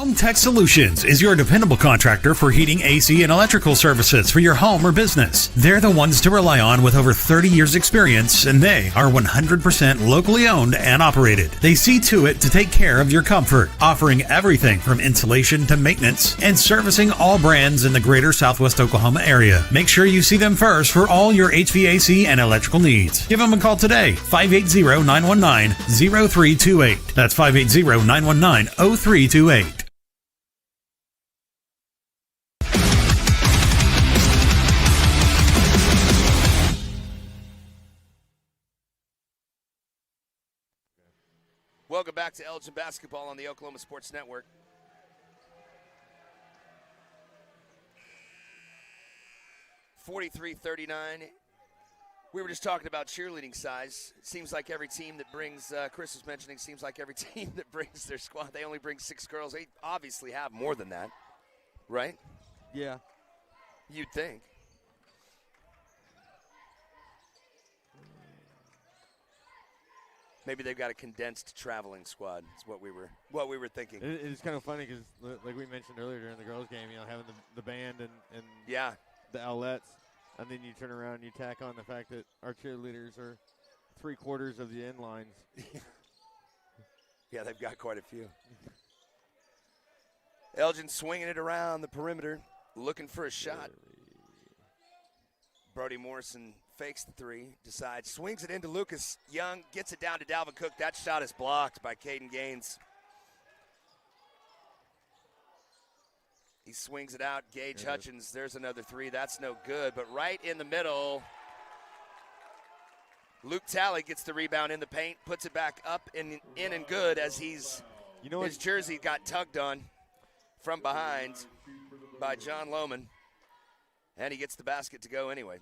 Home Tech Solutions is your dependable contractor for heating, AC, and electrical services for your home or business. They're the ones to rely on with over 30 years experience, and they are 100% locally owned and operated. They see to it to take care of your comfort, offering everything from insulation to maintenance and servicing all brands in the greater Southwest Oklahoma area. Make sure you see them first for all your HVAC and electrical needs. Give them a call today, 580-919-0328. That's 580-919-0328. Welcome back to Elgin Basketball on the Oklahoma Sports Network. (43-39). We were just talking about cheerleading size. It seems like every team that brings, Chris was mentioning, seems like every team that brings their squad, they only bring 6 girls. They obviously have more than that, right? Yeah. You'd think. Maybe they've got a condensed traveling squad. Is what we were thinking. It's kind of funny because, like we mentioned earlier during the girls' game, having the band and yeah, the outlets, and then you turn around and you tack on the fact that our cheerleaders are 3/4 of the end lines. Yeah, they've got quite a few. Elgin swinging it around the perimeter, looking for a shot. Brody Morrison fakes the three, decides, swings it into Lucas Young, gets it down to Dalvin Cook. That shot is blocked by Caden Gaines. He swings it out. Gage Hutchins, there's another three. That's no good, but right in the middle, Luke Talley gets the rebound in the paint, puts it back up in and good as his jersey got tugged on from behind by John Lohman, and he gets the basket to go anyway.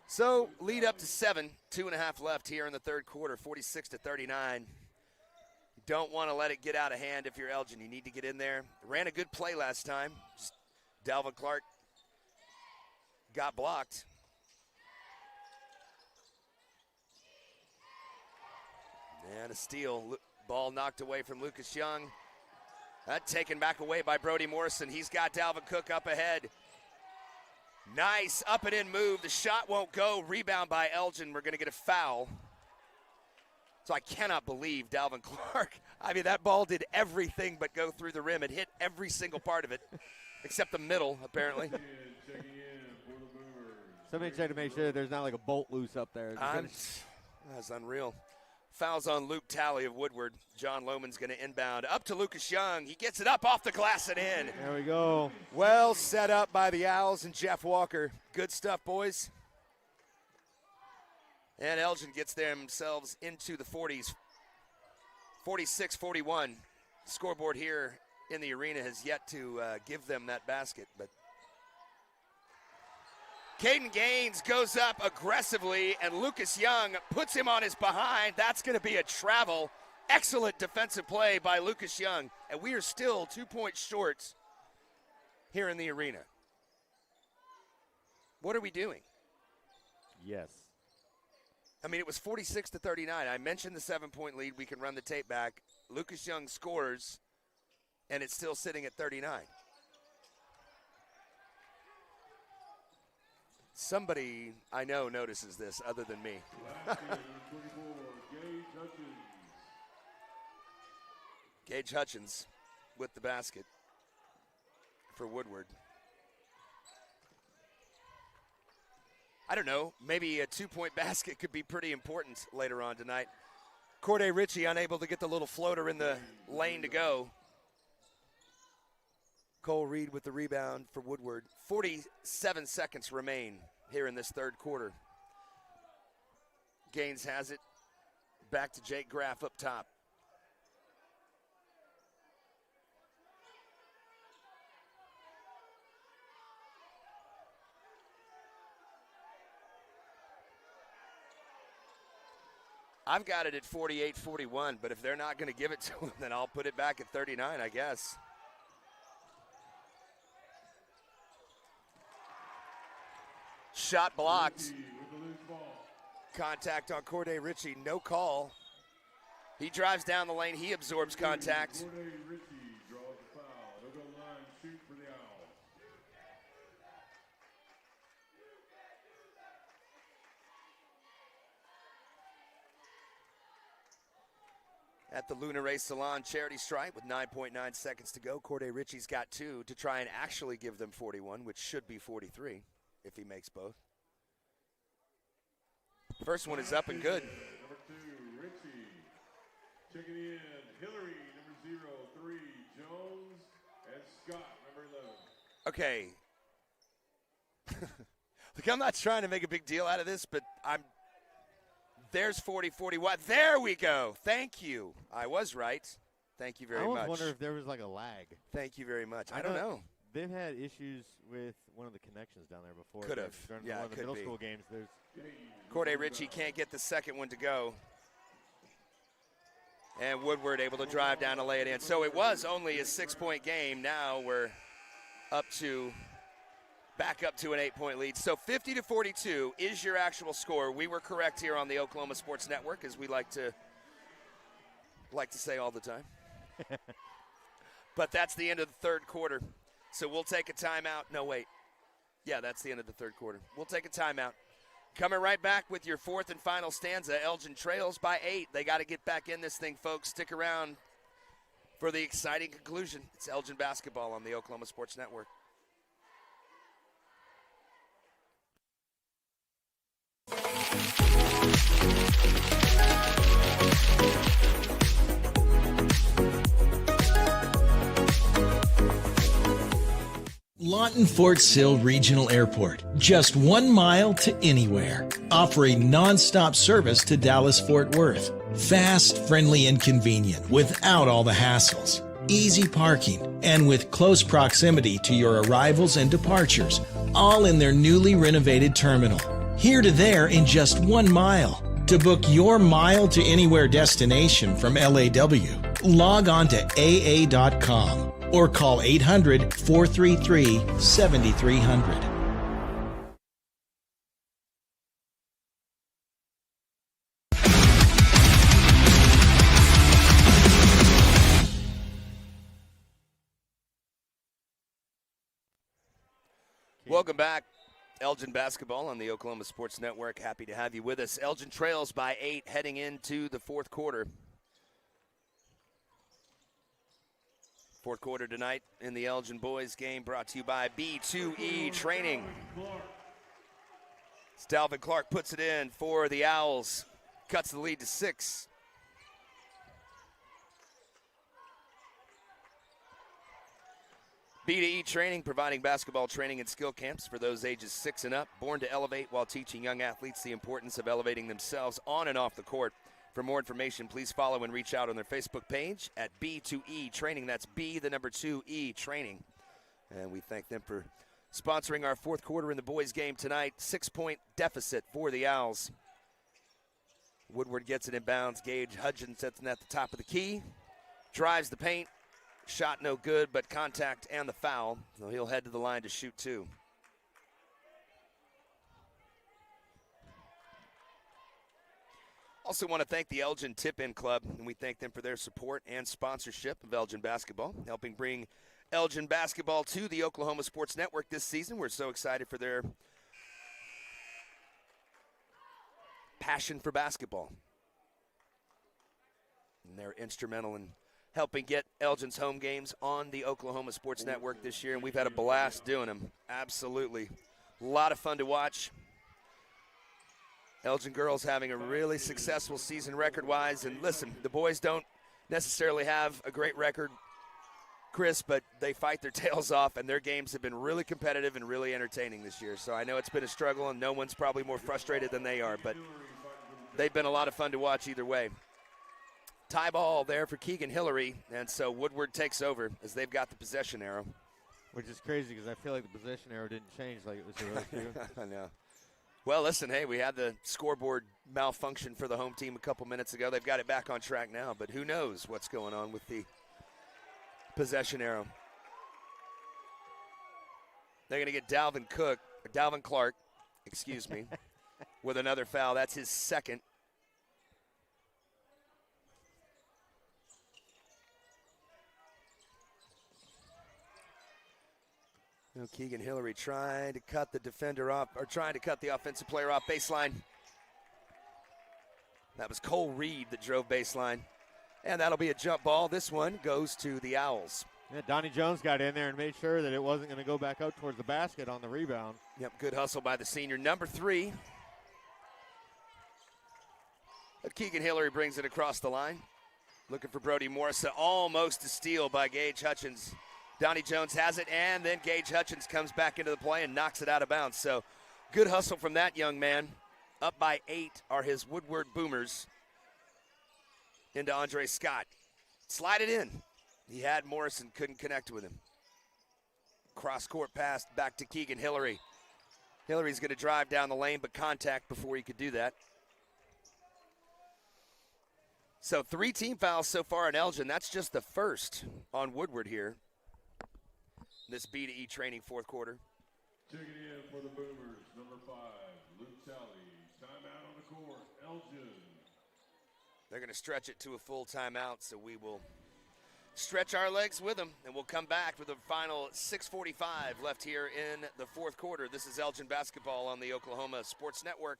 So lead up to 7, 2.5 left here in the third quarter, 46-39. You don't want to let it get out of hand if you're Elgin. You need to get in there. Ran a good play last time. Just Dalvin Clark got blocked. And a steal. Ball knocked away from Lucas Young. That taken back away by Brody Morrison. He's got Dalvin Cook up ahead. Nice up and in move. The shot won't go. Rebound by Elgin. We're going to get a foul. So I cannot believe Dalvin Clark. I mean, that ball did everything but go through the rim. It hit every single part of it, except the middle, apparently. Somebody check to make sure there's not like a bolt loose up there. That's unreal. Fouls on Luke Talley of Woodward. John Lohman's going to inbound. Up to Lucas Young. He gets it up off the glass and in. There we go. Well set up by the Owls and Jeff Walker. Good stuff, boys. And Elgin gets themselves into the 40s. 46-41. Scoreboard here in the arena has yet to give them that basket, but Caden Gaines goes up aggressively, and Lucas Young puts him on his behind. That's going to be a travel. Excellent defensive play by Lucas Young. And we are still 2 points short here in the arena. What are we doing? Yes. I mean, it was 46-39. I mentioned the 7-point lead. We can run the tape back. Lucas Young scores, and it's still sitting at 39. Somebody I know notices this other than me. Gage Hutchins with the basket for Woodward. I don't know, maybe a 2-point basket could be pretty important later on tonight. Corday Ritchie unable to get the little floater in the lane to go. Cole Reed with the rebound for Woodward. 47 seconds remain here in this third quarter. Gaines has it. Back to Jake Graff up top. I've got it at 48-41, but if they're not going to give it to him, then I'll put it back at 39, I guess. Shot blocked. Contact on Corday Ritchie, no call. He drives down the lane, he absorbs contact. Corday Ritchie draws the foul. They'll go line, shoot for the Owls. At the Luna Ray Salon charity stripe with 9.9 seconds to go, Corday Ritchie's got 2 to try and actually give them 41, which should be 43 if he makes both. First one is up and good. Number 2, Ritchie. Checking in, Hillary, number 03, Jones, and Scott, number 11. Okay. Look, I'm not trying to make a big deal out of this, but there's 40-41. There we go. Thank you. I was right. Thank you very much. I wonder if there was like a lag. Thank you very much. I don't know. They've had issues with one of the connections down there before. Could have. During Yeah, one it of the could middle be. school games. Corday Ritchie can't get the second one to go. And Woodward able to drive down to lay it in. So it was only a 6-point game. Now we're back up to an 8-point lead. So 50-42 is your actual score. We were correct here on the Oklahoma Sports Network, as we like to say all the time. But that's the end of the third quarter. So we'll take a timeout. No, wait. Yeah, that's the end of the third quarter. We'll take a timeout. Coming right back with your fourth and final stanza. Elgin trails by 8. They got to get back in this thing, folks. Stick around for the exciting conclusion. It's Elgin basketball on the Oklahoma Sports Network. Lawton Fort Sill Regional Airport, just 1 mile to anywhere, offering non-stop service to Dallas-Fort Worth. Fast, friendly, and convenient without all the hassles. Easy parking, and with close proximity to your arrivals and departures, all in their newly renovated terminal. Here to there in just 1 mile. To book your mile to anywhere destination from LAW, log on to AA.com or call 800-433-7300. Welcome back. Elgin basketball on the Oklahoma Sports Network. Happy to have you with us. Elgin trails by 8 heading into the fourth quarter. Fourth quarter tonight in the Elgin boys game, brought to you by B2E Training. Dalvin Clark puts it in for the Owls. Cuts the lead to 6. B2E Training, providing basketball training and skill camps for those ages 6 and up. Born to elevate while teaching young athletes the importance of elevating themselves on and off the court. For more information, please follow and reach out on their Facebook page at B2E Training. That's B, the number 2E Training. And we thank them for sponsoring our fourth quarter in the boys game tonight. 6-point deficit for the Owls. Woodward gets it in bounds. Gage Hudgens sets it at the top of the key. Drives the paint. Shot no good, but contact and the foul. So he'll head to the line to shoot 2. Also want to thank the Elgin Tip-In Club, and we thank them for their support and sponsorship of Elgin basketball, helping bring Elgin basketball to the Oklahoma Sports Network this season. We're so excited for their passion for basketball. And they're instrumental in helping get Elgin's home games on the Oklahoma Sports Network this year, and we've had a blast doing them. Absolutely. A lot of fun to watch. Elgin girls having a really successful season record-wise. And listen, the boys don't necessarily have a great record, Chris, but they fight their tails off, and their games have been really competitive and really entertaining this year. So I know it's been a struggle, and no one's probably more frustrated than they are, but they've been a lot of fun to watch either way. Tie ball there for Keegan Hillary, and so Woodward takes over as they've got the possession arrow. Which is crazy because I feel like the possession arrow didn't change like it was supposed to. I know. Well, listen, hey, we had the scoreboard malfunction for the home team a couple minutes ago. They've got it back on track now, but who knows what's going on with the possession arrow. They're going to get Dalvin Clark, with another foul. That's his second. Keegan Hillary trying to cut the defender off, or trying to cut the offensive player off baseline. That was Cole Reed that drove baseline. And that'll be a jump ball. This one goes to the Owls. Yeah, Donnie Jones got in there and made sure that it wasn't going to go back out towards the basket on the rebound. Yep, good hustle by the senior. Number 3. But Keegan Hillary brings it across the line. Looking for Brody Morrison. Almost a steal by Gage Hutchins. Donnie Jones has it, and then Gage Hutchins comes back into the play and knocks it out of bounds. So good hustle from that young man. Up by 8 are his Woodward Boomers. Into Andre Scott. Slide it in. He had Morrison, couldn't connect with him. Cross-court pass back to Keegan Hillary. Hillary's going to drive down the lane, but contact before he could do that. So 3 team fouls so far in Elgin. That's just the first on Woodward here. This B2E training fourth quarter. Checking in for the Boomers, number 5, Luke Talley. Timeout on the court, Elgin. They're going to stretch it to a full timeout, so we will stretch our legs with them, and we'll come back with a final 6:45 left here in the fourth quarter. This is Elgin basketball on the Oklahoma Sports Network.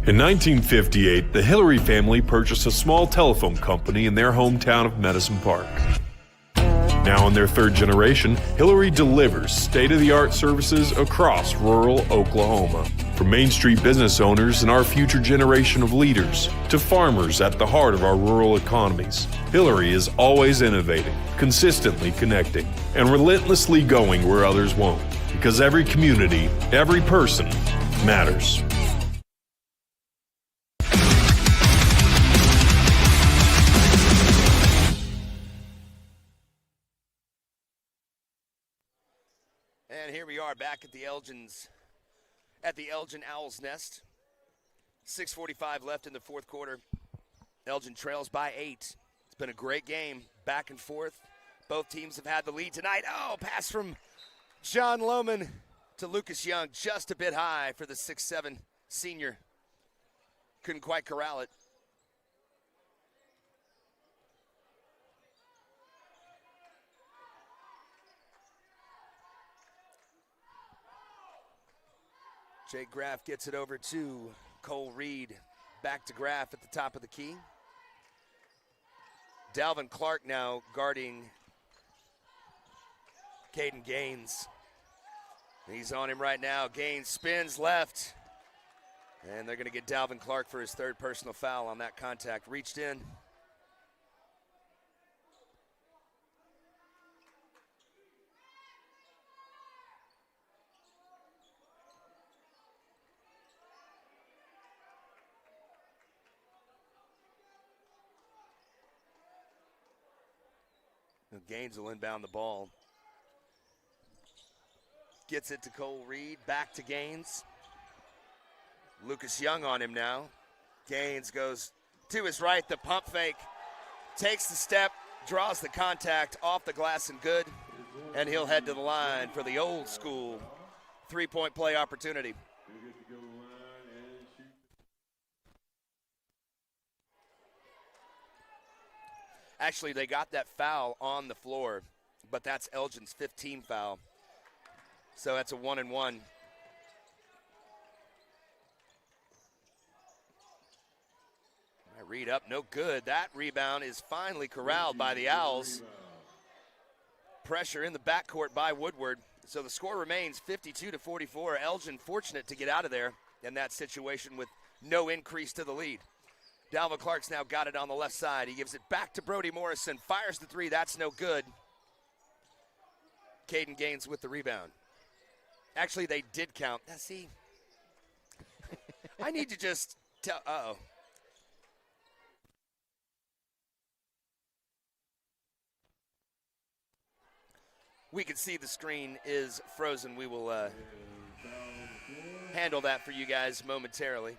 In 1958, the Hillary family purchased a small telephone company in their hometown of Medicine Park. Now in their third generation, Hillary delivers state-of-the-art services across rural Oklahoma. From Main Street business owners and our future generation of leaders to farmers at the heart of our rural economies, Hillary is always innovating, consistently connecting, and relentlessly going where others won't. Because every community, every person matters. And here we are back at the Elgin Owl's Nest. 6:45 left in the fourth quarter. Elgin trails by 8. It's been a great game, back and forth. Both teams have had the lead tonight. Oh, pass from John Lohman to Lucas Young, just a bit high for the 6'7" senior. Couldn't quite corral it. Jay Graff gets it over to Cole Reed. Back to Graff at the top of the key. Dalvin Clark now guarding Caden Gaines. He's on him right now. Gaines spins left. And they're going to get Dalvin Clark for his third personal foul on that contact. Reached in. Gaines will inbound the ball. Gets it to Cole Reed. Back to Gaines. Lucas Young on him now. Gaines goes to his right. The pump fake. Takes the step. Draws the contact off the glass and good. And he'll head to the line for the old school three-point play opportunity. Actually, they got that foul on the floor, but that's Elgin's 15th foul. So that's a 1-and-1. Reed up, no good. That rebound is finally corralled by the Owls. Pressure in the backcourt by Woodward. So the score remains 52-44. Elgin fortunate to get out of there in that situation with no increase to the lead. Dalvin Clark's now got it on the left side. He gives it back to Brody Morrison. Fires the three. That's no good. Caden Gaines with the rebound. Actually, they did count. Now, see, I need to just tell. Uh-oh. We can see the screen is frozen. We will handle that for you guys momentarily.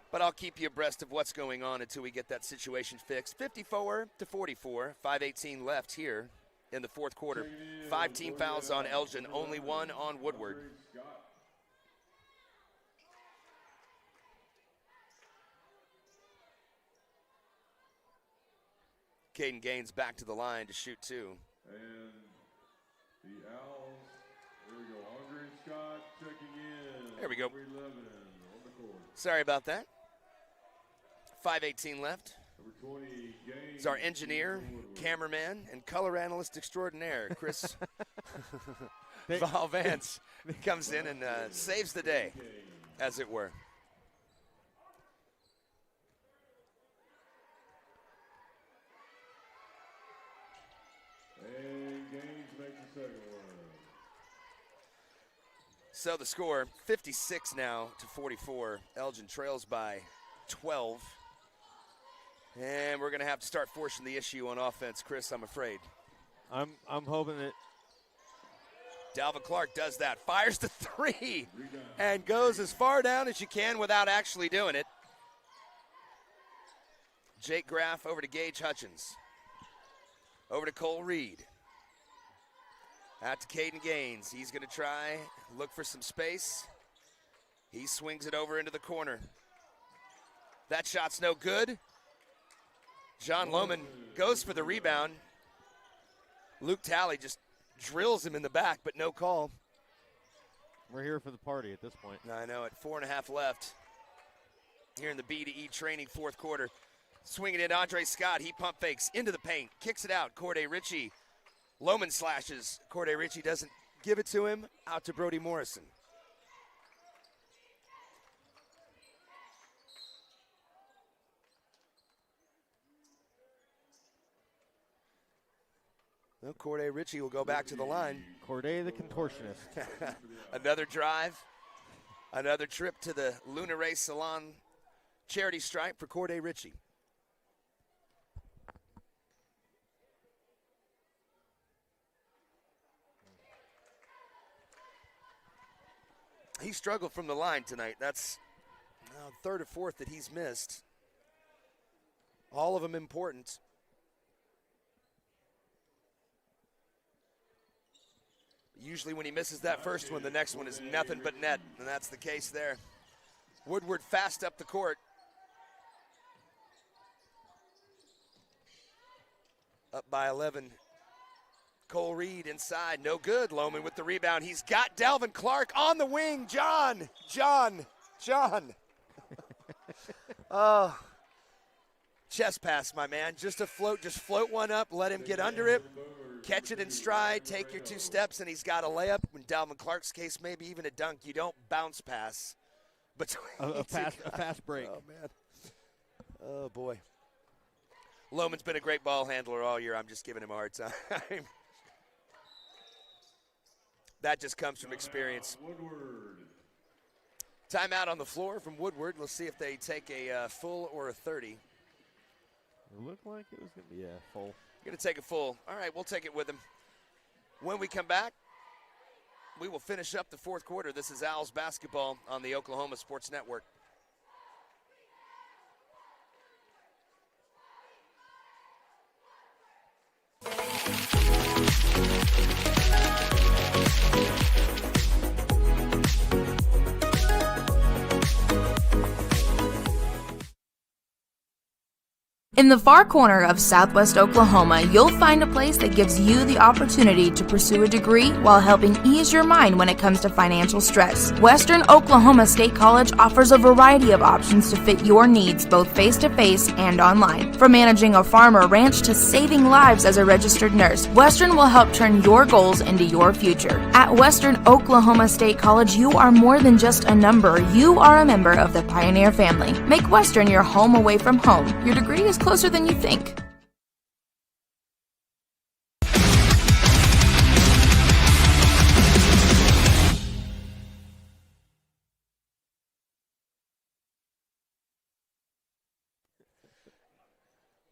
But I'll keep you abreast of what's going on until we get that situation fixed. 54-44, 5:18 left here in the fourth quarter. 5 team fouls on Elgin, only 1 on Woodward. Caden Gaines back to the line to shoot 2. And the Owls, there we go. Andre Scott checking in. There we go. Number 11 on the court. Sorry about that. 5:18 left. Number 20, Gaines. He's our engineer, cameraman, and color analyst extraordinaire, Chris Val Vance, comes in and saves the day, as it were. And Gaines makes the second one. So the score, 56 now to 44. Elgin trails by 12. And we're going to have to start forcing the issue on offense, Chris, I'm afraid. I'm hoping that Dalvin Clark does that, fires the 3, and goes as far down as you can without actually doing it. Jake Graff over to Gage Hutchins. Over to Cole Reed. Out to Caden Gaines. He's going to try, look for some space. He swings it over into the corner. That shot's no good. John Lohman goes for the rebound. Luke Talley just drills him in the back, but no call. we're here for the party at this point. I know it. 4.5 left here in the B2E training fourth quarter. Swinging it, Andre Scott. He pump fakes into the paint, kicks it out. Corday Ritchie. Lohman slashes. Corday Ritchie doesn't give it to him. Out to Brody Morrison. Well, Corday Ritchie will go back to the line. Corday the contortionist. Another drive. Another trip to the Luna Ray Salon charity stripe for Corday Ritchie. He struggled from the line tonight. That's third or fourth that he's missed. All of them important. Usually when he misses that first one, the next one is nothing but net, and that's the case there. Woodward fast up the court. Up by 11. Cole Reed inside, no good. Lohman with the rebound. He's got Dalvin Clark on the wing. John. Oh, chest pass, my man. Just float one up, let him get under it. Catch it in stride, take your 2 steps, and he's got a layup. In Dalvin Clark's case, maybe even a dunk. You don't bounce pass. A fast break. Oh, man. Oh, boy. Lohman's been a great ball handler all year. I'm just giving him a hard time. That just comes from experience. Timeout on the floor from Woodward. Let's see if they take a full or a 30. It looked like it was going to be a full. Going to take a full. All right, we'll take it with him. When we come back, we will finish up the fourth quarter. This is Owls basketball on the Oklahoma Sports Network. In the far corner of Southwest Oklahoma, you'll find a place that gives you the opportunity to pursue a degree while helping ease your mind when it comes to financial stress. Western Oklahoma State College offers a variety of options to fit your needs, both face-to-face and online. From managing a farm or ranch to saving lives as a registered nurse, Western will help turn your goals into your future. At Western Oklahoma State College, you are more than just a number. You are a member of the Pioneer family. Make Western your home away from home. Your degree is closer than you think.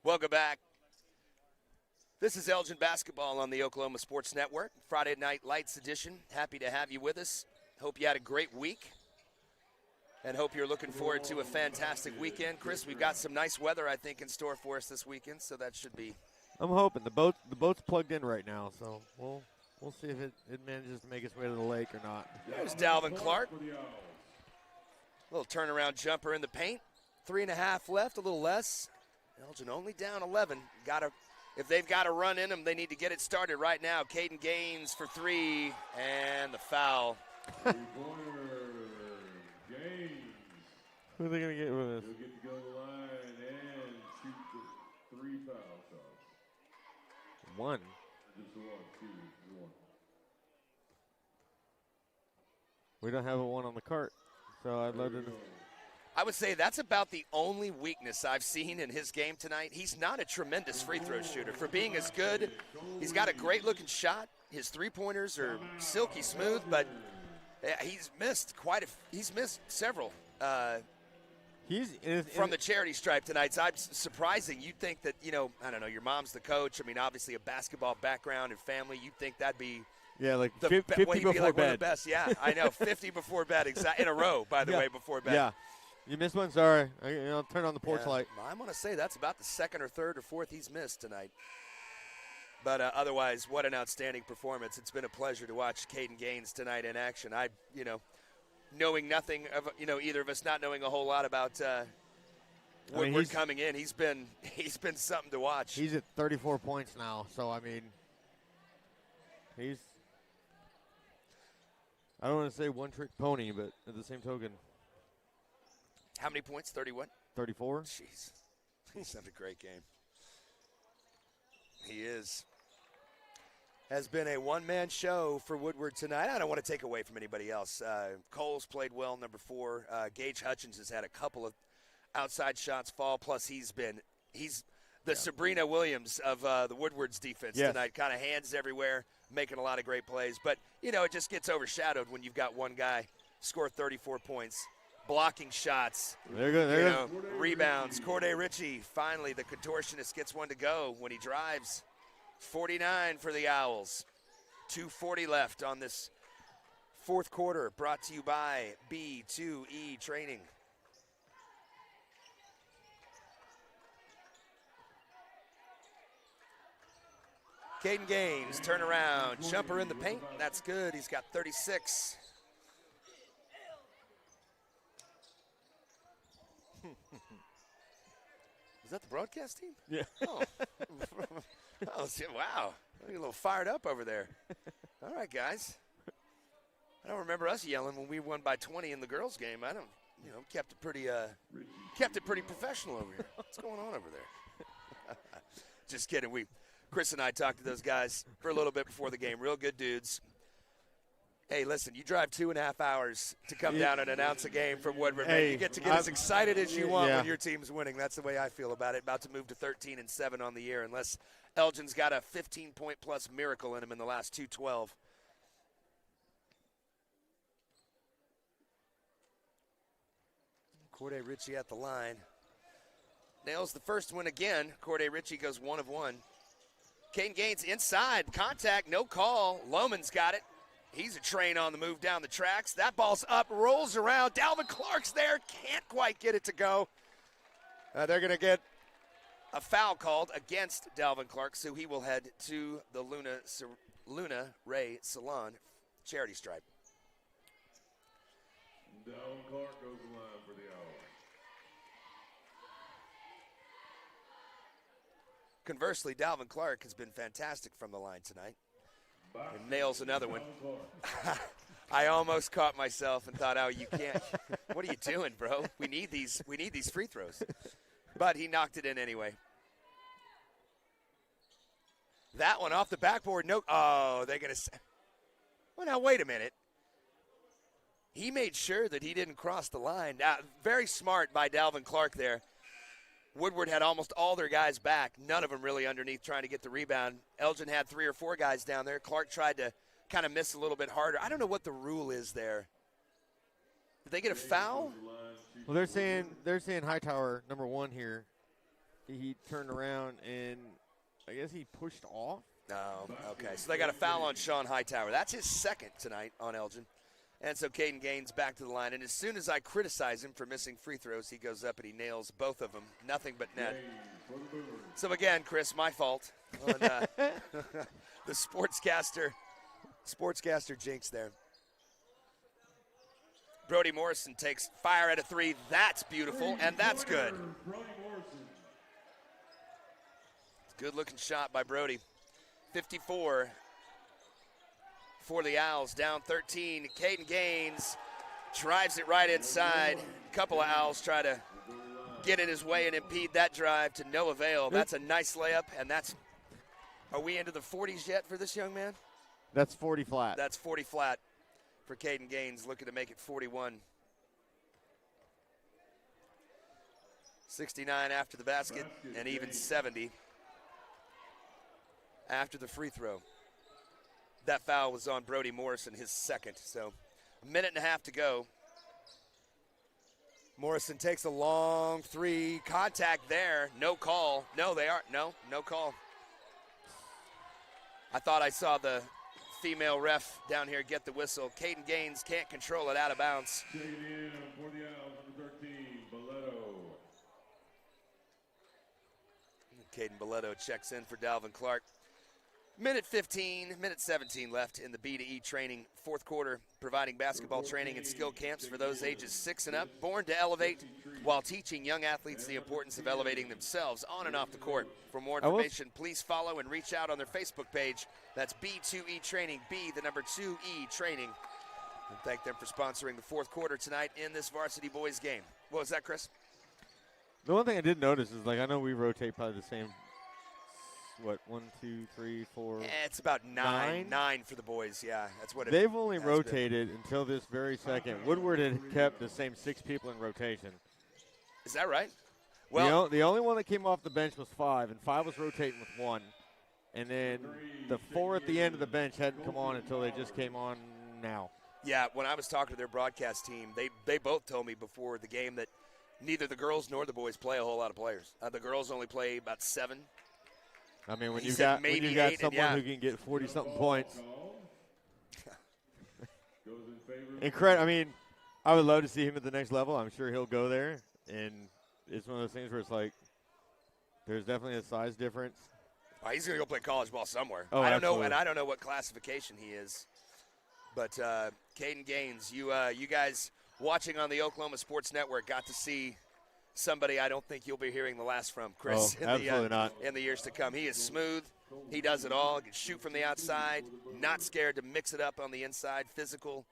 Welcome back. This is Elgin basketball on the Oklahoma Sports Network, Friday Night Lights edition. Happy to have you with us. Hope you had a great week. and hope you're looking forward to a fantastic weekend. Chris, we've got some nice weather, I think, in store for us this weekend, so that should be. I'm hoping the boat's plugged in right now, so we'll see if it manages to make its way to the lake or not. There's Dalvin Clark. Little turnaround jumper in the paint. 3.5 left, a little less. Elgin only down 11. If they've got a run in them, they need to get it started right now. Caden Gaines for 3, and the foul. Who are they going to get with this? He'll get to go to the line and shoot the 3 foul shots. One. Just the one, excuse me, the one. We don't have a one on the cart, so I'd love to. I would say that's about the only weakness I've seen in his game tonight. He's not a tremendous free throw shooter. For being as good, he's got a great-looking shot. His three-pointers are silky smooth, but he's missed several from the charity stripe tonight. So it's surprising. You'd think that, I don't know, your mom's the coach. I mean, obviously a basketball background and family. You'd think that'd be like 50 before one of bed. the best. Yeah, I know. 50 before bed, in a row, by the way, before bed. Yeah. You missed one, sorry. I'll turn on the porch light. I'm going to say that's about the second or third or fourth he's missed tonight. But otherwise, what an outstanding performance. It's been a pleasure to watch Caden Gaines tonight in action. Knowing nothing of, either of us not knowing a whole lot about Woodward coming in, he's been something to watch. He's at 34 points now, so, I mean, I don't want to say one-trick pony, but at the same token. How many points? 31? 34. Jeez. He's having a great game. He is. Has been a one-man show for Woodward tonight. I don't want to take away from anybody else. Cole's played well, number 4. Gage Hutchins has had a couple of outside shots fall, plus he's the Sabrina Williams of the Woodward's defense tonight. Kind of hands everywhere, making a lot of great plays. But, it just gets overshadowed when you've got one guy score 34 points. Blocking shots, rebounds. Corday Ritchie, finally, the contortionist gets one to go when he drives. 49 for the Owls. 2:40 left on this fourth quarter, brought to you by B2E Training. Caden Gaines, turn around, jumper in the paint. That's good. He's got 36. Is that the broadcast team? Yeah. Oh, wow. You're a little fired up over there. All right, guys. I don't remember us yelling when we won by 20 in the girls' game. I don't, kept it pretty professional over here. What's going on over there? Just kidding. Chris and I talked to those guys for a little bit before the game. Real good dudes. Hey, listen, you drive 2.5 hours to come down and announce a game from Woodward. Man, you get to get as excited as you want when your team's winning. That's the way I feel about it. About to move to 13-7 on the year, unless Elgin's got a 15-point-plus miracle in him in the last 2-12. Corday Ritchie at the line. Nails the first one again. Corday Ritchie goes 1 of 1. Caden Gaines inside. Contact, no call. Lohman's got it. He's a train on the move down the tracks. That ball's up, rolls around. Dalvin Clark's there. Can't quite get it to go. They're going to get a foul called against Dalvin Clark, so he will head to the Luna Ray Salon charity stripe. Dalvin Clark goes the line for the Owls. Conversely, Dalvin Clark has been fantastic from the line tonight. And nails another one. I almost caught myself and thought, oh, you can't. What are you doing, bro? We need these free throws. But he knocked it in anyway. That one off the backboard. No. Oh, they're going to. Well, now, wait a minute. He made sure that he didn't cross the line. Very smart by Dalvin Clark there. Woodward had almost all their guys back, none of them really underneath trying to get the rebound. Elgin had 3 or 4 guys down there. Clark tried to kind of miss a little bit harder. I don't know what the rule is there. Did they get a foul? Well, they're saying Hightower, number 1 here. He turned around and I guess he pushed off. Oh, okay. So they got a foul on Sean Hightower. That's his second tonight on Elgin. And so Caden Gaines back to the line. And as soon as I criticize him for missing free throws, he goes up and he nails both of them. Nothing but net. So again, Chris, my fault on the sportscaster jinx there. Brody Morrison takes fire at a three. That's beautiful, and that's good. Good-looking shot by Brody. 54 for the Owls, down 13. Caden Gaines drives it right inside. A couple of Owls try to get in his way and impede that drive to no avail. That's a nice layup, and are we into the 40s yet for this young man? That's 40 flat. That's 40 flat for Caden Gaines, looking to make it 41. 69 after the basket, and even 70 after the free throw. That foul was on Brody Morrison, his second. So a minute and a half to go. Morrison takes a long three. Contact there. No call. No, they aren't. No call. I thought I saw the female ref down here get the whistle. Caden Gaines can't control it out of bounds. Checking in for the Owls, number 13, Boletto. Caden Boletto checks in for Dalvin Clark. Minute 17 left in the B2E training fourth quarter, providing basketball training and skill camps for those ages 6 and up, born to elevate while teaching young athletes the importance of elevating themselves on and off the court. For more information, please follow and reach out on their Facebook page. That's B2E Training, B, 2E Training. And thank them for sponsoring the fourth quarter tonight in this varsity boys game. What was that, Chris? The one thing I did notice is, I know we rotate probably the same. What, 1, 2, 3, 4? It's about nine for the boys. Yeah, that's what they've only rotated until this very second. Woodward had kept the same 6 people in rotation. Is that right? Well, the only one that came off the bench was 5, and 5 was rotating with 1. And then the 4 at the end of the bench hadn't come on until they just came on now. Yeah, when I was talking to their broadcast team, they both told me before the game that neither the girls nor the boys play a whole lot of players. The girls only play about 7. I mean, when you got someone who can get 40-something points. I mean, I would love to see him at the next level. I'm sure he'll go there. And it's one of those things where it's like there's definitely a size difference. Oh, he's going to go play college ball somewhere. Oh, I don't absolutely. know, and I don't know what classification he is. But Caden Gaines, you guys watching on the Oklahoma Sports Network got to see somebody I don't think you'll be hearing the last from, Chris, absolutely not. In the years to come. He is smooth. He does it all. Can shoot from the outside. Not scared to mix it up on the inside. Physical.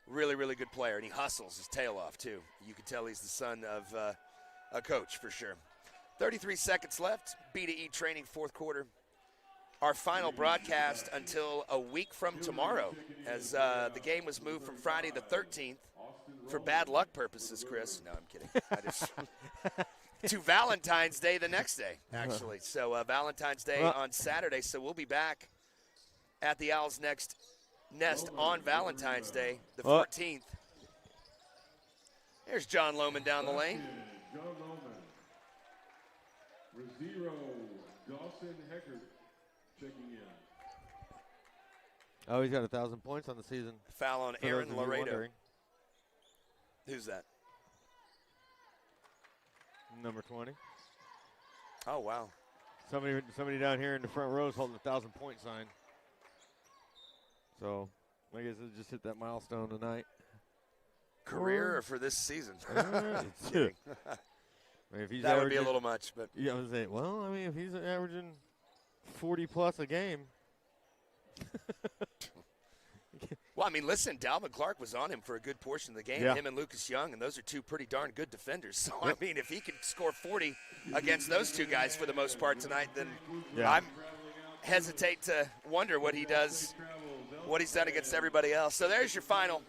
Really, really good player. And he hustles his tail off, too. You can tell he's the son of a coach for sure. 33 seconds left. B2E training fourth quarter. Our final broadcast until a week from tomorrow, as the game was moved from Friday the 13th for bad luck purposes, Chris. No, I'm kidding. To Valentine's Day the next day, actually. So Valentine's Day on Saturday. So we'll be back at the Owls' next nest on Valentine's Day, the 14th. There's John Lohman down the lane. John Lohman. Rosero, Dawson Heckert checking in. Oh, he's got 1,000 points on the season. Foul on Aaron Laredo. Who's that? Number 20. Oh, wow. Somebody down here in the front row is holding a 1,000-point sign. So, I guess it just hit that milestone tonight. Career or for this season? If he's that would be a little much, but yeah, I was saying. Well, I mean, if he's averaging 40+ a game. Well, I mean, listen, Dalvin Clark was on him for a good portion of the game, him and Lucas Young, and those are two pretty darn good defenders. So, I mean, if he can score 40 against those two guys for the most part tonight, then I hesitate to wonder what he does, what he's done against everybody else. So there's your final.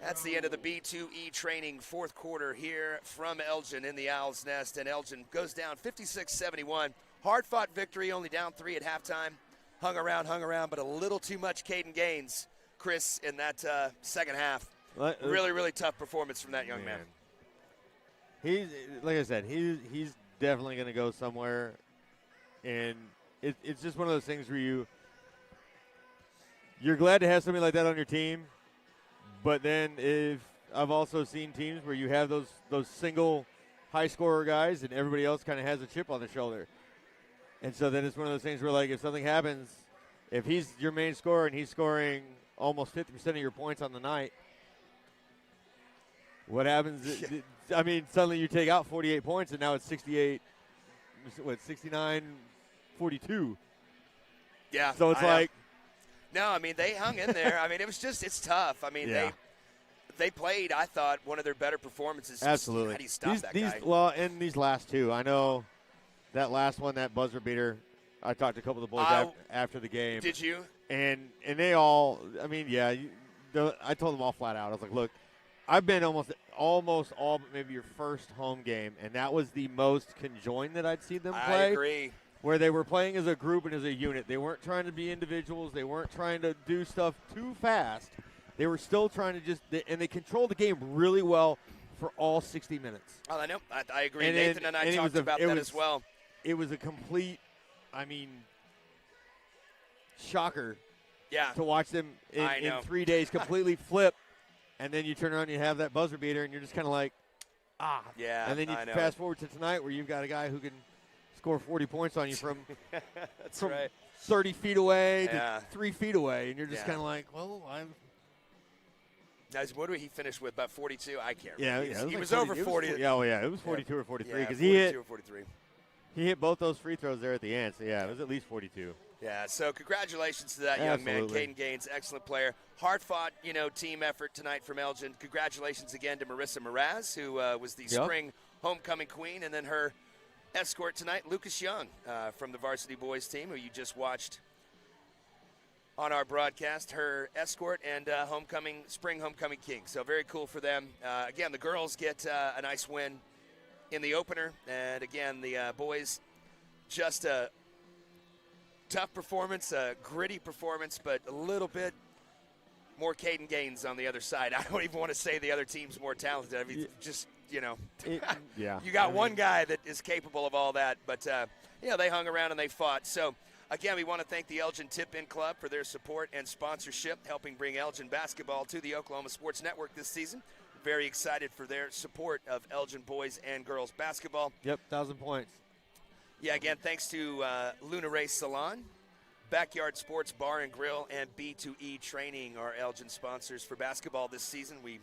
That's the end of the B2E training fourth quarter here from Elgin in the Owl's Nest, and Elgin goes down 56-71. Hard-fought victory, only down 3 at halftime. Hung around, but a little too much Caden Gaines, Chris, in that second half. Really, really tough performance from that young man. He's, like I said, he's definitely going to go somewhere. And it's just one of those things where you're glad to have somebody like that on your team. But then if I've also seen teams where you have those single high scorer guys and everybody else kind of has a chip on their shoulder. And so then it's one of those things where, like, if something happens, if he's your main scorer and he's scoring almost 50% of your points on the night, what happens? I mean, suddenly you take out 48 points and now it's 69-42. Yeah. So it's like. No, I mean, they hung in there. I mean, it's tough. I mean, they played, I thought, one of their better performances. Absolutely. How do you stop that guy? Well, in these last two, I know that last one, that buzzer beater, I talked to a couple of the boys after the game. Did you? And they all, I mean, I told them all flat out. I was like, look, I've been almost all but maybe your first home game, and that was the most conjoined that I'd seen them play. I agree. Where they were playing as a group and as a unit. They weren't trying to be individuals. They weren't trying to do stuff too fast. They were still trying to and they controlled the game really well for all 60 minutes. Oh, I know. I agree. Nathan and I talked about that as well. It was a complete, shocker. Yeah. To watch them in 3 days completely flip, and then you turn around and you have that buzzer beater, and you're just kind of like, Yeah. And then you fast forward to tonight where you've got a guy who can score 40 points on you from That's right. 30 feet away to 3 feet away, and you're just kind of like, well, What did he finish with? About 42? I can't remember. Yeah, he like was 40, over 40. It was 42 or 43 because he hit 43. He hit both those free throws there at the end, so it was at least 42. Yeah, so congratulations to that young man, Caden Gaines, excellent player. Hard-fought, team effort tonight from Elgin. Congratulations again to Marissa Mraz, who was the spring homecoming queen, and then her escort tonight, Lucas Young from the varsity boys team, who you just watched on our broadcast, her escort and spring homecoming king. So very cool for them. Again, the girls get a nice win in the opener, and again, the boys just a tough performance, a gritty performance, but a little bit more Caden Gaines on the other side. I don't even want to say the other team's more talented. I mean, you got one guy that is capable of all that, but they hung around and they fought. So again, we want to thank the Elgin Tip-In Club for their support and sponsorship, helping bring Elgin basketball to the Oklahoma Sports Network this season. Very excited for their support of Elgin boys and girls basketball. Yep, 1,000 points. Yeah, again, thanks to Luna Ray Salon, Backyard Sports Bar and Grill, and B2E Training, our Elgin sponsors for basketball this season. We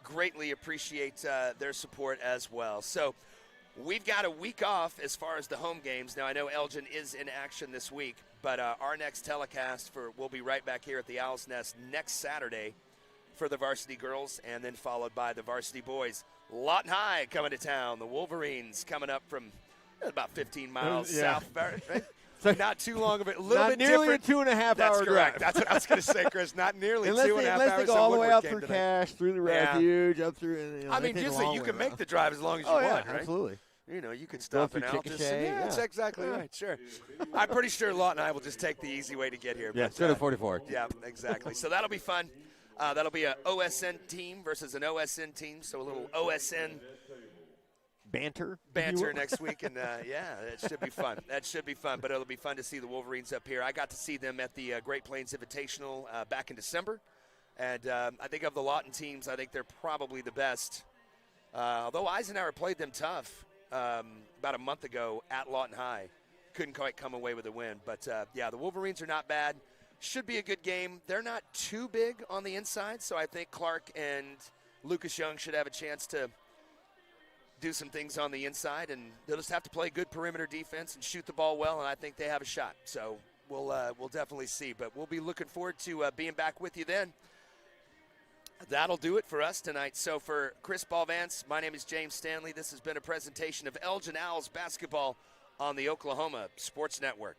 greatly appreciate their support as well. So we've got a week off as far as the home games. Now, I know Elgin is in action this week, but our next telecast we'll be right back here at the Owl's Nest next Saturday for the varsity girls, and then followed by the varsity boys. Lawton High coming to town. The Wolverines coming up from about 15 miles south, right? So not too long of it. A little bit nearly different. a 2.5 That's hour correct. drive. That's what I was going to say, Chris. Not nearly unless 2.5 hours. Unless they go all the way out through tonight. Cache, through the refuge, up through. I mean, just so you can make the drive as long as you want, right? Absolutely. You could stop in Altus. Yeah, that's exactly right. Sure. I'm pretty sure Lawton and I will just take the easy way to get here. Yeah, straight at 44. Yeah, exactly. So that'll be fun. That'll be an OSN team versus an OSN team. So a little OSN banter next week, and it should be fun. That should be fun, but it'll be fun to see the Wolverines up here. I got to see them at the Great Plains Invitational back in December, and I think of the Lawton teams, I think they're probably the best. Although Eisenhower played them tough about a month ago at Lawton High. Couldn't quite come away with a win, but the Wolverines are not bad. Should be a good game. They're not too big on the inside, so I think Clark and Lucas Young should have a chance to do some things on the inside, and they'll just have to play good perimeter defense and shoot the ball well, and I think they have a shot. So we'll definitely see, but we'll be looking forward to being back with you then. That'll do it for us tonight. So for Chris Balvance, my name is James Stanley. This has been a presentation of Elgin Owls basketball on the Oklahoma Sports Network.